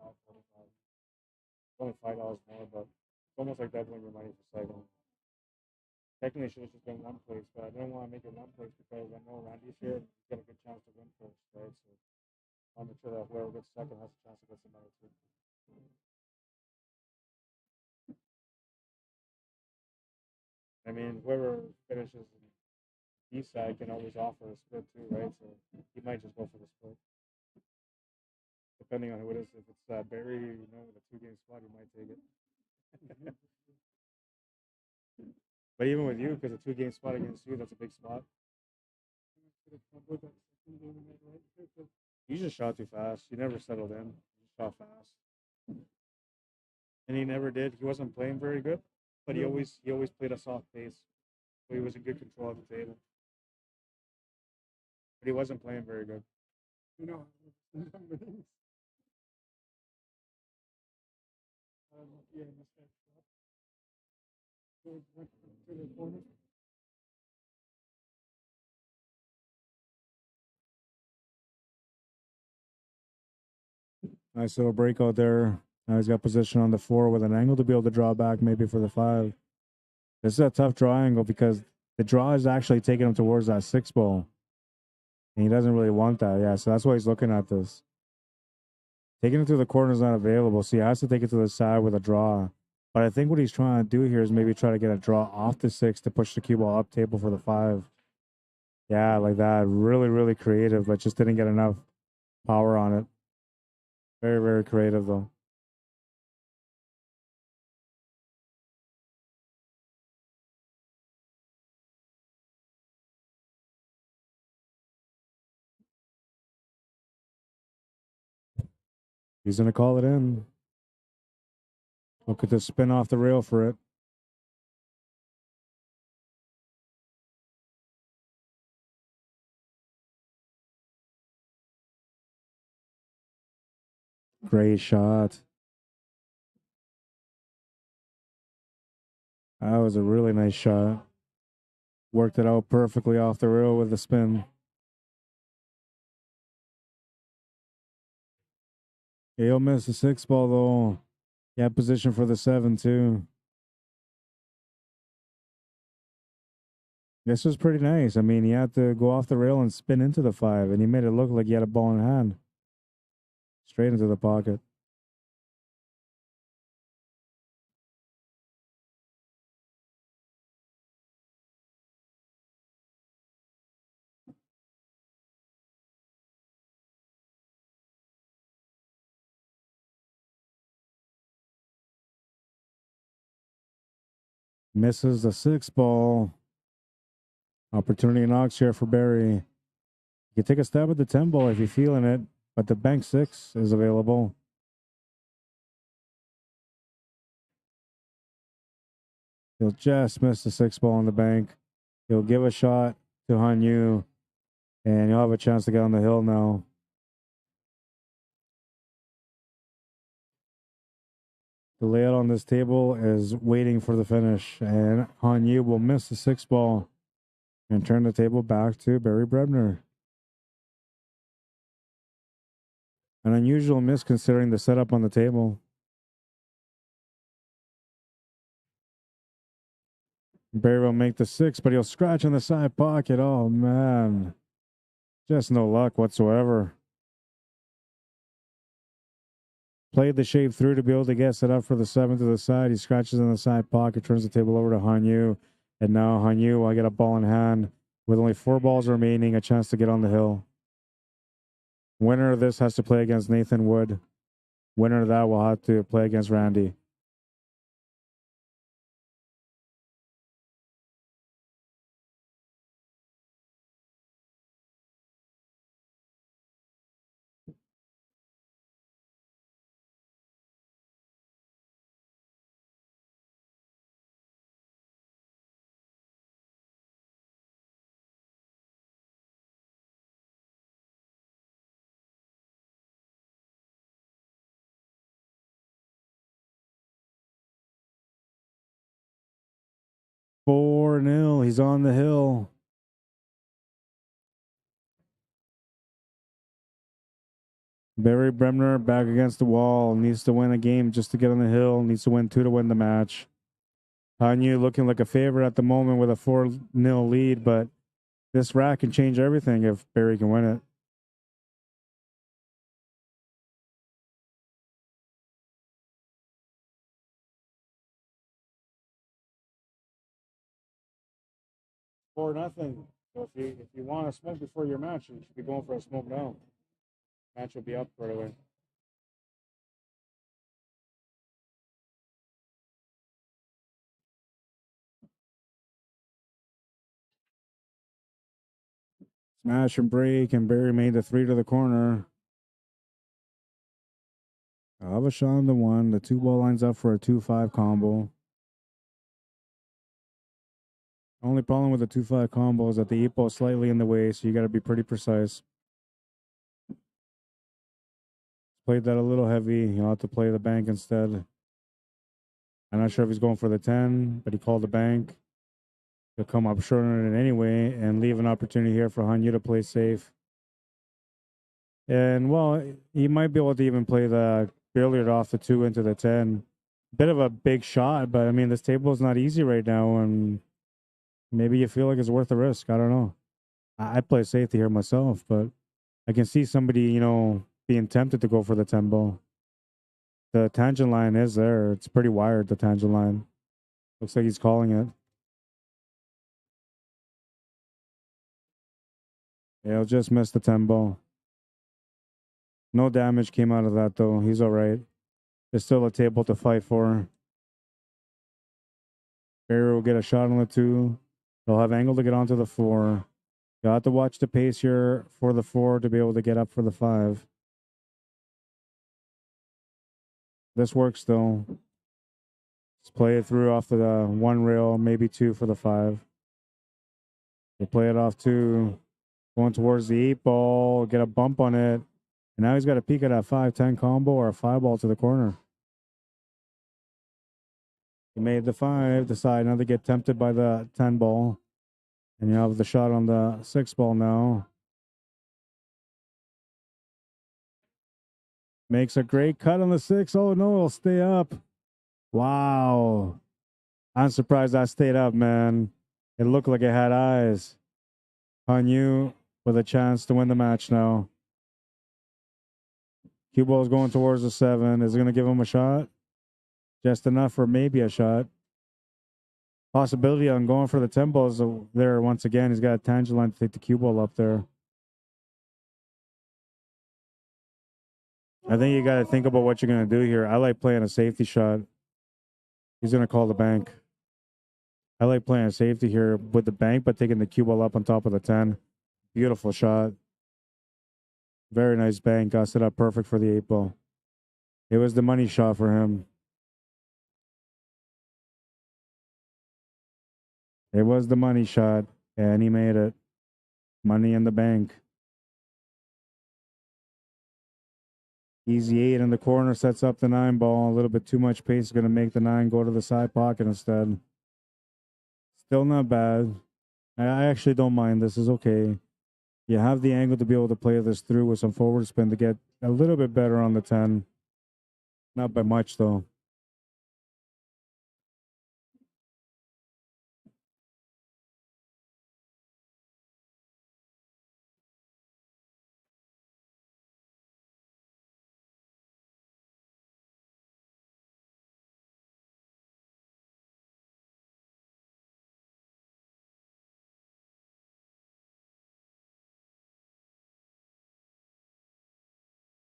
45, 45. It's only $5 more, but it's almost like doubling your money for cycling. Technically, it should have just been one place, but I didn't want to make it one place because I know Randy's here and he's got a good chance to win first, right? So I'll make sure that whoever gets second has a chance to get some money too. I mean, whoever finishes in east side can always offer a split too, right? So he might just go for the split. Depending on who it is. If it's Barry, you know, with a 2-game spot, he might take it. But even with you, because a 2-game spot against you, that's a big spot. You just shot too fast. You never settled in. You shot fast. And he never did. He wasn't playing very good, but he always played a soft pace. So he was in good control of the table. But he wasn't playing very good. You know, nice little breakout there. Now he's got position on the 4 with an angle to be able to draw back maybe for the 5. This is a tough draw angle because the draw is actually taking him towards that 6 ball. And he doesn't really want that. Yeah, so that's why he's looking at this. Taking it to the corner is not available, so he has to take it to the side with a draw. But I think what he's trying to do here is maybe try to get a draw off the 6 to push the cue ball up table for the 5. Yeah, like that. Really, really creative, but just didn't get enough power on it. Very, very creative, though. He's going to call it in. Look at the spin off the rail for it. Great shot. That was a really nice shot. Worked it out perfectly off the rail with the spin. He'll miss the 6 ball, though. He had position for the 7, too. This was pretty nice. I mean, he had to go off the rail and spin into the 5, and he made it look like he had a ball in hand. Straight into the pocket. Misses the 6 ball. Opportunity knocks here for Barry. You can take a stab at the 10 ball if you're feeling it, but the bank 6 is available. He'll just miss the 6 ball on the bank. He'll give a shot to Hanyu, and you'll have a chance to get on the hill now. The layout on this table is waiting for the finish, and Hanyu will miss the 6 ball and turn the table back to Barry Brebner. An unusual miss considering the setup on the table. Barry will make the 6, but he'll scratch in the side pocket. Oh, man. Just no luck whatsoever. Played the shape through to be able to get set up for the 7 to the side. He scratches in the side pocket, turns the table over to Hanyu. And now Hanyu will get a ball in hand with only 4 balls remaining, a chance to get on the hill. Winner of this has to play against Nathan Wood. Winner of that will have to play against Randy. Four 0. He's on the hill. Barry Bremner back against the wall. Needs to win a game just to get on the hill. Needs to win 2 to win the match. Hanyu looking like a favorite at the moment with a 4-0 lead, but this rack can change everything if Barry can win it. Four nothing. So if you want to smoke before your match, you should be going for a smoke now. Match will be up right away. Smash and break, and Barry made the 3 to the corner. I'll have a shot on the 1. The 2 ball lines up for a 2-5 combo. Only problem with the 2-5 combo is that the 8 ball is slightly in the way, so you got to be pretty precise. Played that a little heavy. He'll have to play the bank instead. I'm not sure if he's going for the 10, but he called the bank. He'll come up short on it anyway and leave an opportunity here for Hanyu to play safe. And, well, he might be able to even play the billiard off the 2 into the 10. Bit of a big shot, but, I mean, this table is not easy right now, and maybe you feel like it's worth the risk. I don't know. I play safety here myself, but I can see somebody, you know, being tempted to go for the 10 ball. The tangent line is there. It's pretty wired, the tangent line. Looks like he's calling it. Yeah, he'll just miss the 10 ball. No damage came out of that, though. He's all right. There's still a table to fight for. Barry will get a shot on the 2. He'll have angle to get onto the 4. You'll have to watch the pace here for the 4 to be able to get up for the 5. This works, though. Let's play it through off the 1 rail, maybe 2 for the 5. We'll play it off 2. Going towards the 8 ball, get a bump on it. And now he's got to peek at a 5-10 combo or a 5 ball to the corner. He made the 5, decide not to get tempted by the 10 ball. And you have the shot on the 6 ball now. Makes a great cut on the 6. Oh no, it'll stay up. Wow. I'm surprised I stayed up, man. It looked like it had eyes. Hanyu with a chance to win the match now. Cue ball is going towards the 7. Is it going to give him a shot? Just enough for maybe a shot. Possibility on going for the 10 balls there once again. He's got a tangent line to take the cue ball up there. I think you got to think about what you're going to do here. I like playing a safety shot. He's going to call the bank. I like playing a safety here with the bank, but taking the cue ball up on top of the 10. Beautiful shot. Very nice bank. Got set up perfect for the 8 ball. It was the money shot for him. It was the money shot, and he made it. Money in the bank. Easy 8 in the corner, sets up the 9 ball. A little bit too much pace is going to make the 9 go to the side pocket instead. Still not bad. I actually don't mind. This is okay. You have the angle to be able to play this through with some forward spin to get a little bit better on the 10. Not by much, though.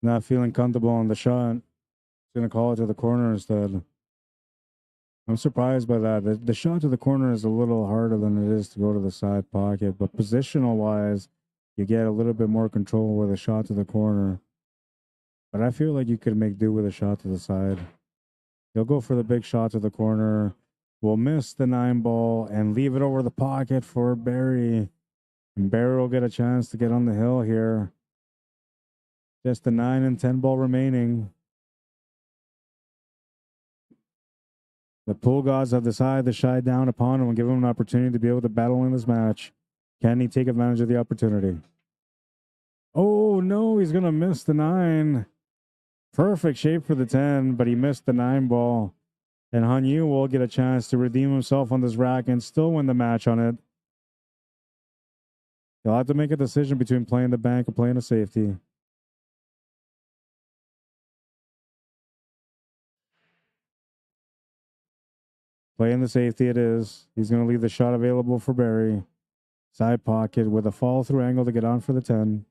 Not feeling comfortable on the shot. He's going to call it to the corner instead. I'm surprised by that. The shot to the corner is a little harder than it is to go to the side pocket, but positional wise, you get a little bit more control with a shot to the corner. But I feel like you could make do with a shot to the side. He'll go for the big shot to the corner. Will miss the 9 ball and leave it over the pocket for Barry. And Barry will get a chance to get on the hill here. Just the 9 and 10 ball remaining. The pool gods have decided to shy down upon him and give him an opportunity to be able to battle in this match. Can he take advantage of the opportunity? Oh, no, he's going to miss the 9. Perfect shape for the 10, but he missed the 9 ball. And Hanyu will get a chance to redeem himself on this rack and still win the match on it. He'll have to make a decision between playing the bank or playing a safety. Playing the safety it is. He's going to leave the shot available for Barry. Side pocket with a follow-through angle to get on for the 10.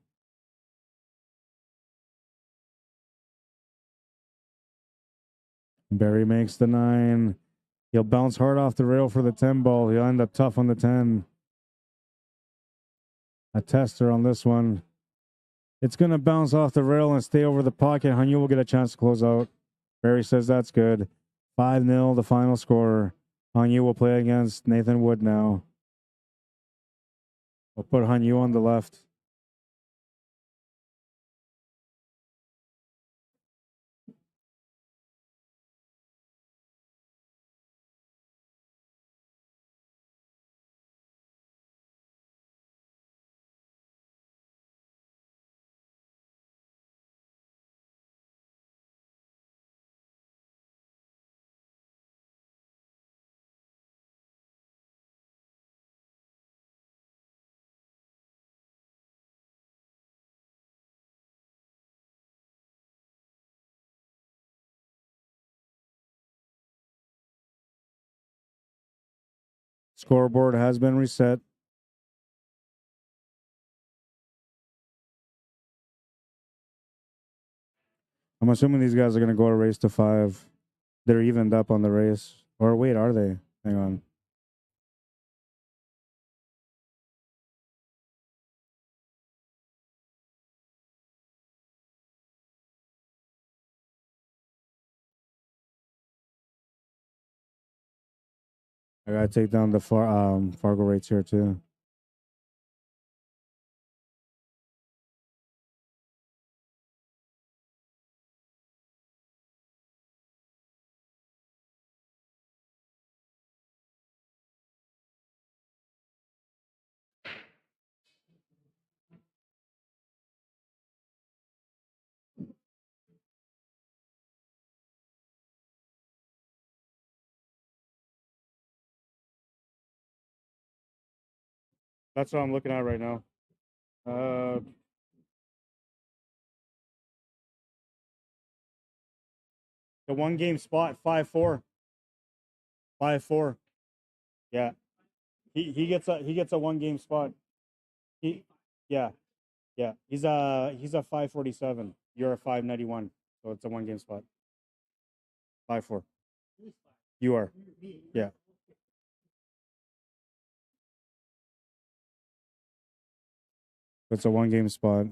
Barry makes the 9. He'll bounce hard off the rail for the 10 ball. He'll end up tough on the 10. A tester on this one. It's going to bounce off the rail and stay over the pocket. Hanyu will get a chance to close out. Barry says that's good. 5-0, the final score. Hanyu will play against Nathan Wood now. We'll put Hanyu on the left. Scoreboard has been reset. I'm assuming these guys are going to go a race to 5. They're evened up on the race. Or wait, are they? Hang on. I got to take down the Fargo rates here too. That's what I'm looking at right now. The 1 game spot, 5-4. 5-4. Yeah. He gets a 1 game spot. Yeah. He's a 547. You're a 591. So it's a 1 game spot. 5-4. You are. Yeah. It's a 1 game spot.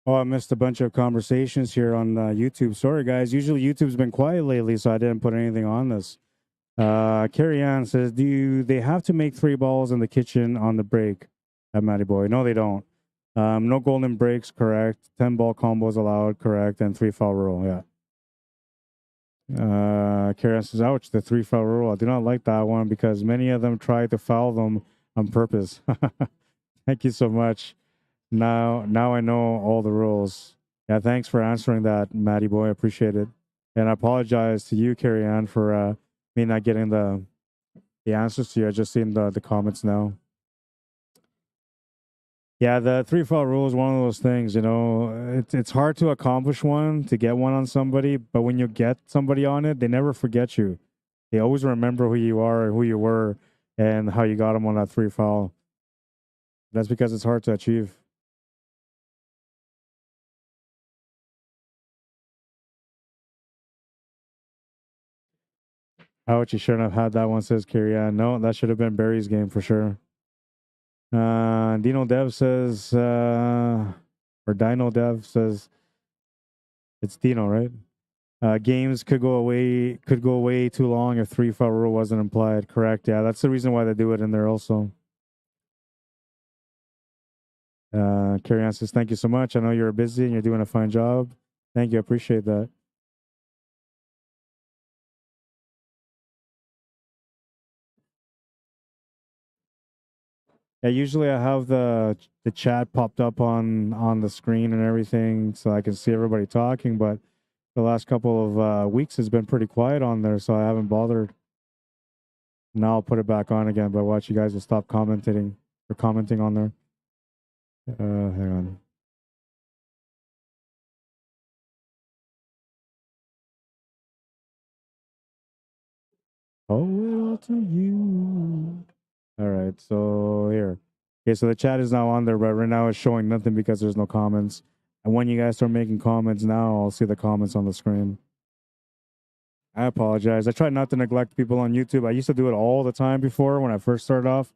Oh, I missed a bunch of conversations here on YouTube. Sorry, guys. Usually YouTube's been quiet lately, so I didn't put anything on this. Carrie Ann says, do they have to make 3 balls in the kitchen on the break at Matty Boy? No, they don't. No golden breaks, correct. 10-ball combos allowed, correct. And 3-foul rule, yeah. Carrie Ann says, ouch, the 3-foul rule. I do not like that one because many of them try to foul them on purpose. Thank you so much. Now I know all the rules. Yeah, thanks for answering that, Matty Boy. I appreciate it. And I apologize to you, Carrie Ann, for me not getting the answers to you. I just seen the comments now. Yeah, the 3-foul rule is one of those things, you know, it's hard to accomplish one, to get one on somebody, but when you get somebody on it, they never forget you. They always remember who you are and who you were and how you got them on that 3-foul. That's because it's hard to achieve. Ouch, you shouldn't have had that one, says Carrie Ann. No, that should have been Barry's game for sure. Dino Dev says, or Dino Dev says, it's Dino, right? Games could go way too long if 3-foul rule wasn't implied. Correct. Yeah, that's the reason why they do it in there also. Carrie Ann says, thank you so much. I know you're busy and you're doing a fine job. Thank you. I appreciate that. Yeah, usually I have the chat popped up on the screen and everything so I can see everybody talking, but the last couple of weeks has been pretty quiet on there, so I haven't bothered. Now I'll put it back on again, but watch, you guys will stop commenting on there. Hang on. Owe it all to you. All right, so here. Okay, so the chat is now on there, but right now it's showing nothing because there's no comments. And when you guys start making comments now, I'll see the comments on the screen. I apologize. I try not to neglect people on YouTube. I used to do it all the time before when I first started off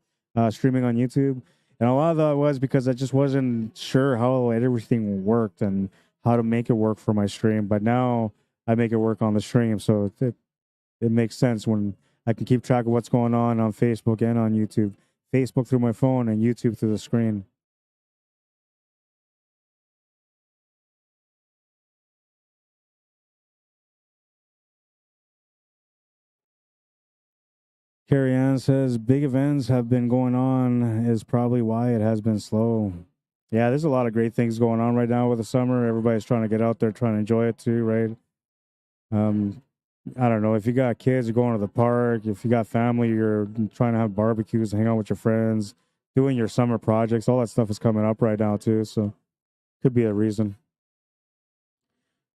streaming on YouTube. And a lot of that was because I just wasn't sure how everything worked and how to make it work for my stream. But now I make it work on the stream. So it makes sense when I can keep track of what's going on Facebook and on YouTube. Facebook through my phone and YouTube through the screen. Carrie Ann says big events have been going on is probably why it has been slow. Yeah, there's a lot of great things going on right now with the summer. Everybody's trying to get out there, trying to enjoy it too, right? I don't know, if you got kids, you're going to the park. If you got family, you're trying to have barbecues, hang out with your friends, doing your summer projects. All that stuff is coming up right now too, so could be a reason.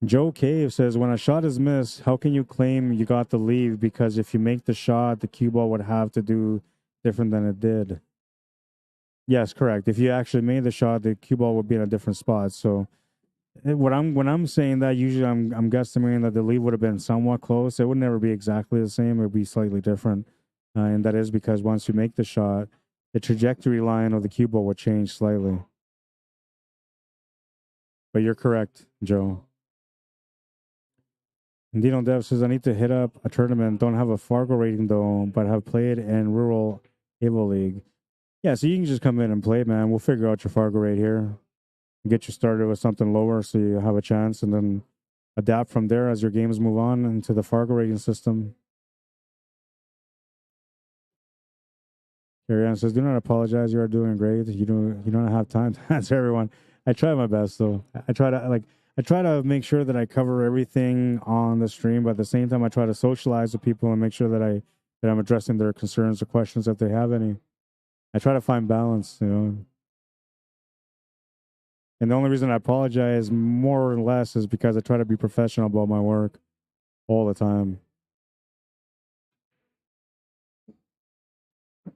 Joe Cave says, when a shot is missed, how can you claim you got the lead? Because if you make the shot, the cue ball would have to do different than it did. Yes, correct. If you actually made the shot, the cue ball would be in a different spot. So when I'm saying that, usually I'm guesstimating that the lead would have been somewhat close. It would never be exactly the same. It would be slightly different. And that is because once you make the shot, the trajectory line of the cue ball would change slightly. But you're correct, Joe. Dino Dev says, I need to hit up a tournament. Don't have a Fargo rating, though, but have played in rural Evo League. Yeah, so you can just come in and play, man. We'll figure out your Fargo rate here. Get you started with something lower so you have a chance, and then adapt from there as your games move on into the Fargo rating system. Ariane says, do not apologize. You are doing great. You don't have time to answer everyone. I try my best, though. I try to make sure that I cover everything on the stream, but at the same time, I try to socialize with people and make sure that I'm addressing their concerns or questions if they have any. I try to find balance, you know. And the only reason I apologize more or less is because I try to be professional about my work all the time. A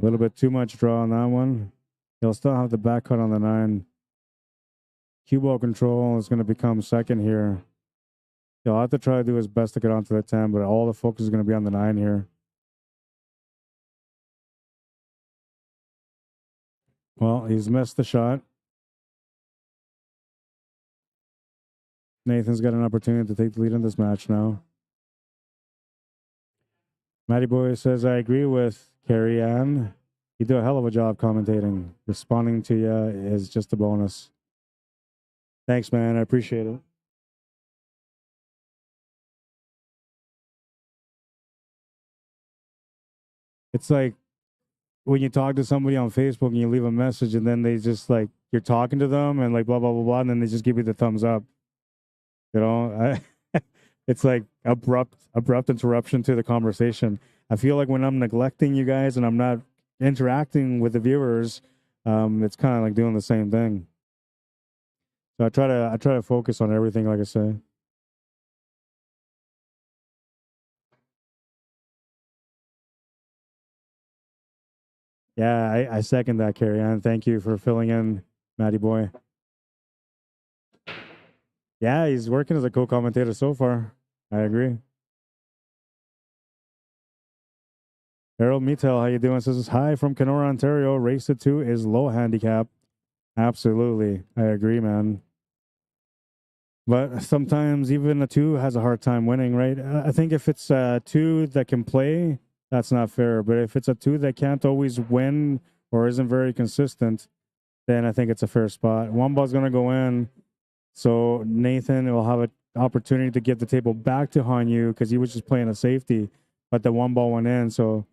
little bit too much draw on that one. He'll still have the back cut on the 9. Cue ball control is going to become second here. He'll have to try to do his best to get onto the 10, but all the focus is going to be on the 9 here. Well, he's missed the shot. Nathan's got an opportunity to take the lead in this match now. Matty Boy says, I agree with Carrie Ann. You do a hell of a job commentating. Responding to you is just a bonus. Thanks, man. I appreciate it. It's like when you talk to somebody on Facebook and you leave a message and then they just like, you're talking to them and like blah, blah, blah, blah, and then they just give you the thumbs up. You know, it's like abrupt interruption to the conversation. I feel like when I'm neglecting you guys and I'm not interacting with the viewers, it's kind of like doing the same thing. So I try to focus on everything, like I say. Yeah, I second that, Carrie Ann. Thank you for filling in, Matty Boy. Yeah, he's working as a co-commentator so far. I agree. Harold Metel, how you doing? Says, hi from Kenora, Ontario. Race to 2 is low handicap. Absolutely. I agree, man. But sometimes even a 2 has a hard time winning, right? I think if it's a 2 that can play, that's not fair. But if it's a 2 that can't always win or isn't very consistent, then I think it's a fair spot. One ball's going to go in. So Nathan will have an opportunity to get the table back to Hanyu because he was just playing a safety, but the one ball went in. So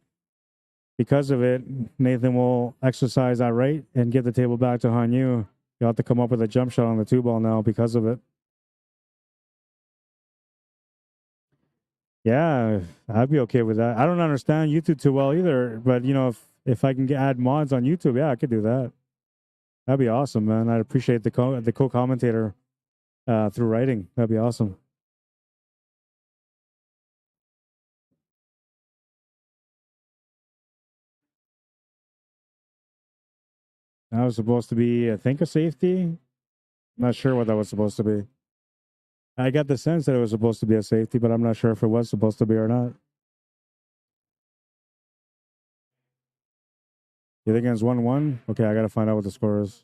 because of it, Nathan will exercise that right and get the table back to Hanyu. You'll have to come up with a jump shot on the 2 ball now because of it. Yeah, I'd be okay with that. I don't understand YouTube too well either, but you know, if I can add mods on YouTube, yeah, I could do that. That'd be awesome, man. I'd appreciate the co-commentator through writing. That'd be awesome. That was supposed to be, I think, a safety. Not sure what that was supposed to be. I got the sense that it was supposed to be a safety, but I'm not sure if it was supposed to be or not. You think it's 1-1? Okay, I got to find out what the score is.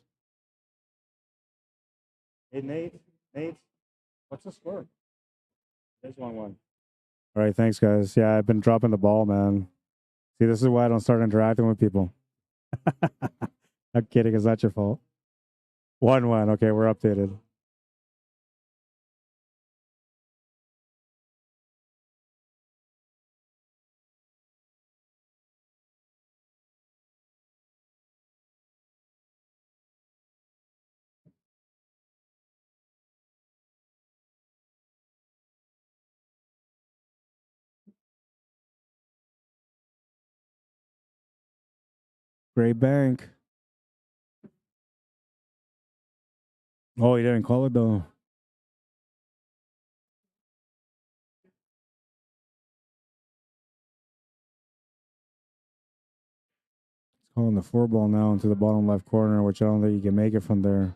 Hey, Nate, what's the score? It's 1-1. All right, thanks, guys. Yeah, I've been dropping the ball, man. See, this is why I don't start interacting with people. I'm kidding. It's not your fault. 1-1. Okay, we're updated. Great bank. Oh, you didn't call it, though. It's calling the 4 ball now into the bottom left corner, which I don't think you can make it from there.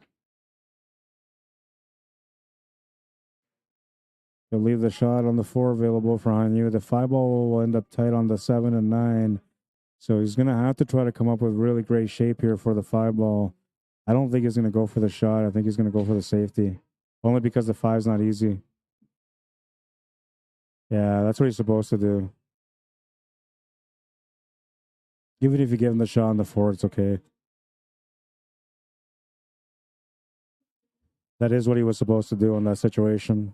He'll leave the shot on the 4 available for Hanyu. The 5 ball will end up tight on the 7 and 9. So he's going to have to try to come up with really great shape here for the 5 ball. I don't think he's going to go for the shot. I think he's going to go for the safety. Only because the 5's not easy. Yeah, that's what he's supposed to do. Even if you give him the shot on the 4, it's okay. That is what he was supposed to do in that situation.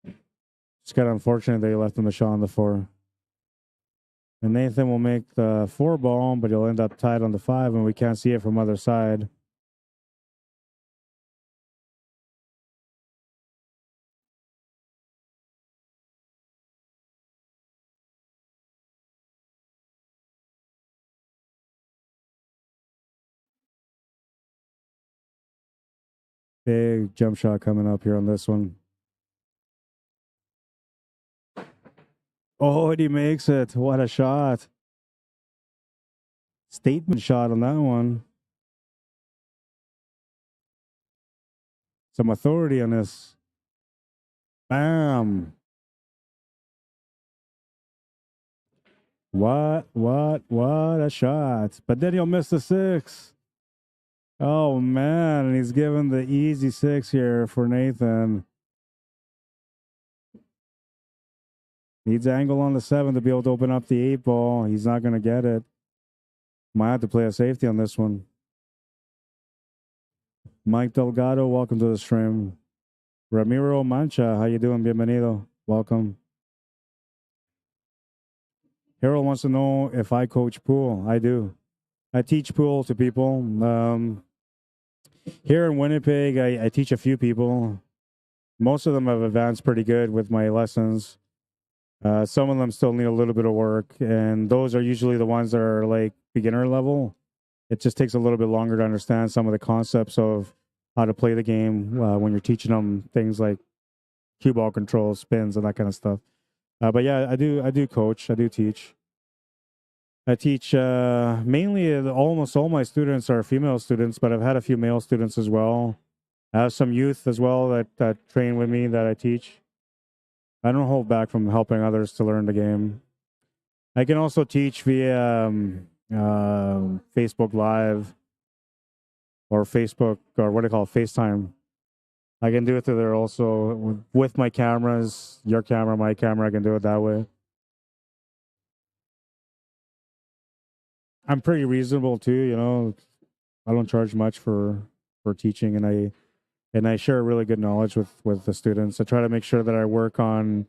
It's kind of unfortunate that he left him the shot on the 4. And Nathan will make the 4 ball, but he'll end up tied on the 5, and we can't see it from other side. Big jump shot coming up here on this one. Oh, and he makes it. What a shot. Statement shot on that one. Some authority on this. Bam. What a shot. But then he'll miss the 6. Oh, man. And he's giving the easy 6 here for Nathan. Needs angle on the 7 to be able to open up the 8 ball. He's not going to get it. Might have to play a safety on this one. Mike Delgado, welcome to the stream. Ramiro Mancha, how you doing? Bienvenido. Welcome. Harold wants to know if I coach pool. I do. I teach pool to people. Here in Winnipeg, I teach a few people. Most of them have advanced pretty good with my lessons. Some of them still need a little bit of work, and those are usually the ones that are like beginner level. It just takes a little bit longer to understand some of the concepts of how to play the game when you're teaching them things like cue ball control, spins, and that kind of stuff. But yeah, I do coach. I do teach. I teach mainly almost all my students are female students, but I've had a few male students as well. I have some youth as well that train with me that I teach. I don't hold back from helping others to learn the game. I can also teach via Facebook Live or Facebook or what do you call it, FaceTime. I can do it through there also with my cameras, your camera, my camera. I can do it that way. I'm pretty reasonable too, you know. I don't charge much for teaching, and I share really good knowledge with the students. I try to make sure that I work on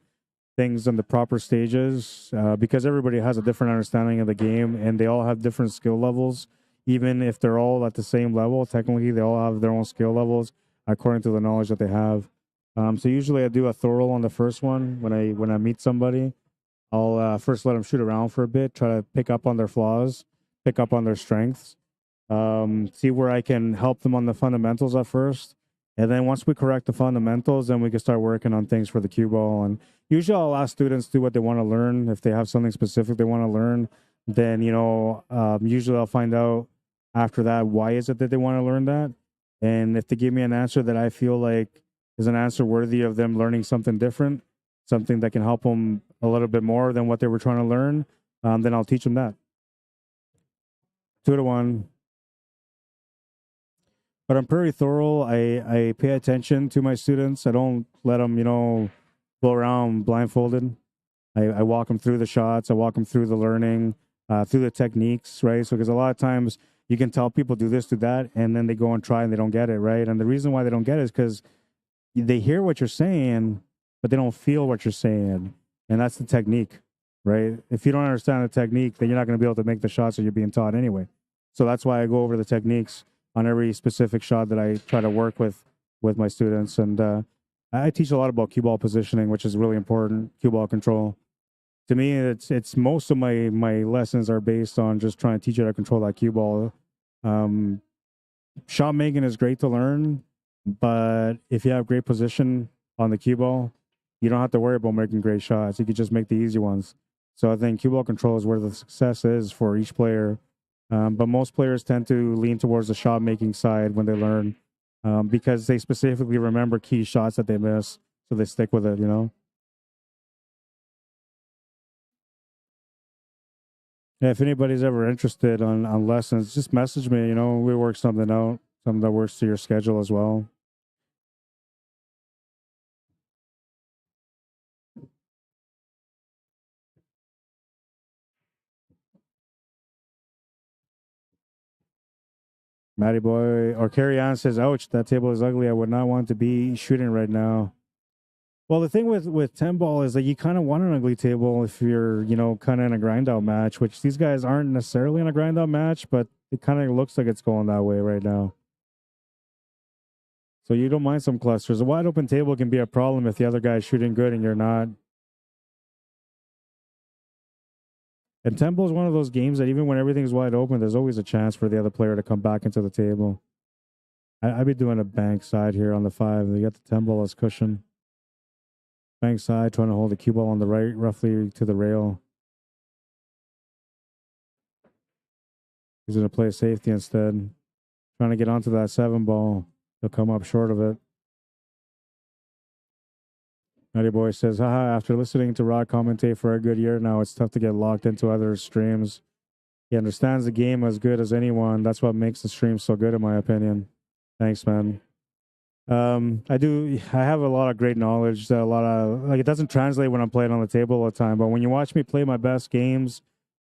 things in the proper stages because everybody has a different understanding of the game, and they all have different skill levels. Even if they're all at the same level, technically they all have their own skill levels according to the knowledge that they have. So usually I do a thorough on the first one when I meet somebody. I'll first let them shoot around for a bit, try to pick up on their flaws, pick up on their strengths, see where I can help them on the fundamentals at first. And then once we correct the fundamentals, then we can start working on things for the cue ball. And usually I'll ask students to do what they want to learn. If they have something specific they want to learn, then, usually I'll find out after that, why is it that they want to learn that? And if they give me an answer that I feel like is an answer worthy of them learning something different, something that can help them a little bit more than what they were trying to learn, then I'll teach them that. 2-1. But I'm pretty thorough. I pay attention to my students. I don't let them, go around blindfolded. I walk them through the shots. I walk them through the learning, through the techniques, right? So, because a lot of times you can tell people do this, do that, and then they go and try and they don't get it, right? And the reason why they don't get it is because they hear what you're saying, but they don't feel what you're saying. And that's the technique, right? If you don't understand the technique, then you're not going to be able to make the shots that you're being taught anyway. So that's why I go over the techniques on every specific shot that I try to work with my students. And I teach a lot about cue ball positioning, which is really important, cue ball control. To me, it's most of my lessons are based on just trying to teach you how to control that cue ball. Shot making is great to learn, but if you have great position on the cue ball, you don't have to worry about making great shots. You could just make the easy ones. So I think cue ball control is where the success is for each player. But most players tend to lean towards the shot making side when they learn because they specifically remember key shots that they miss. So they stick with it, Yeah, if anybody's ever interested on lessons, just message me, we work something out, something that works to your schedule as well. Matty Boy or Carrie Ann says, ouch, that table is ugly. I would not want to be shooting right now. Well, the thing with 10 ball is that you kind of want an ugly table if you're, kind of in a grind out match, which these guys aren't necessarily in a grind out match, but it kind of looks like it's going that way right now. So you don't mind some clusters. A wide open table can be a problem if the other guy's shooting good and you're not. And 10 ball is one of those games that even when everything's wide open, there's always a chance for the other player to come back into the table. I'd be doing a bank side here on the 5. You got the 10 ball as cushion. Bank side, trying to hold the cue ball on the right, roughly to the rail. He's going to play safety instead. Trying to get onto that 7 ball. He'll come up short of it. Matty Boy says, haha, after listening to Rod commentate for a good year now, it's tough to get locked into other streams. He understands the game as good as anyone. That's what makes the stream so good, in my opinion. Thanks, man. I have a lot of great knowledge. A lot of like it doesn't translate when I'm playing on the table all the time, but when you watch me play my best games,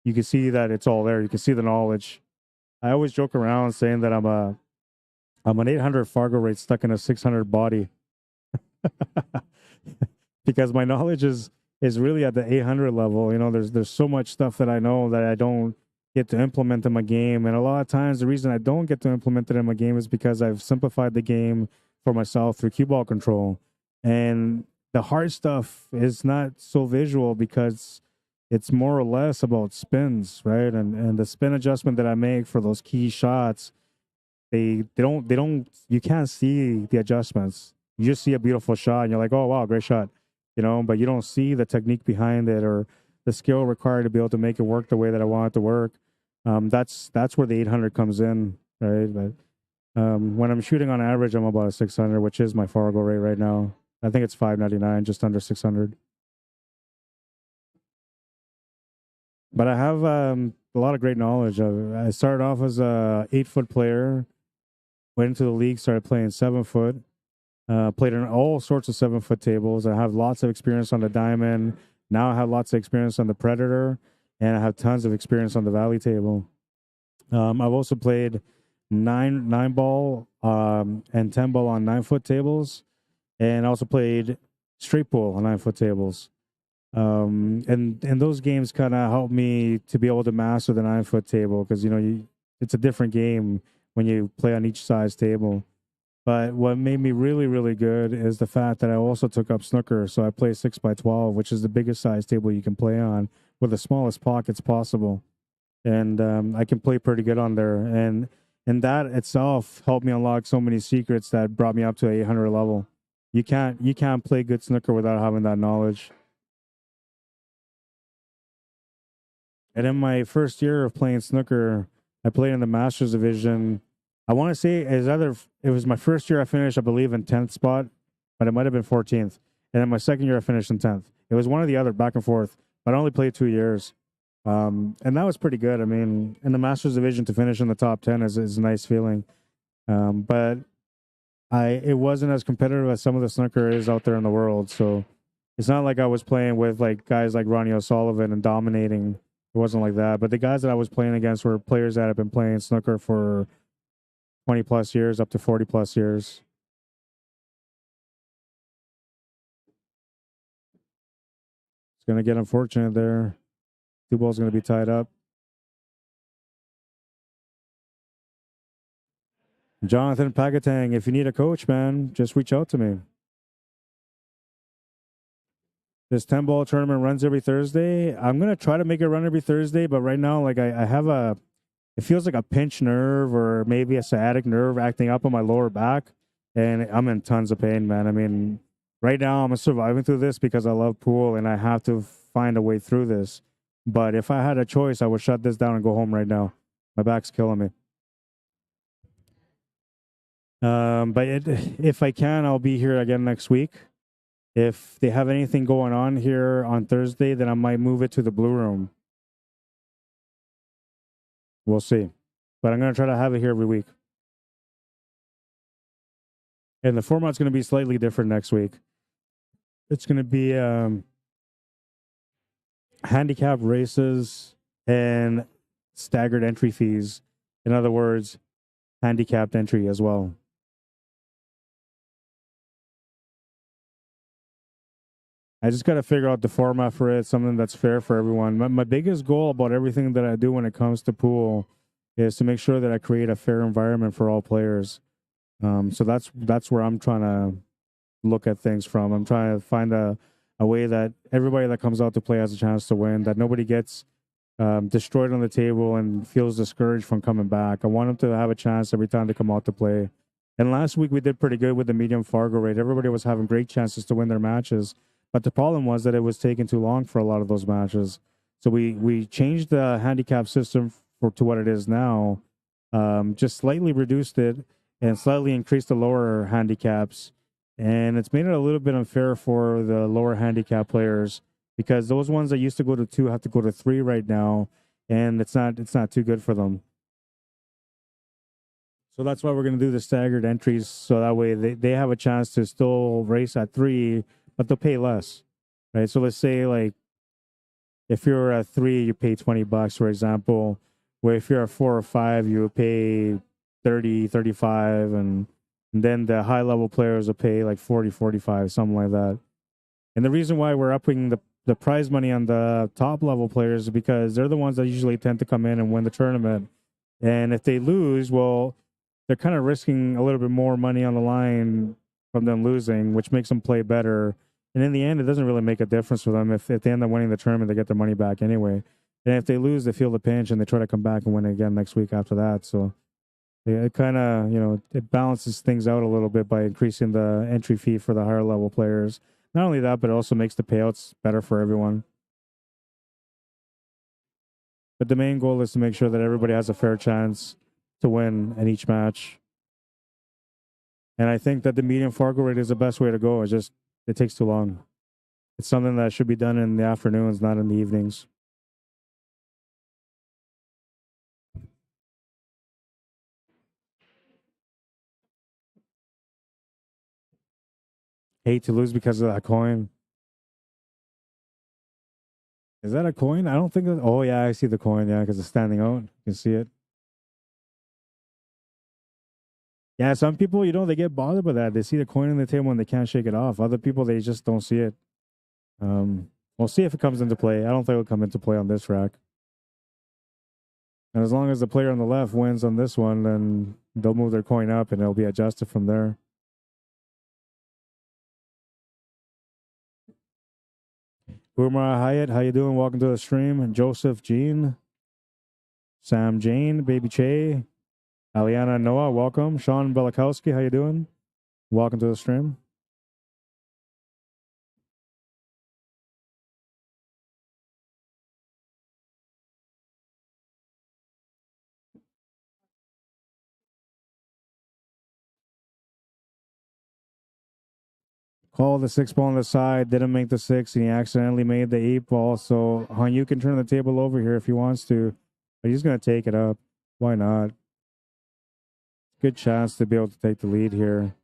you can see that it's all there. You can see the knowledge. I always joke around saying that I'm an 800 Fargo rate stuck in a 600 body because my knowledge is really at the 800 level. You know, there's so much stuff that I know that I don't get to implement in my game, and a lot of times the reason I don't get to implement it in my game is because I've simplified the game for myself through cue ball control, and the hard stuff is not so visual because it's more or less about spins, right? And the spin adjustment that I make for those key shots, they don't you can't see the adjustments. You just see a beautiful shot and you're like, oh wow, great shot, you know, but you don't see the technique behind it or the skill required to be able to make it work the way that I want it to work. That's where the 800 comes in, right? But when I'm shooting on average, I'm about a 600, which is my Fargo rate right now. I think it's 599, just under 600. But I have a lot of great knowledge. I started off as a 8-foot player, went into the league, started playing 7-foot, played in all sorts of 7-foot tables. I have lots of experience on the diamond. Now I have lots of experience on the Predator, and I have tons of experience on the Valley table. I've also played nine ball and 10 ball on 9-foot tables, and I also played straight pool on 9-foot tables. And those games kind of helped me to be able to master the 9-foot table because it's a different game when you play on each size table. But what made me really, really good is the fact that I also took up snooker. So I play 6x12, which is the biggest size table you can play on with the smallest pockets possible. And I can play pretty good on there. And that itself helped me unlock so many secrets that brought me up to 800 level. You can't play good snooker without having that knowledge. And in my first year of playing snooker, I played in the Masters division. I want to say it was my first year I finished, I believe, in 10th spot, but it might have been 14th. And then my second year I finished in 10th. It was one or the other, back and forth, but I only played 2 years. And that was pretty good. I mean, in the Masters division to finish in the top 10 is a nice feeling. But it wasn't as competitive as some of the snooker is out there in the world. So it's not like I was playing with like guys like Ronnie O'Sullivan and dominating. It wasn't like that. But the guys that I was playing against were players that have been playing snooker for 20 plus years, up to 40 plus years. It's going to get unfortunate there. 2 balls going to be tied up. Jonathan Pagatang, if you need a coach, man, just reach out to me. This 10 ball tournament runs every Thursday. I'm going to try to make it run every Thursday, but right now, like I have it feels like a pinched nerve or maybe a sciatic nerve acting up on my lower back. And I'm in tons of pain, man. I mean, right now I'm surviving through this because I love pool and I have to find a way through this. But if I had a choice, I would shut this down and go home right now. My back's killing me. If I can, I'll be here again next week. If they have anything going on here on Thursday, then I might move it to the Blue Room. We'll see. But I'm going to try to have it here every week. And the format's going to be slightly different next week. It's going to be handicap races and staggered entry fees. In other words, handicapped entry as well. I just got to figure out the format for it, something that's fair for everyone. My biggest goal about everything that I do when it comes to pool is to make sure that I create a fair environment for all players. So that's where I'm trying to look at things from. I'm trying to find a way that everybody that comes out to play has a chance to win, that nobody gets destroyed on the table and feels discouraged from coming back. I want them to have a chance every time they come out to play. And last week we did pretty good with the medium Fargo rate. Everybody was having great chances to win their matches. But the problem was that it was taking too long for a lot of those matches. So we changed the handicap system to what it is now, just slightly reduced it and slightly increased the lower handicaps. And it's made it a little bit unfair for the lower handicap players because those ones that used to go to 2 have to go to 3 right now. and it's not too good for them. So that's why we're going to do the staggered entries, so that way they have a chance to still race at 3, but they'll pay less, right? So let's say like if you're at 3, you pay $20, for example. Where if you're at 4 or 5, you would pay 30, 35, and then the high level players will pay like 40, 45, something like that. And the reason why we're upping the prize money on the top level players is because they're the ones that usually tend to come in and win the tournament. And if they lose, well, they're kind of risking a little bit more money on the line from them losing, which makes them play better. And in the end, it doesn't really make a difference for them. If they end up winning the tournament, they get their money back anyway. And if they lose, they feel the pinch and they try to come back and win again next week after that. So it kind of, it balances things out a little bit by increasing the entry fee for the higher level players. Not only that, but it also makes the payouts better for everyone. But the main goal is to make sure that everybody has a fair chance to win in each match. And I think that the medium Fargo rate is the best way to go. It's just, it takes too long. It's something that should be done in the afternoons, not in the evenings. Hate to lose because of that coin. Is that a coin? I don't think that. Oh, yeah, I see the coin. Yeah, because it's standing out. You can see it. Yeah, some people, they get bothered by that. They see the coin on the table and they can't shake it off. Other people, they just don't see it. We'll see if it comes into play. I don't think it'll come into play on this rack. And as long as the player on the left wins on this one, then they'll move their coin up and it'll be adjusted from there. Boomer Hyatt, how you doing? Welcome to the stream. Joseph Jean, Sam Jane, Baby Che, Aliana Noah, welcome. Sean Belikowski, how you doing? Welcome to the stream. Call the 6 ball on the side, didn't make the 6, and he accidentally made the 8 ball. So Hanyu can turn the table over here if he wants to, but he's going to take it up. Why not? Good chance to be able to take the lead here.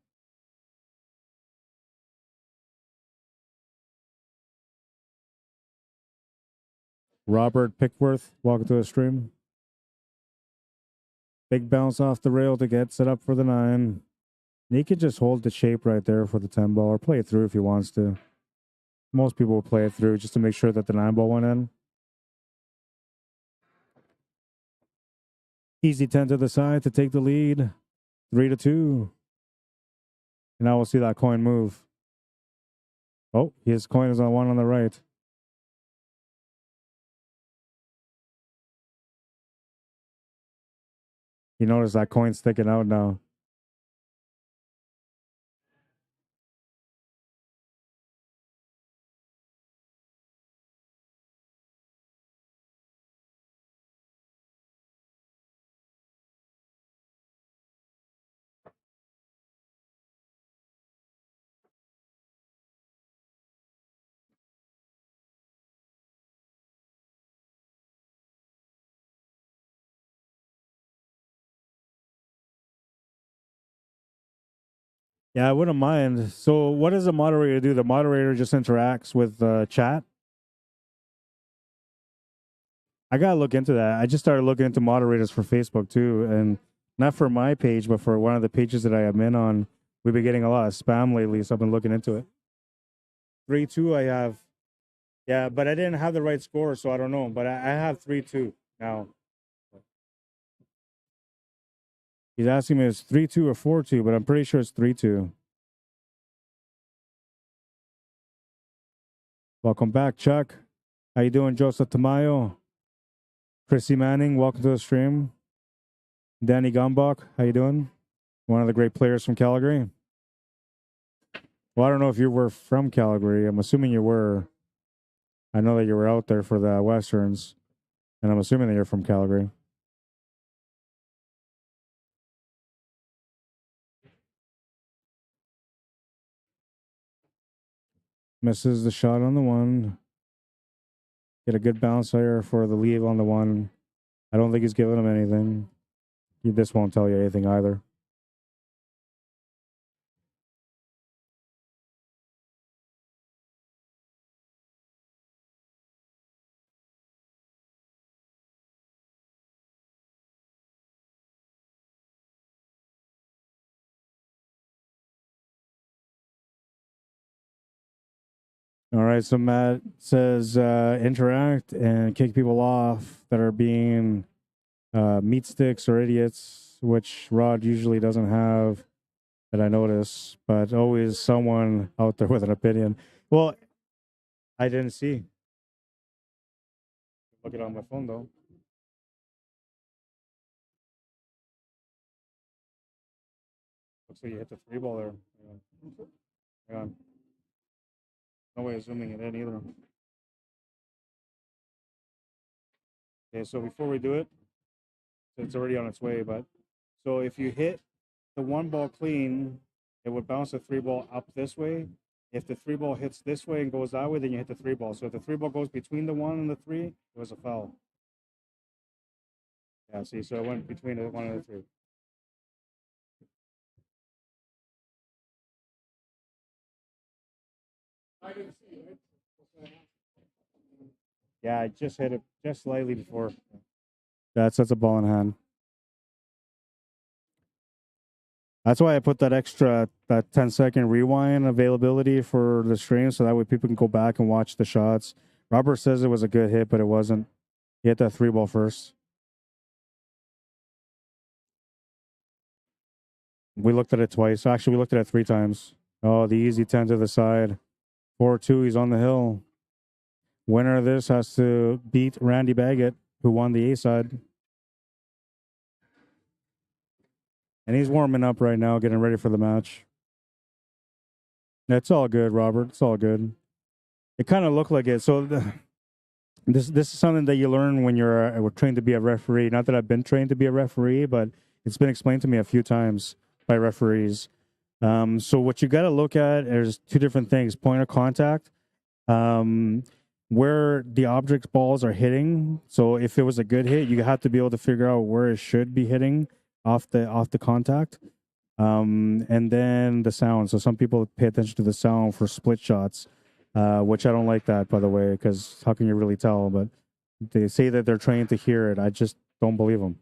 Robert Pickworth, welcome to the stream. Big bounce off the rail to get set up for the 9. And he could just hold the shape right there for the 10 ball or play it through if he wants to. Most people will play it through just to make sure that the 9 ball went in. Easy 10 to the side to take the lead. 3-2. And now we'll see that coin move. Oh, his coin is on one on the right. You notice that coin sticking out now. Yeah, I wouldn't mind. So what does the moderator do? The moderator just interacts with the chat? I gotta look into that. I just started looking into moderators for Facebook too, and not for my page, but for one of the pages that I am in on. We've been getting a lot of spam lately, so I've been looking into it. 3-2, I have. Yeah, but I didn't have the right score, so I don't know. But I have 3-2 now. He's asking me it's 3-2 or 4-2, but I'm pretty sure it's 3-2. Welcome back, Chuck. How you doing, Joseph Tamayo? Chrissy Manning, welcome to the stream. Danny Gumbach, how you doing? One of the great players from Calgary. Well, I don't know if you were from Calgary. I'm assuming you were. I know that you were out there for the Westerns, and I'm assuming that you're from Calgary. Misses the shot on the 1. Get a good bounce there for the leave on the 1. I don't think he's giving him anything. This won't tell you anything either. All right, so Matt says interact and kick people off that are being meat sticks or idiots, which Rod usually doesn't have that I notice, but always someone out there with an opinion. Well, I didn't see. Look it on my phone though. Looks like you hit the three ball there. Hang on. No way of zooming it in either. Okay, so before we do it, it's already on its way, but so if you hit the one ball clean, it would bounce the three ball up this way. If the three ball hits this way and goes that way, then you hit the three ball. So if the three ball goes between the one and the three, it was a foul. Yeah, see, so it went between the one and the three. Yeah, I just hit it just slightly before. That's a ball in hand. That's why I put that extra, that 10-second rewind availability for the stream, so that way people can go back and watch the shots. Robert says it was a good hit, but it wasn't. He hit that three ball first. We looked at it twice. Actually, we looked at it three times. Oh, the easy 10 to the side. 4-2, he's on the hill. Winner of this has to beat Randy Baggett, who won the A side. And he's warming up right now, getting ready for the match. It's all good, Robert. It's all good. It kind of looked like it. So this is something that you learn when you're trained to be a referee. Not that I've been trained to be a referee, but it's been explained to me a few times by referees. So what you got to look at is two different things: point of contact, where the object's balls are hitting. So if it was a good hit, you have to be able to figure out where it should be hitting off the contact. And then the sound. So some people pay attention to the sound for split shots, which I don't like that, by the way, because how can you really tell? But they say that they're trained to hear it. I just don't believe them.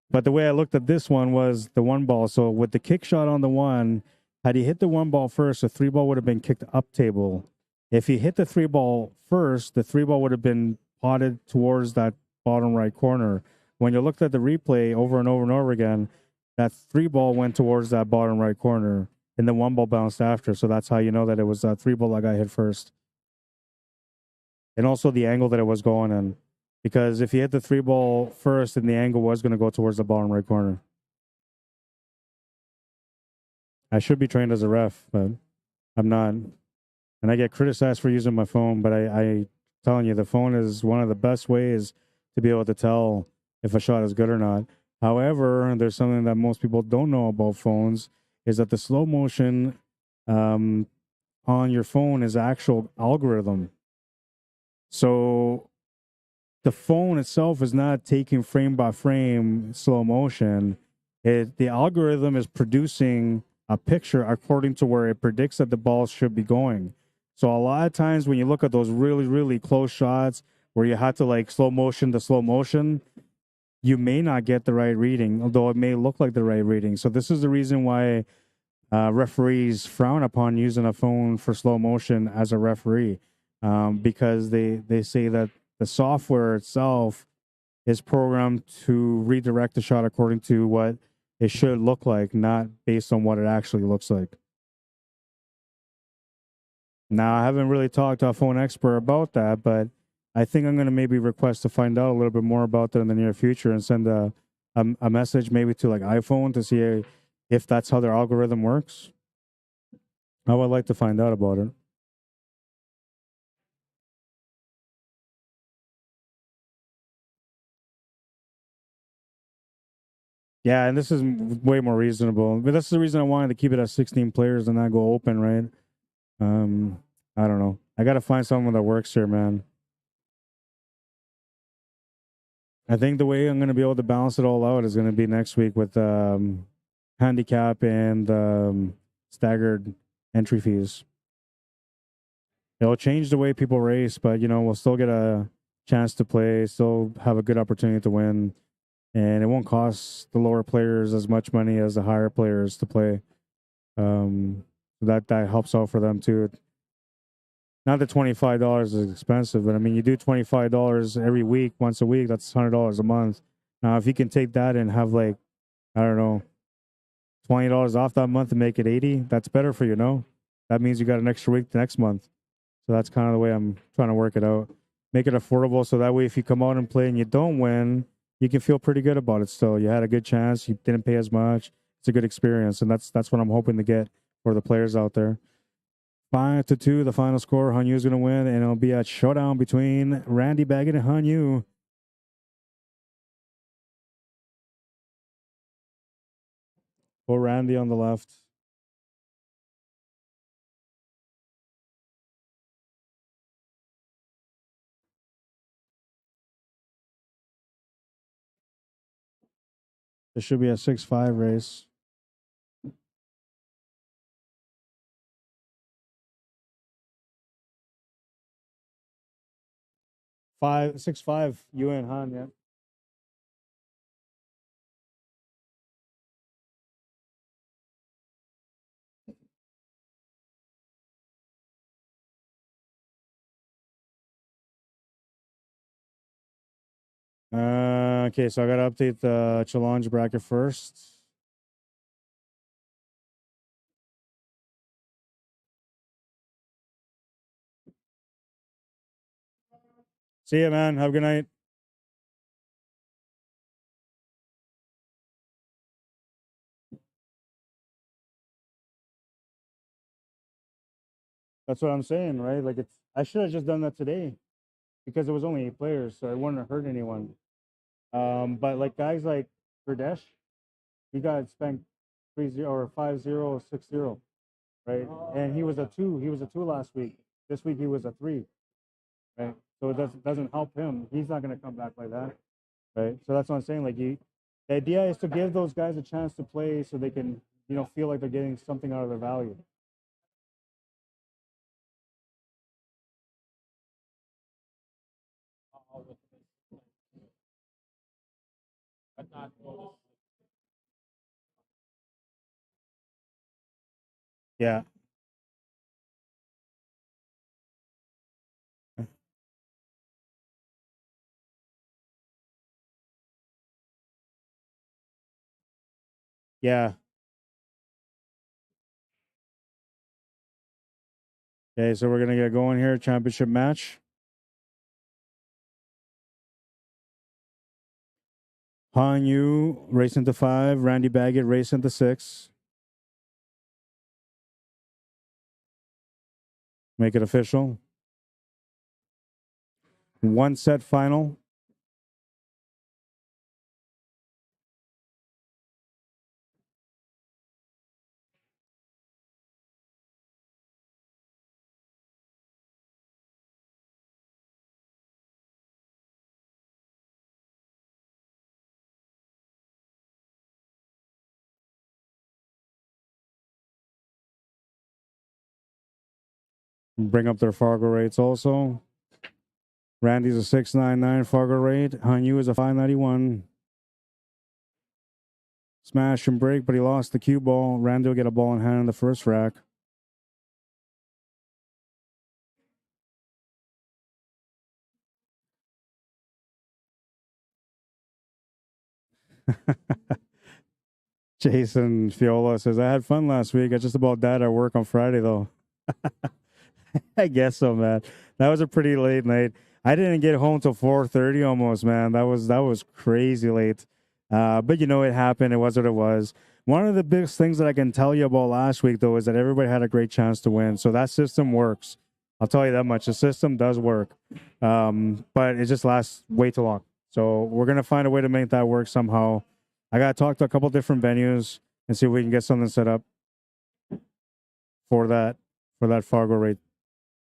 But the way I looked at this one was the one ball. So with the kick shot on the one, had he hit the one ball first, the three ball would have been kicked up table. If he hit the three ball first, the three ball would have been potted towards that bottom right corner. When you looked at the replay over and over and over again, that three ball went towards that bottom right corner, and the one ball bounced after. So that's how you know that it was that three ball that got hit first. And also the angle that it was going in. Because if you hit the three ball first, then the angle was going to go towards the bottom right corner. I should be trained as a ref, but I'm not. And I get criticized for using my phone, but I telling you, the phone is one of the best ways to be able to tell if a shot is good or not. However, there's something that most people don't know about phones is that the slow motion on your phone is actual algorithm. So the phone itself is not taking frame by frame slow motion. The algorithm is producing a picture according to where it predicts that the ball should be going. So a lot of times when you look at those really, really close shots where you have to like slow motion to slow motion, you may not get the right reading, although it may look like the right reading. So this is the reason why referees frown upon using a phone for slow motion as a referee, because they say that the software itself is programmed to redirect the shot according to what it should look like, not based on what it actually looks like. Now, I haven't really talked to a phone expert about that, but I think I'm going to maybe request to find out a little bit more about that in the near future and send a message maybe to like iPhone to see if that's how their algorithm works. I would like to find out about it. Yeah, and this is way more reasonable. But that's the reason I wanted to keep it at 16 players and not go open, right? I don't know. I got to find someone that works here, man. I think the way I'm going to be able to balance it all out is going to be next week with handicap and staggered entry fees. It'll change the way people race, but you know, we'll still get a chance to play, still have a good opportunity to win, and it won't cost the lower players as much money as the higher players to play. That helps out for them too. Not that $25 is expensive, but I mean, you do $25 every week, once a week, that's $100 a month. Now, if you can take that and have like, I don't know, $20 off that month and make it 80, that's better for you, no? That means you got an extra week the next month. So that's kind of the way I'm trying to work it out. Make it affordable so that way if you come out and play and you don't win, you can feel pretty good about it still. You had a good chance, you didn't pay as much. It's a good experience, and that's what I'm hoping to get for the players out there. 5-2, the final score. Hanyu is going to win, and it'll be a showdown between Randy Baggett and Hanyu. Or Randy on the left. This should be a 6-5 race. 6-5, you and Han, yeah. Okay, so I got to update the challenge bracket first. See ya, man. Have a good night. That's what I'm saying, right? Like I should have just done that today because it was only 8 players, so it wouldn't have hurt anyone. But like guys like Pradesh, he got spanked 3-0 or 5-0, 6-0, right? And he was a 2. He was a 2 last week. This week he was a 3, right? So it doesn't help him. He's not going to come back like that, right? So that's what I'm saying. Like the idea is to give those guys a chance to play so they can, you know, feel like they're getting something out of their value. Yeah. Yeah. Okay, so we're gonna get going here. Championship match. Han Yu racing to 5. Randy Baggett racing to 6. Make it official. 1-set final. Bring up their Fargo rates also. Randy's a 699 Fargo rate. Han Yu is a 591. Smash and break, but he lost the cue ball. Randy will get a ball in hand in the first rack. Jason Fiola says, I had fun last week. I just about died at work on Friday, though. I guess so, man. That was a pretty late night. I didn't get home till 4:30 almost, man. That was crazy late. But you know, it happened. It was what it was. One of the biggest things that I can tell you about last week, though, is that everybody had a great chance to win. So that system works. I'll tell you that much. The system does work, but it just lasts way too long. So we're gonna find a way to make that work somehow. I gotta talk to a couple different venues and see if we can get something set up for that Fargo rate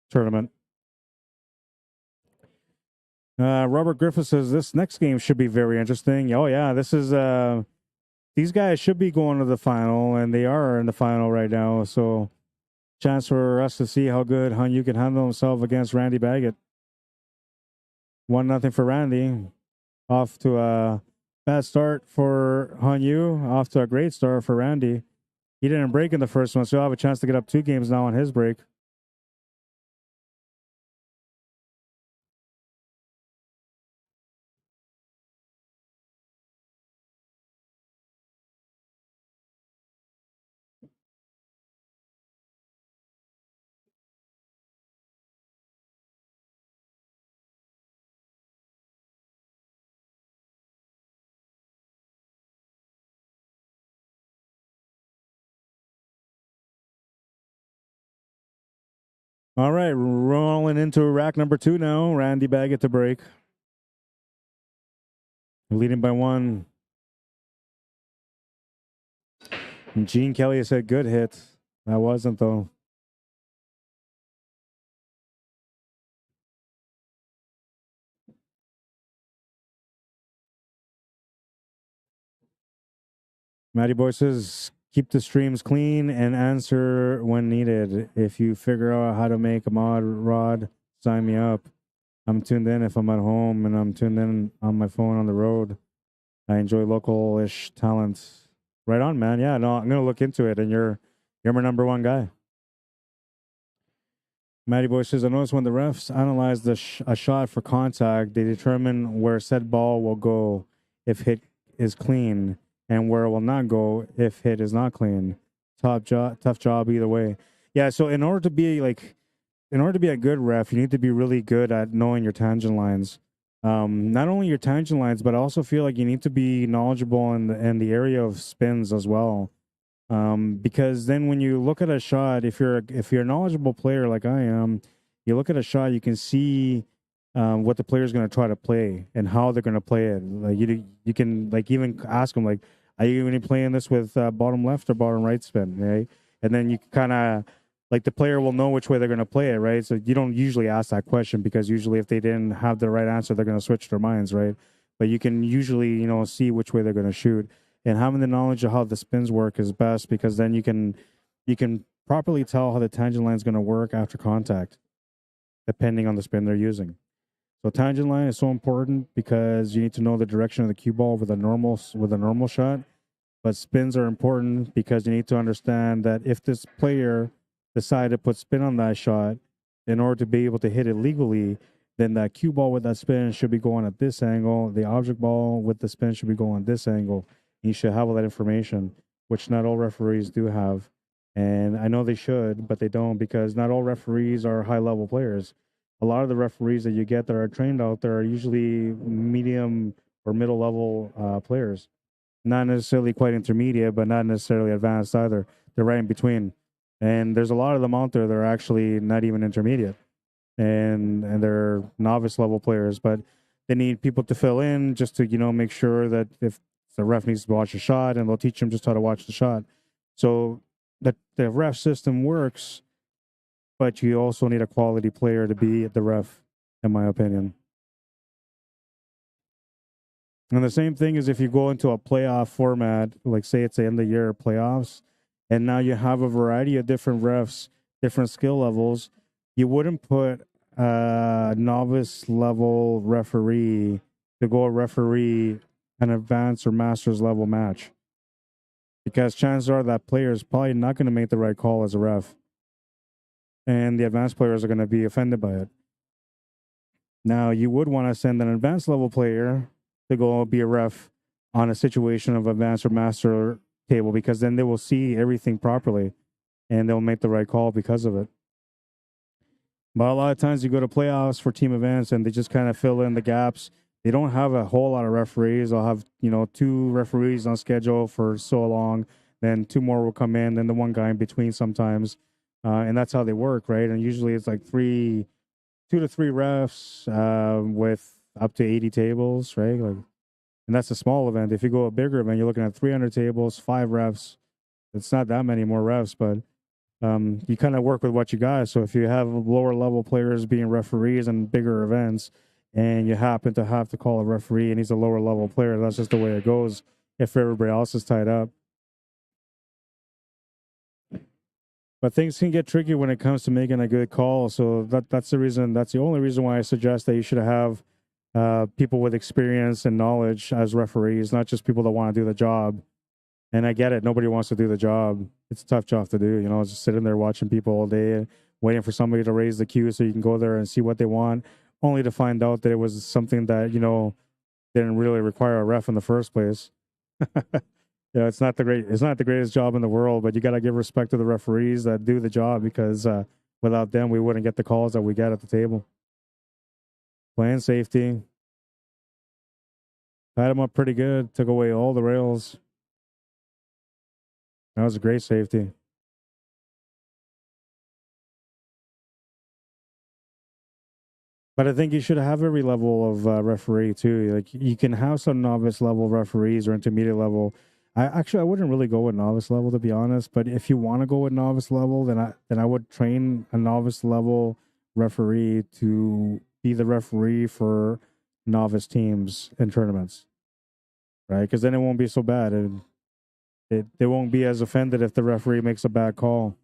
tournament. Robert Griffith says this next game should be very interesting. Oh yeah, this is these guys should be going to the final, and they are in the final right now. So, chance for us to see how good Hanyu can handle himself against Randy Baggett. 1-0 for Randy. Off to a bad start for Hanyu. Off to a great start for Randy. He didn't break in the first one, so he'll have a chance to get up 2 games now on his break. All right, rolling into rack number 2 now. Randy Baggett to break. Leading by 1. And Gene Kelly said good hit. That wasn't, though. Matty Boy says, keep the streams clean and answer when needed. If you figure out how to make a mod, Rod, sign me up. I'm tuned in if I'm at home, and I'm tuned in on my phone on the road. I enjoy local-ish talent. Right on, man. Yeah, no, I'm gonna look into it, and you're my number 1 guy. Matty Boy says, I noticed when the refs analyze a shot for contact, they determine where said ball will go if hit is clean, and where it will not go if hit is not clean. Tough job either way. Yeah, so in order to be a good ref, you need to be really good at knowing your tangent lines. Not only your tangent lines, but I also feel like you need to be knowledgeable in the area of spins as well. Because then when you look at a shot, if you're a knowledgeable player like I am, you look at a shot, you can see what the player's going to try to play and how they're going to play it. Like you can like even ask them like, are you going to be playing this with bottom left or bottom right spin, right? And then you kind of like the player will know which way they're going to play it, right? So you don't usually ask that question because usually if they didn't have the right answer, they're going to switch their minds, right? But you can usually see which way they're going to shoot. And having the knowledge of how the spins work is best because then you can properly tell how the tangent line is going to work after contact, depending on the spin they're using. So tangent line is so important because you need to know the direction of the cue ball with a normal shot. But spins are important because you need to understand that if this player decided to put spin on that shot in order to be able to hit it legally, then that cue ball with that spin should be going at this angle. The object ball with the spin should be going at this angle. You should have all that information, which not all referees do have. And I know they should, but they don't because not all referees are high-level players. A lot of the referees that you get that are trained out there are usually medium or middle-level players. Not necessarily quite intermediate, but not necessarily advanced either. They're right in between. And there's a lot of them out there that are actually not even intermediate. And they're novice-level players, but they need people to fill in just to, make sure that if the ref needs to watch a shot, and they'll teach them just how to watch the shot. So the ref system works, but you also need a quality player to be the ref, in my opinion. And the same thing is if you go into a playoff format, like say it's the end of the year playoffs, and now you have a variety of different refs, different skill levels, you wouldn't put a novice level referee to go referee an advanced or master's level match. Because chances are that player is probably not going to make the right call as a ref. And the advanced players are going to be offended by it. Now, you would want to send an advanced level player to go be a ref on a situation of advanced or master table because then they will see everything properly and they'll make the right call because of it. But a lot of times you go to playoffs for team events and they just kind of fill in the gaps. They don't have a whole lot of referees. They'll have, 2 referees on schedule for so long. Then 2 more will come in, then the one guy in between sometimes. And that's how they work, right? And usually it's like 2 to 3 refs with up to 80 tables, right? And that's a small event. If you go a bigger event, you're looking at 300 tables, 5 refs. It's not that many more refs, but you kind of work with what you got. So if you have lower level players being referees in bigger events, and you happen to have to call a referee and he's a lower level player, that's just the way it goes if everybody else is tied up. But things can get tricky when it comes to making a good call. So that's the reason. That's the only reason why I suggest that you should have people with experience and knowledge as referees, not just people that want to do the job. And I get it. Nobody wants to do the job. It's a tough job to do. You know, just sitting there watching people all day, waiting for somebody to raise the cue so you can go there and see what they want, only to find out that it was something that, you know, didn't really require a ref in the first place. Yeah, it's not the greatest job in the world, but you got to give respect to the referees that do the job, because without them, we wouldn't get the calls that we get at the table. Playing safety. Tied him up pretty good. Took away all the rails. That was a great safety. But I think you should have every level of referee too. Like, you can have some novice level referees or intermediate level. I wouldn't really go with novice level, to be honest. But if you want to go with novice level, then I would train a novice level referee to be the referee for novice teams in tournaments, right? Because then it won't be so bad, and they won't be as offended if the referee makes a bad call.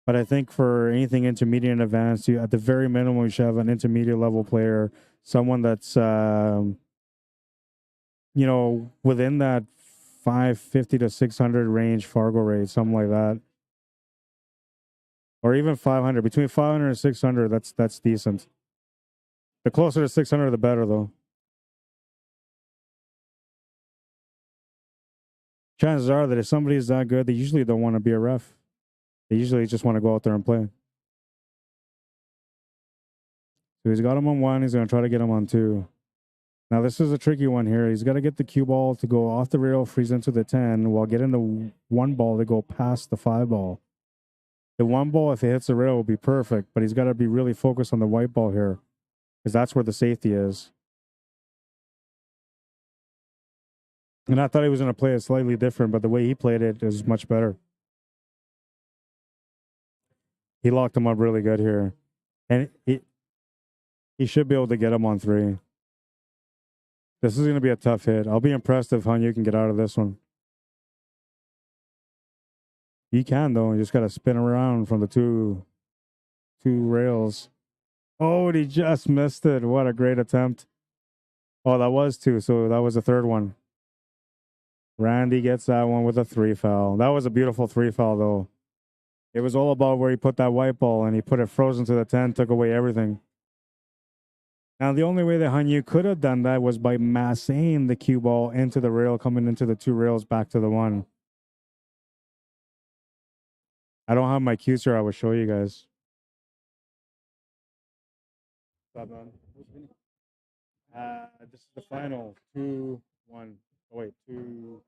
But I think for anything intermediate and advanced, you, at the very minimum, you should have an intermediate level player, someone that's you know, within that 550 to 600 range Fargo rate, something like that, or even 500. Between 500 and 600, that's decent. The closer to 600, the better, though. Chances are that if somebody is that good, they usually don't want to be a ref. They usually just want to go out there and play. So he's got him on one. He's going to try to get him on two. Now, this is a tricky one here. He's got to get the cue ball to go off the rail, freeze into the 10, while getting the one ball to go past the 5 ball. The one ball, if it hits the rail, will be perfect, but he's got to be really focused on the white ball here, because that's where the safety is. And I thought he was going to play it slightly different, but the way he played it is much better. He locked him up really good here. And he should be able to get him on 3. This is going to be a tough hit. I'll be impressed if Hanyu can get out of this one. He can, though. You just got to spin around from the two rails. Oh, and he just missed it. What a great attempt. Oh, that was 2, so that was the third one. Randy gets that one with a 3 foul. That was a beautiful 3 foul, though. It was all about where he put that white ball, and he put it frozen to the 10, took away everything. Now, the only way that Hanyu could have done that was by massing the cue ball into the rail, coming into the 2 rails back to the 1. I don't have my cues here. I will show you guys. Stop, man. This is the final. 2-1. Oh, wait. 2-1.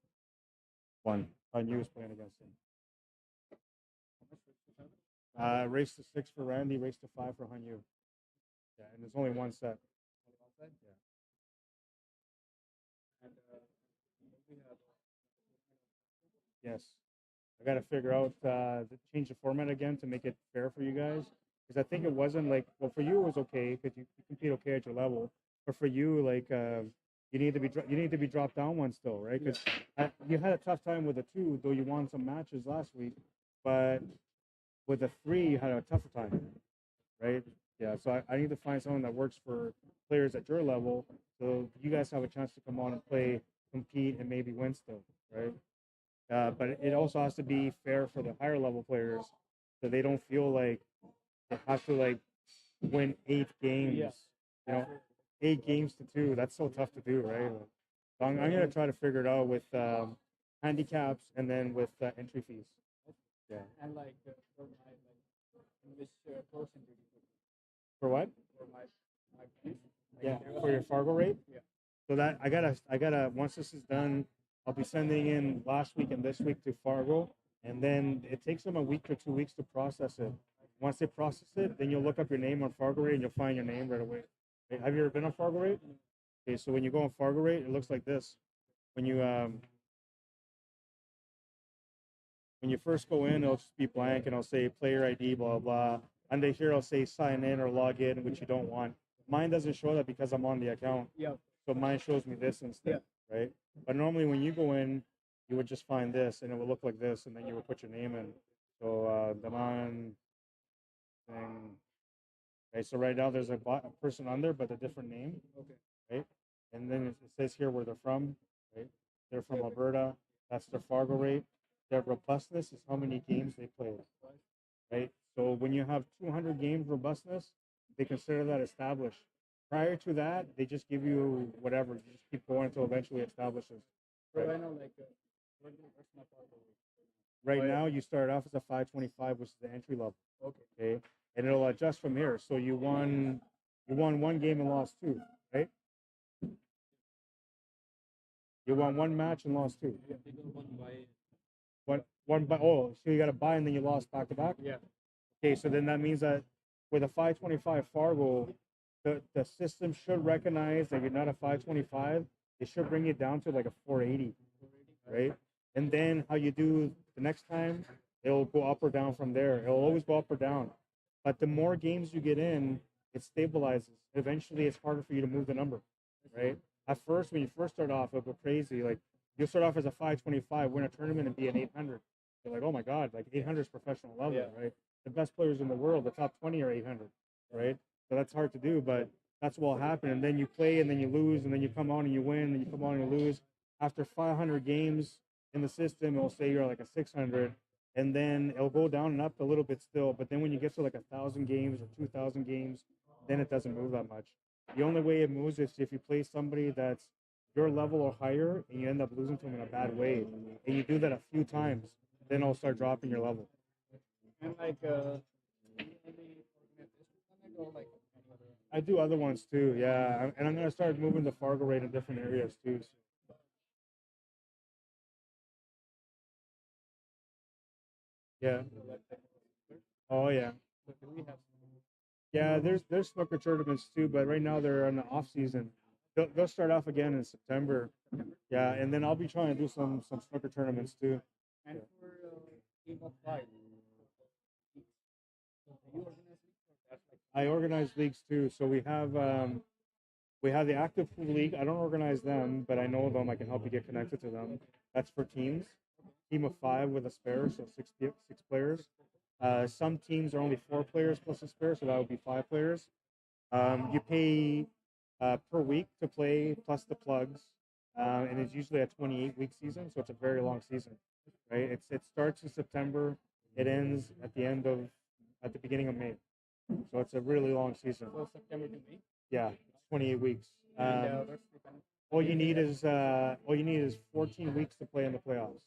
Hanyu is playing against him. Race to 6 for Randy, race to 5 for Hanyu. Yeah, and there's only one set. Yeah. And, yes. I got to figure out, change the format again to make it fair for you guys. Because I think it wasn't like, well, for you it was okay because you compete okay at your level. But for you, like, you need to be dropped down one still, right? Because you had a tough time with the 2, though you won some matches last week. But with the 3, you had a tougher time, right? Yeah, so I need to find someone that works for players at your level, so you guys have a chance to come on and play, compete, and maybe win still, right? But it also has to be fair for the higher level players, so they don't feel like they have to like win 8 games. Yeah. You know, 8 games to 2. That's so tough to do, right? So I'm gonna try to figure it out with handicaps and then with entry fees. Yeah. And like for my English person. For what? For my fees. Yeah, for your Fargo rate. Yeah. So that I gotta once this is done, I'll be sending in last week and this week to Fargo, and then it takes them a week or 2 weeks to process it. Once they process it, then you'll look up your name on Fargo rate and you'll find your name right away. Hey, have you ever been on Fargo rate? Okay, so when you go on Fargo rate, it looks like this. When you first go in, it'll just be blank and I'll say player ID, blah blah. Under here, I'll say sign in or log in, which you don't want. Mine doesn't show that because I'm on the account. Yeah. So mine shows me this instead, right? But normally when you go in, you would just find this, and it would look like this, and then you would put your name in. So Daman thing. Okay, so right now there's a person on there, but a different name. Okay. Right? And then it says here where they're from. Right? They're from Alberta. That's their Fargo rate. Their robustness is how many games they played. Right? So when you have 200 games robustness, they consider that established. Prior to that, they just give you whatever. You just keep going until eventually it establishes. So right now, like, what's my Fargo rate? Right now, you start off as a 525, which is the entry level. Okay. And it'll adjust from here. So you won one game and lost two, right? You won one match and lost two. Yeah. One by so you got to buy and then you lost back to back. Yeah. Okay, so then that means that with a 525 Fargo, the system should recognize that you're not a 525. It should bring it down to like a 480, right? And then how you do the next time, it'll go up or down from there. It'll always go up or down. But the more games you get in, it stabilizes. Eventually, it's harder for you to move the number, right? At first, when you first start off, it'll go crazy. Like, you'll start off as a 525, win a tournament, and be an 800. You're like, oh my God, like 800 is professional level, right? The best players in the world, the top 20 are 800, right? So that's hard to do, but that's what will happen. And then you play, and then you lose, and then you come on and you win, and you come on and you lose. After 500 games in the system, it'll say you're like a 600, and then it'll go down and up a little bit still. But then when you get to like 1,000 games or 2,000 games, then it doesn't move that much. The only way it moves is if you play somebody that's your level or higher, and you end up losing to them in a bad way, and you do that a few times, then it'll start dropping your level. And like, I do other ones too, yeah. And I'm gonna start moving the Fargo rate in different areas too. Yeah. Oh yeah. Yeah, there's snooker tournaments too, but right now they're in the off season. They'll start off again in September. Yeah, and then I'll be trying to do some snooker tournaments too. And for Team of Five, do you organize leagues? I organize leagues too. So we have the active pool league. I don't organize them, but I know them. I can help you get connected to them. That's for teams. Team of 5 with a spare, so six players. Some teams are only 4 players plus a spare, so that would be 5 players. You pay per week to play plus the plugs, and it's usually a 28-week season, so it's a very long season, right? It starts in September, it ends at the beginning of May, so it's a really long season. So September to May. Yeah, it's 28 weeks. And, all you need is 14 weeks to play in the playoffs.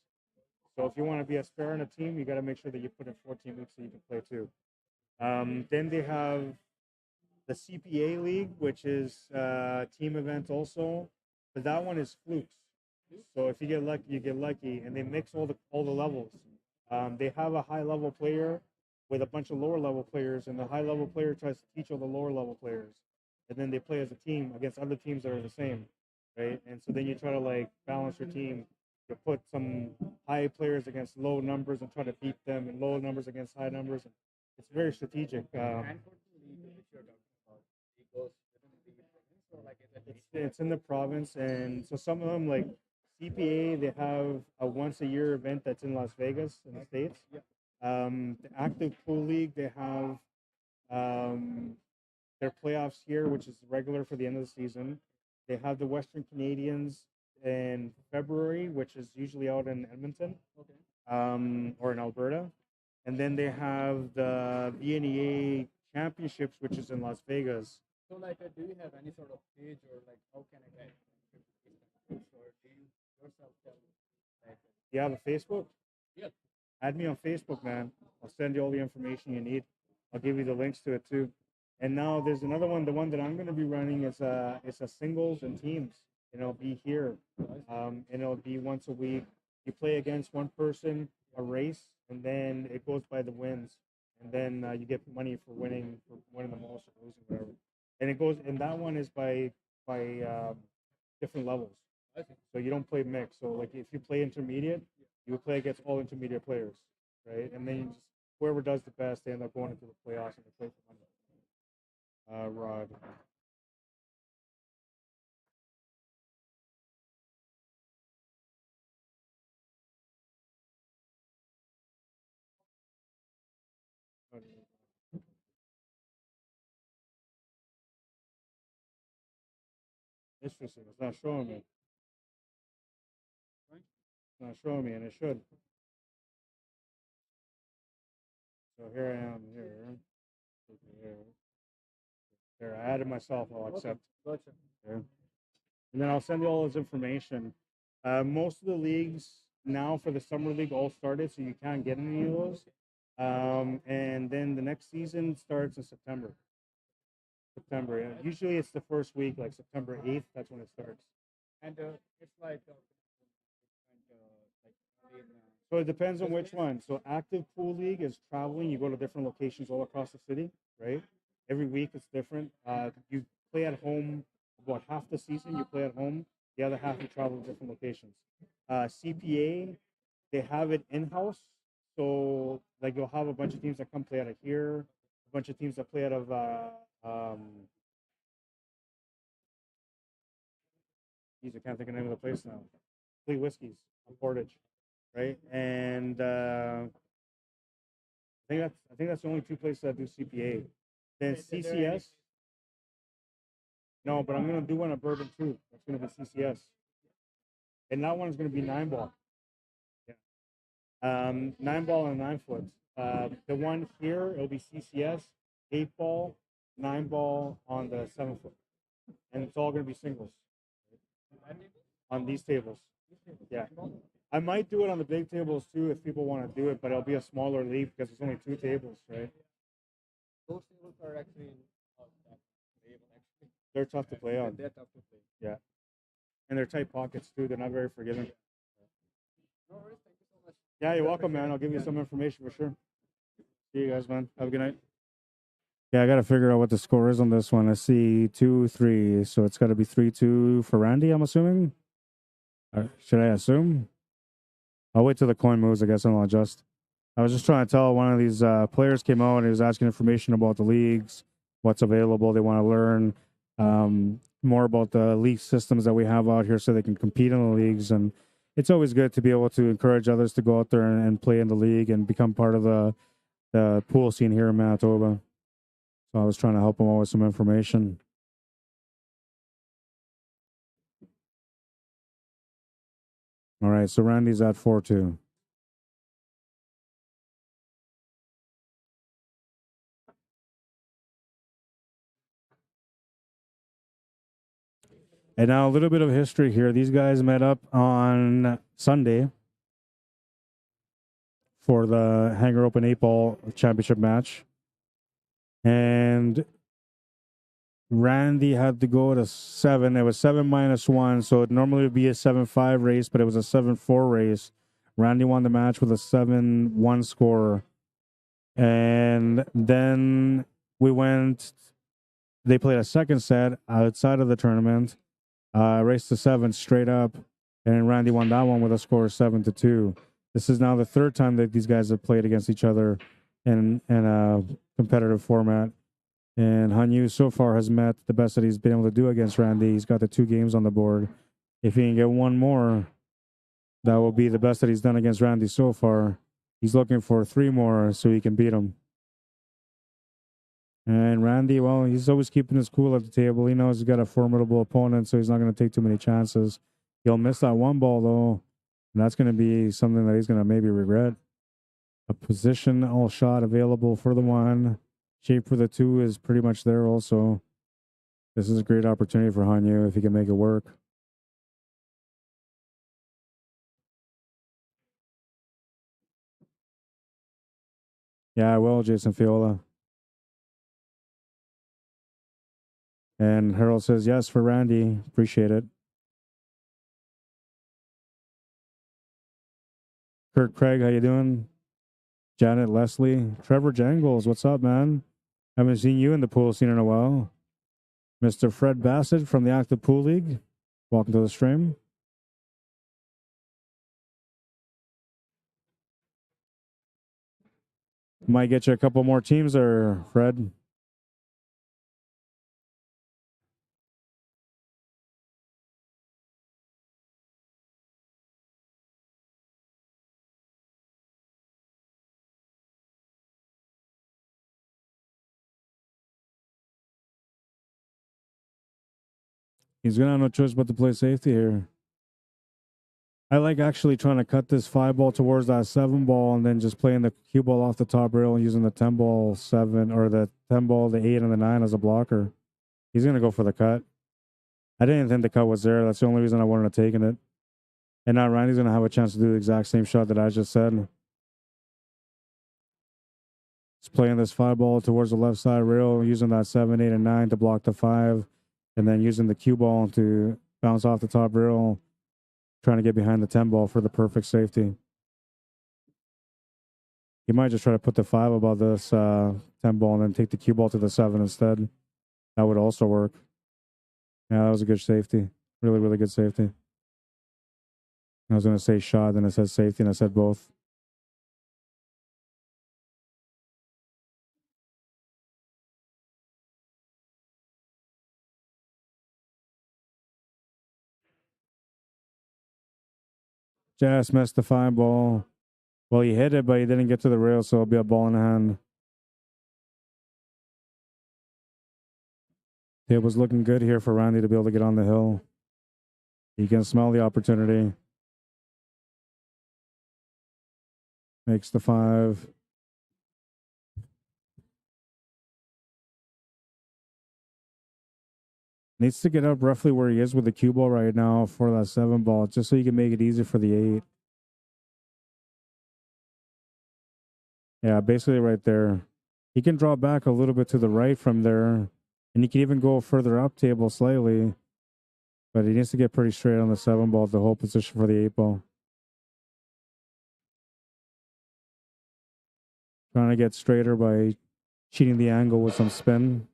So if you want to be a spare in a team, you got to make sure that you put in 14 weeks so you can play too. Then they have the CPA League, which is a team event also, but that one is flukes. So if you get lucky, you get lucky, and they mix all the levels. They have a high level player with a bunch of lower level players, and the high level player tries to teach all the lower level players, and then they play as a team against other teams that are the same, right? And so then you try to like balance your team. You put some high players against low numbers and try to beat them, and low numbers against high numbers. It's very strategic. It's in the province, and so some of them, like CPA, they have a once a year event that's in Las Vegas in the States. The Active Pool League, they have their playoffs here, which is regular for the end of the season. They have the Western Canadians in February, which is usually out in Edmonton, or in Alberta. And then they have the VNEA Championships, which is in Las Vegas. So, like, do you have any sort of page, or like, how can I get or do you yourself tell like? You have a Facebook? Yeah. Add me on Facebook, man. I'll send you all the information you need. I'll give you the links to it too. And now there's another one. The one that I'm going to be running is it's a singles and teams. And it'll be here, and it'll be once a week. You play against one person, a race, and then it goes by the wins, and then you get money for winning the most or losing, whatever. And it goes, and that one is by different levels. So you don't play mix. So like if you play intermediate, you play against all intermediate players, right? And then you just, whoever does the best, they end up going into the playoffs and they play for money. Rod. Interesting. It's not showing me. It's not showing me, and it should. So here I am. Here. There, I added myself. I'll accept. Gotcha. There. And then I'll send you all this information. Most of the leagues now for the summer league all started, so you can't get any of those. And then the next season starts in September. Yeah. Usually it's the first week, like September 8th. That's when it starts. And it's like So it depends on which one. So active pool league is traveling. You go to different locations all across the city, right? Every week it's different. You play at home about half the season. You play at home. The other half you travel to different locations. CPA, they have it in house. So like you'll have a bunch of teams that come play out of here, a bunch of teams that play out of geez, I can't think of the name of the place now. Fleet Whiskies on Portage, right? And I think that's the only two places that do CPA. Then CCS. No, but I'm gonna do one at Bourbon too. That's gonna be CCS, and that one's gonna be 9-ball. Yeah. 9-ball and 9-foot. The one here it'll be CCS, 8-ball, 9-ball on the 7-foot, and it's all gonna be singles on these tables. Yeah. I might do it on the big tables too if people want to do it, but it'll be a smaller league because there's only 2 tables, right? those tables are actually They're tough to play on. they're tough to play. Yeah. And they're tight pockets too. They're not very forgiving. No worries. Thank you so much. Yeah, you're welcome, man. I'll give you some information for sure. See you guys, man. Have a good night. Yeah, I got to figure out what the score is on this one. I see 2-3, so it's got to be 3-2 for Randy, I'm assuming. Should I assume? I'll wait till the coin moves, I guess, and I'll adjust. I was just trying to tell one of these players came out and he was asking information about the leagues, what's available. They want to learn more about the league systems that we have out here so they can compete in the leagues. And it's always good to be able to encourage others to go out there and play in the league and become part of the pool scene here in Manitoba. So I was trying to help them out with some information. All right, so Randy's at 4-2. And now a little bit of history here. These guys met up on Sunday for the Hangar Open 8-ball championship match. And Randy had to go to 7. It was 7 - 1, so it normally would be a 7-5 race, but it was a 7-4 race. Randy won the match with a 7-1 score. And then they played a second set outside of the tournament, raced to 7 straight up, and Randy won that one with a score of 7-2. This is now the third time that these guys have played against each other in a competitive format. And Hanyu so far has met the best that he's been able to do against Randy. He's got the 2 games on the board. If he can get one more, that will be the best that he's done against Randy so far. He's looking for 3 more so he can beat him. And Randy, well, he's always keeping his cool at the table. He knows he's got a formidable opponent, so he's not going to take too many chances. He'll miss that 1 ball, though, and that's going to be something that he's going to maybe regret. A positional shot available for the 1. Shape for the 2 is pretty much there also. This is a great opportunity for Hanyu if he can make it work. Yeah, I will, Jason Fiola. And Harold says yes for Randy. Appreciate it. Kurt Craig, how you doing? Janet Leslie. Trevor Jangles, what's up, man? Haven't seen you in the pool scene in a while. Mr. Fred Bassett from the Active Pool League. Welcome to the stream. Might get you a couple more teams there, Fred. He's gonna have no choice but to play safety here. I like actually trying to cut this 5 ball towards that 7 ball and then just playing the cue ball off the top rail and using the 10 ball 7 or the 10 ball, the 8 and the 9 as a blocker. He's gonna go for the cut. I didn't think the cut was there. That's the only reason I wanted to take it. And now Randy's gonna have a chance to do the exact same shot that I just said. He's playing this 5 ball towards the left side rail, using that 7, 8, and 9 to block the 5, and then using the cue ball to bounce off the top rail, trying to get behind the 10 ball for the perfect safety. He might just try to put the 5 above this 10 ball and then take the cue ball to the 7 instead. That would also work. Yeah, that was a good safety. Really, really good safety. I was going to say shot, then I said safety, and I said both. Just missed the 5 ball. Well, he hit it, but he didn't get to the rail, so it'll be a ball in the hand. It was looking good here for Randy to be able to get on the hill. He can smell the opportunity. Makes the 5. Needs to get up roughly where he is with the cue ball right now for that 7 ball, just so you can make it easy for the 8. Yeah, basically right there. He can draw back a little bit to the right from there, and he can even go further up table slightly, but he needs to get pretty straight on the 7 ball, the whole position for the 8 ball. Trying to get straighter by cheating the angle with some spin.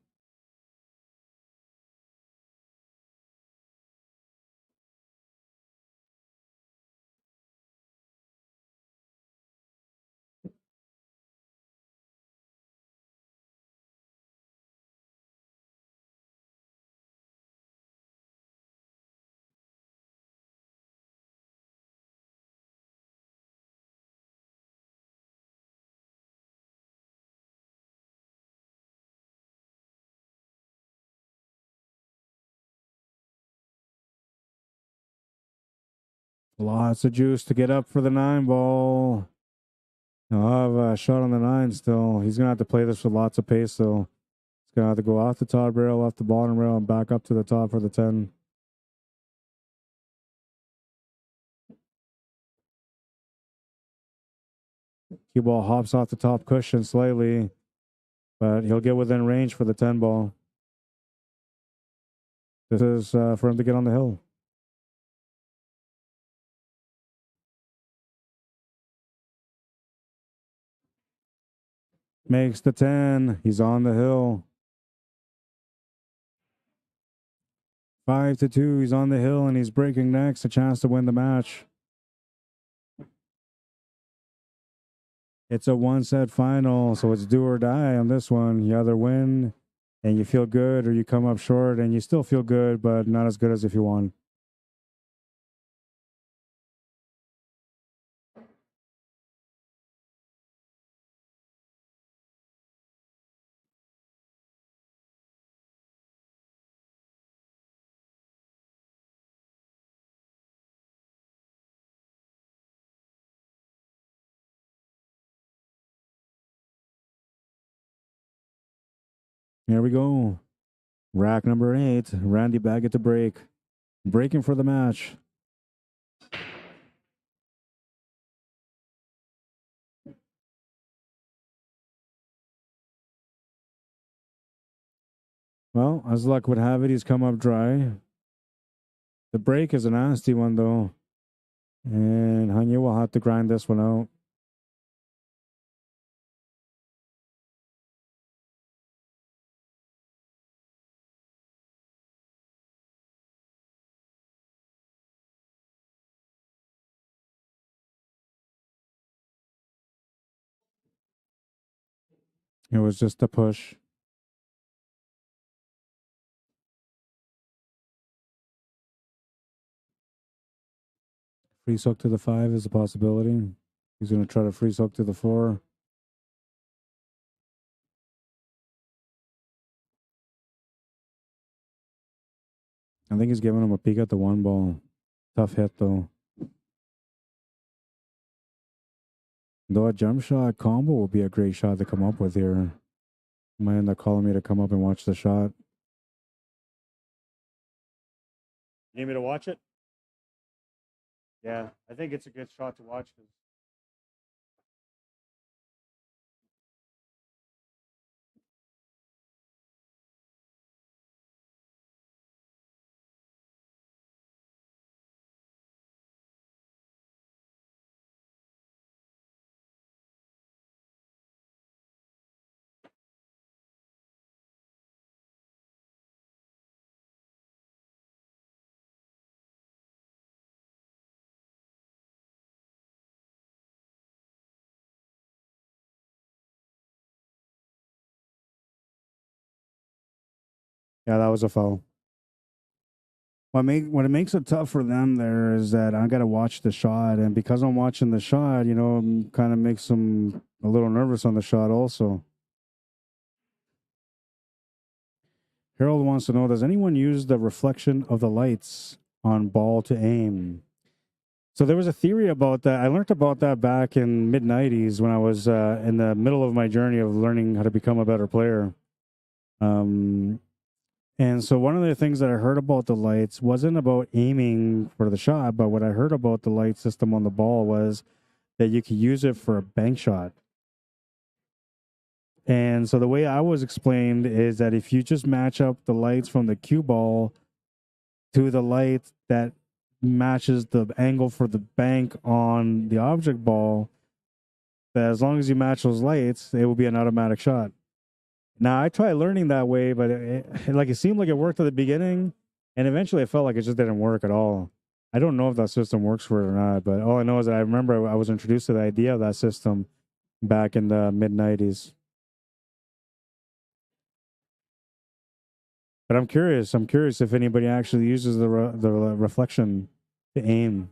Lots of juice to get up for the 9 ball. He'll have a shot on the 9 still. He's going to have to play this with lots of pace, though. He's going to have to go off the top rail, off the bottom rail, and back up to the top for the 10. Cue ball hops off the top cushion slightly, but he'll get within range for the 10 ball. This is for him to get on the hill. Makes the 10. He's on the hill. 5-2. He's on the hill and he's breaking next. A chance to win the match. It's a 1-set final, so it's do or die on this one. You either win and you feel good, or you come up short and you still feel good, but not as good as if you won. Here we go. Rack number 8. Randy Baggett to break. Breaking for the match. Well, as luck would have it, he's come up dry. The break is a nasty one, though. And Hangar will have to grind this one out. It was just a push. Free soak to the 5 is a possibility. He's going to try to free soak to the 4. I think he's giving him a peek at the one ball. Tough hit, though. Though a jump shot combo would be a great shot to come up with here. Might end up calling me to come up and watch the shot. You need me to watch it? Yeah, I think it's a good shot to watch. Yeah, that was a foul. What it makes it tough for them there is that I got to watch the shot, and because I'm watching the shot, you know, kind of makes them a little nervous on the shot also. Harold wants to know, does anyone use the reflection of the lights on ball to aim? So there was a theory about that. I learned about that back in mid-90s when I was in the middle of my journey of learning how to become a better player. And so one of the things that I heard about the lights wasn't about aiming for the shot, but what I heard about the light system on the ball was that you could use it for a bank shot. And so the way I was explained is that if you just match up the lights from the cue ball to the light that matches the angle for the bank on the object ball, that as long as you match those lights, it will be an automatic shot. Now, I tried learning that way, but it seemed like it worked at the beginning, and eventually it felt like it just didn't work at all. I don't know if that system works for it or not, but all I know is that I remember I was introduced to the idea of that system back in the mid-90s. But I'm curious if anybody actually uses the reflection to aim.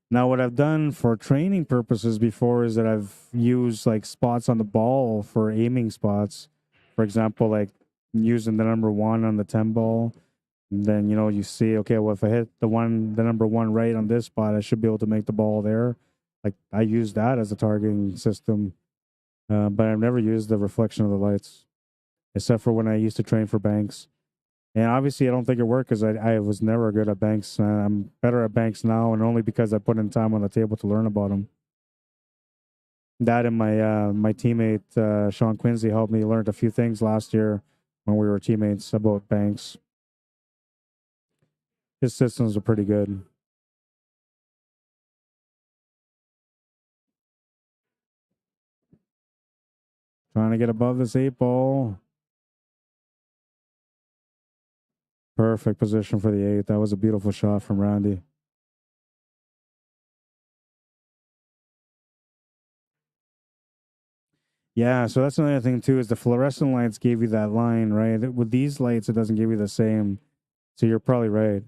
Now, what I've done for training purposes before is that I've used like spots on the ball for aiming spots. For example, like using the number 1 on the 10 ball. And then, you know, you see, okay, well, if I hit the number 1 right on this spot, I should be able to make the ball there. Like I use that as a targeting system. But I've never used the reflection of the lights, except for when I used to train for banks. And obviously, I don't think it worked because I was never good at banks. I'm better at banks now, and only because I put in time on the table to learn about them. That and my teammate, Sean Quincy, helped me learn a few things last year when we were teammates about banks. His systems are pretty good. Trying to get above this 8 ball. Perfect position for the 8. That was a beautiful shot from Randy. Yeah, so that's another thing too, is the fluorescent lights gave you that line, right? With these lights, it doesn't give you the same. So you're probably right.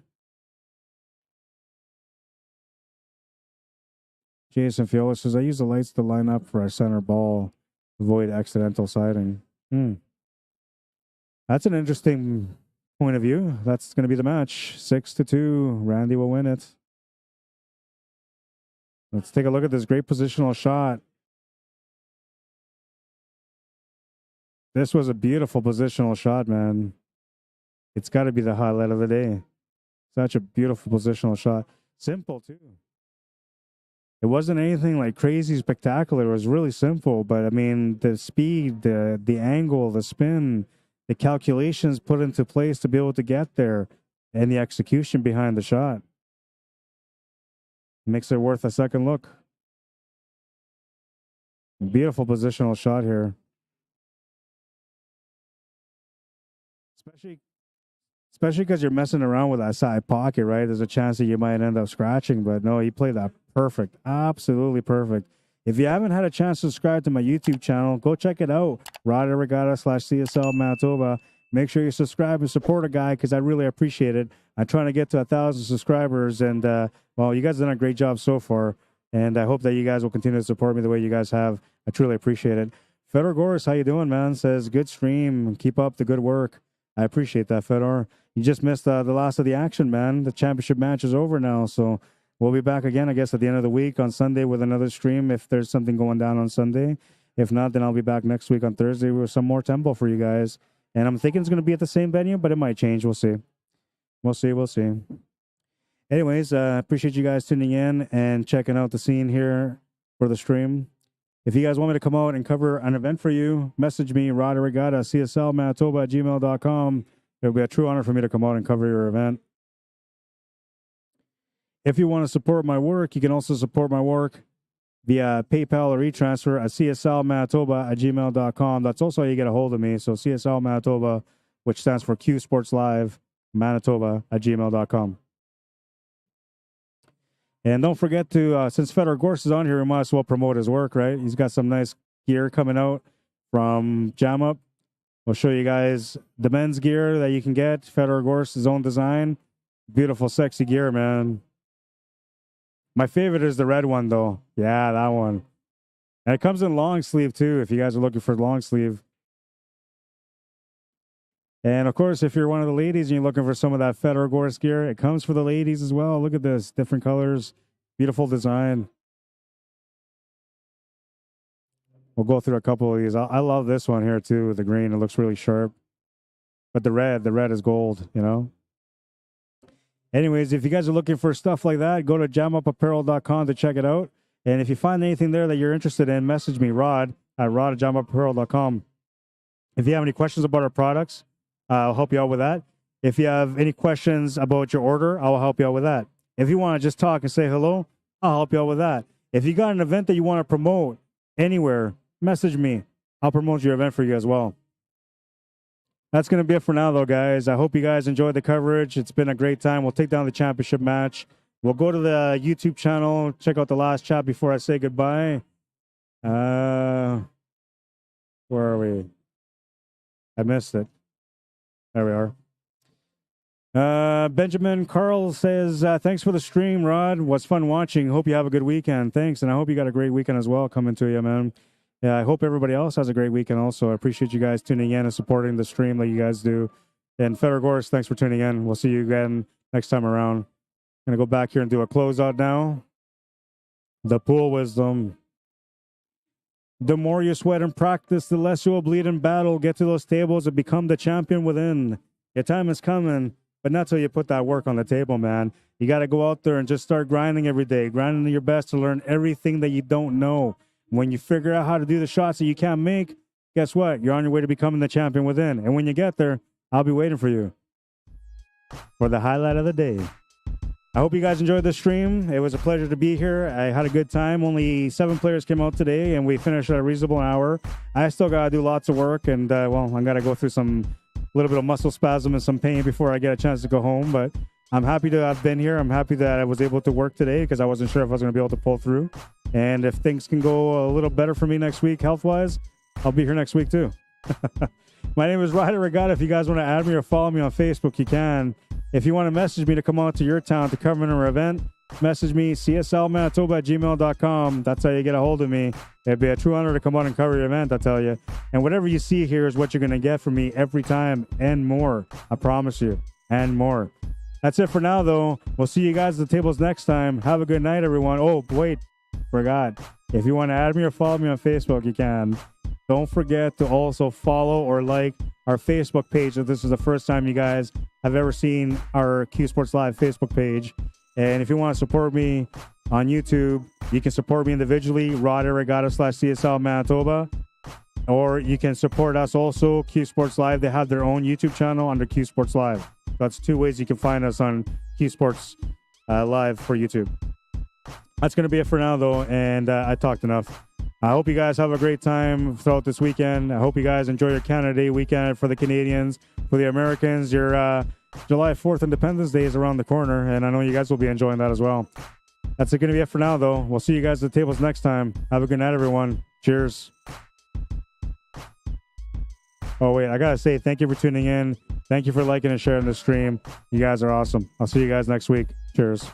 Jason Fiola says, I use the lights to line up for a center ball, avoid accidental siding. That's an interesting point of view. That's going to be the match. 6-2. Randy will win it. Let's take a look at this great positional shot. This was a beautiful positional shot, man. It's got to be the highlight of the day. Such a beautiful positional shot. Simple, too. It wasn't anything like crazy spectacular. It was really simple, but I mean, the speed, the angle, the spin, the calculations put into place to be able to get there, and the execution behind the shot makes it worth a second look. Beautiful positional shot here. Especially because you're messing around with that side pocket, right? There's a chance that you might end up scratching, but no, he played that perfect. Absolutely perfect. If you haven't had a chance to subscribe to my YouTube channel, go check it out. Rod Arriagada /CSL Manitoba. Make sure you subscribe and support a guy because I really appreciate it. I'm trying to get to 1,000 subscribers, and well, you guys have done a great job so far, and I hope that you guys will continue to support me the way you guys have. I truly appreciate it. Fedor Goris, how you doing, man? Says, good stream. Keep up the good work. I appreciate that, Fedor. You just missed the last of the action, man. The championship match is over now, so we'll be back again, I guess, at the end of the week on Sunday with another stream if there's something going down on Sunday. If not, then I'll be back next week on Thursday with some more tempo for you guys. And I'm thinking it's going to be at the same venue, but it might change. We'll see. We'll see. Anyways, appreciate you guys tuning in and checking out the scene here for the stream. If you guys want me to come out and cover an event for you, message me, Rod Arriagada, cslmanitoba@gmail.com. It'll be a true honor for me to come out and cover your event. If you want to support my work, you can also support my work via PayPal or e-transfer at cslmanitoba@gmail.com. That's also how you get a hold of me. So CSL Manitoba, which stands for Q Sports Live, Manitoba@gmail.com. And don't forget to, since Fedor Goris is on here, we might as well promote his work, right? He's got some nice gear coming out from Jam Up. We'll show you guys the men's gear that you can get. Fedor Goris' own design. Beautiful, sexy gear, man. My favorite is the red one, though. Yeah, that one. And it comes in long sleeve, too, if you guys are looking for long sleeve. And, of course, if you're one of the ladies and you're looking for some of that Fedor Goris gear, it comes for the ladies as well. Look at this. Different colors. Beautiful design. We'll go through a couple of these. I love this one here, too, with the green. It looks really sharp. But the red is gold, you know? Anyways, if you guys are looking for stuff like that, go to jamupapparel.com to check it out. And if you find anything there that you're interested in, message me, Rod, at rod@jamupapparel.com. If you have any questions about our products, I'll help you out with that. If you have any questions about your order, I'll help you out with that. If you want to just talk and say hello, I'll help you out with that. If you got an event that you want to promote anywhere, message me. I'll promote your event for you as well. That's going to be it for now, though, guys. I hope you guys enjoyed the coverage. It's been a great time. We'll take down the championship match. We'll go to the YouTube channel, check out the last chat before I say goodbye. Where are we? I missed it. There we are. Benjamin Carl says, thanks for the stream, Rod. Was fun watching. Hope you have a good weekend. Thanks, and I hope you got a great weekend as well coming to you, man. Yeah, I hope everybody else has a great weekend also. I appreciate you guys tuning in and supporting the stream like you guys do. And Fedor Goris, thanks for tuning in. We'll see you again next time around. I'm going to go back here and do a closeout now. The pool wisdom. The more you sweat and practice, the less you will bleed in battle. Get to those tables and become the champion within. Your time is coming, but not till you put that work on the table, man. You got to go out there and just start grinding every day, grinding your best to learn everything that you don't know. When you figure out how to do the shots that you can't make, guess what? You're on your way to becoming the champion within. And when you get there, I'll be waiting for you for the highlight of the day. I hope you guys enjoyed the stream. It was a pleasure to be here. I had a good time. Only 7 players came out today, and we finished at a reasonable hour. I still got to do lots of work, and, well, I'm going to go through some little bit of muscle spasm and some pain before I get a chance to go home. But I'm happy to have been here. I'm happy that I was able to work today because I wasn't sure if I was going to be able to pull through. And if things can go a little better for me next week, health-wise, I'll be here next week, too. My name is Rod Arriagada. If you guys want to add me or follow me on Facebook, you can. If you want to message me to come out to your town to cover an event, message me, cslmanitoba@gmail.com. That's how you get a hold of me. It'd be a true honor to come out and cover your event, I tell you. And whatever you see here is what you're going to get from me every time and more. I promise you. And more. That's it for now, though. We'll see you guys at the tables next time. Have a good night, everyone. Oh, wait. Forgot. If you want to add me or follow me on Facebook, you can. Don't forget to also follow or like our Facebook page if this is the first time you guys have ever seen our Q Sports Live Facebook page. And if you want to support me on YouTube, you can support me individually, Rod Arriagada /CSL Manitoba. Or you can support us also, Q Sports Live. They have their own YouTube channel under Q Sports Live. That's 2 ways you can find us on Q Sports Live for YouTube. That's going to be it for now, though, and I talked enough. I hope you guys have a great time throughout this weekend. I hope you guys enjoy your Canada Day weekend for the Canadians. For the Americans, your July 4th Independence Day is around the corner, and I know you guys will be enjoying that as well. That's going to be it for now, though. We'll see you guys at the tables next time. Have a good night, everyone. Cheers. Oh, wait, I got to say thank you for tuning in. Thank you for liking and sharing the stream. You guys are awesome. I'll see you guys next week. Cheers.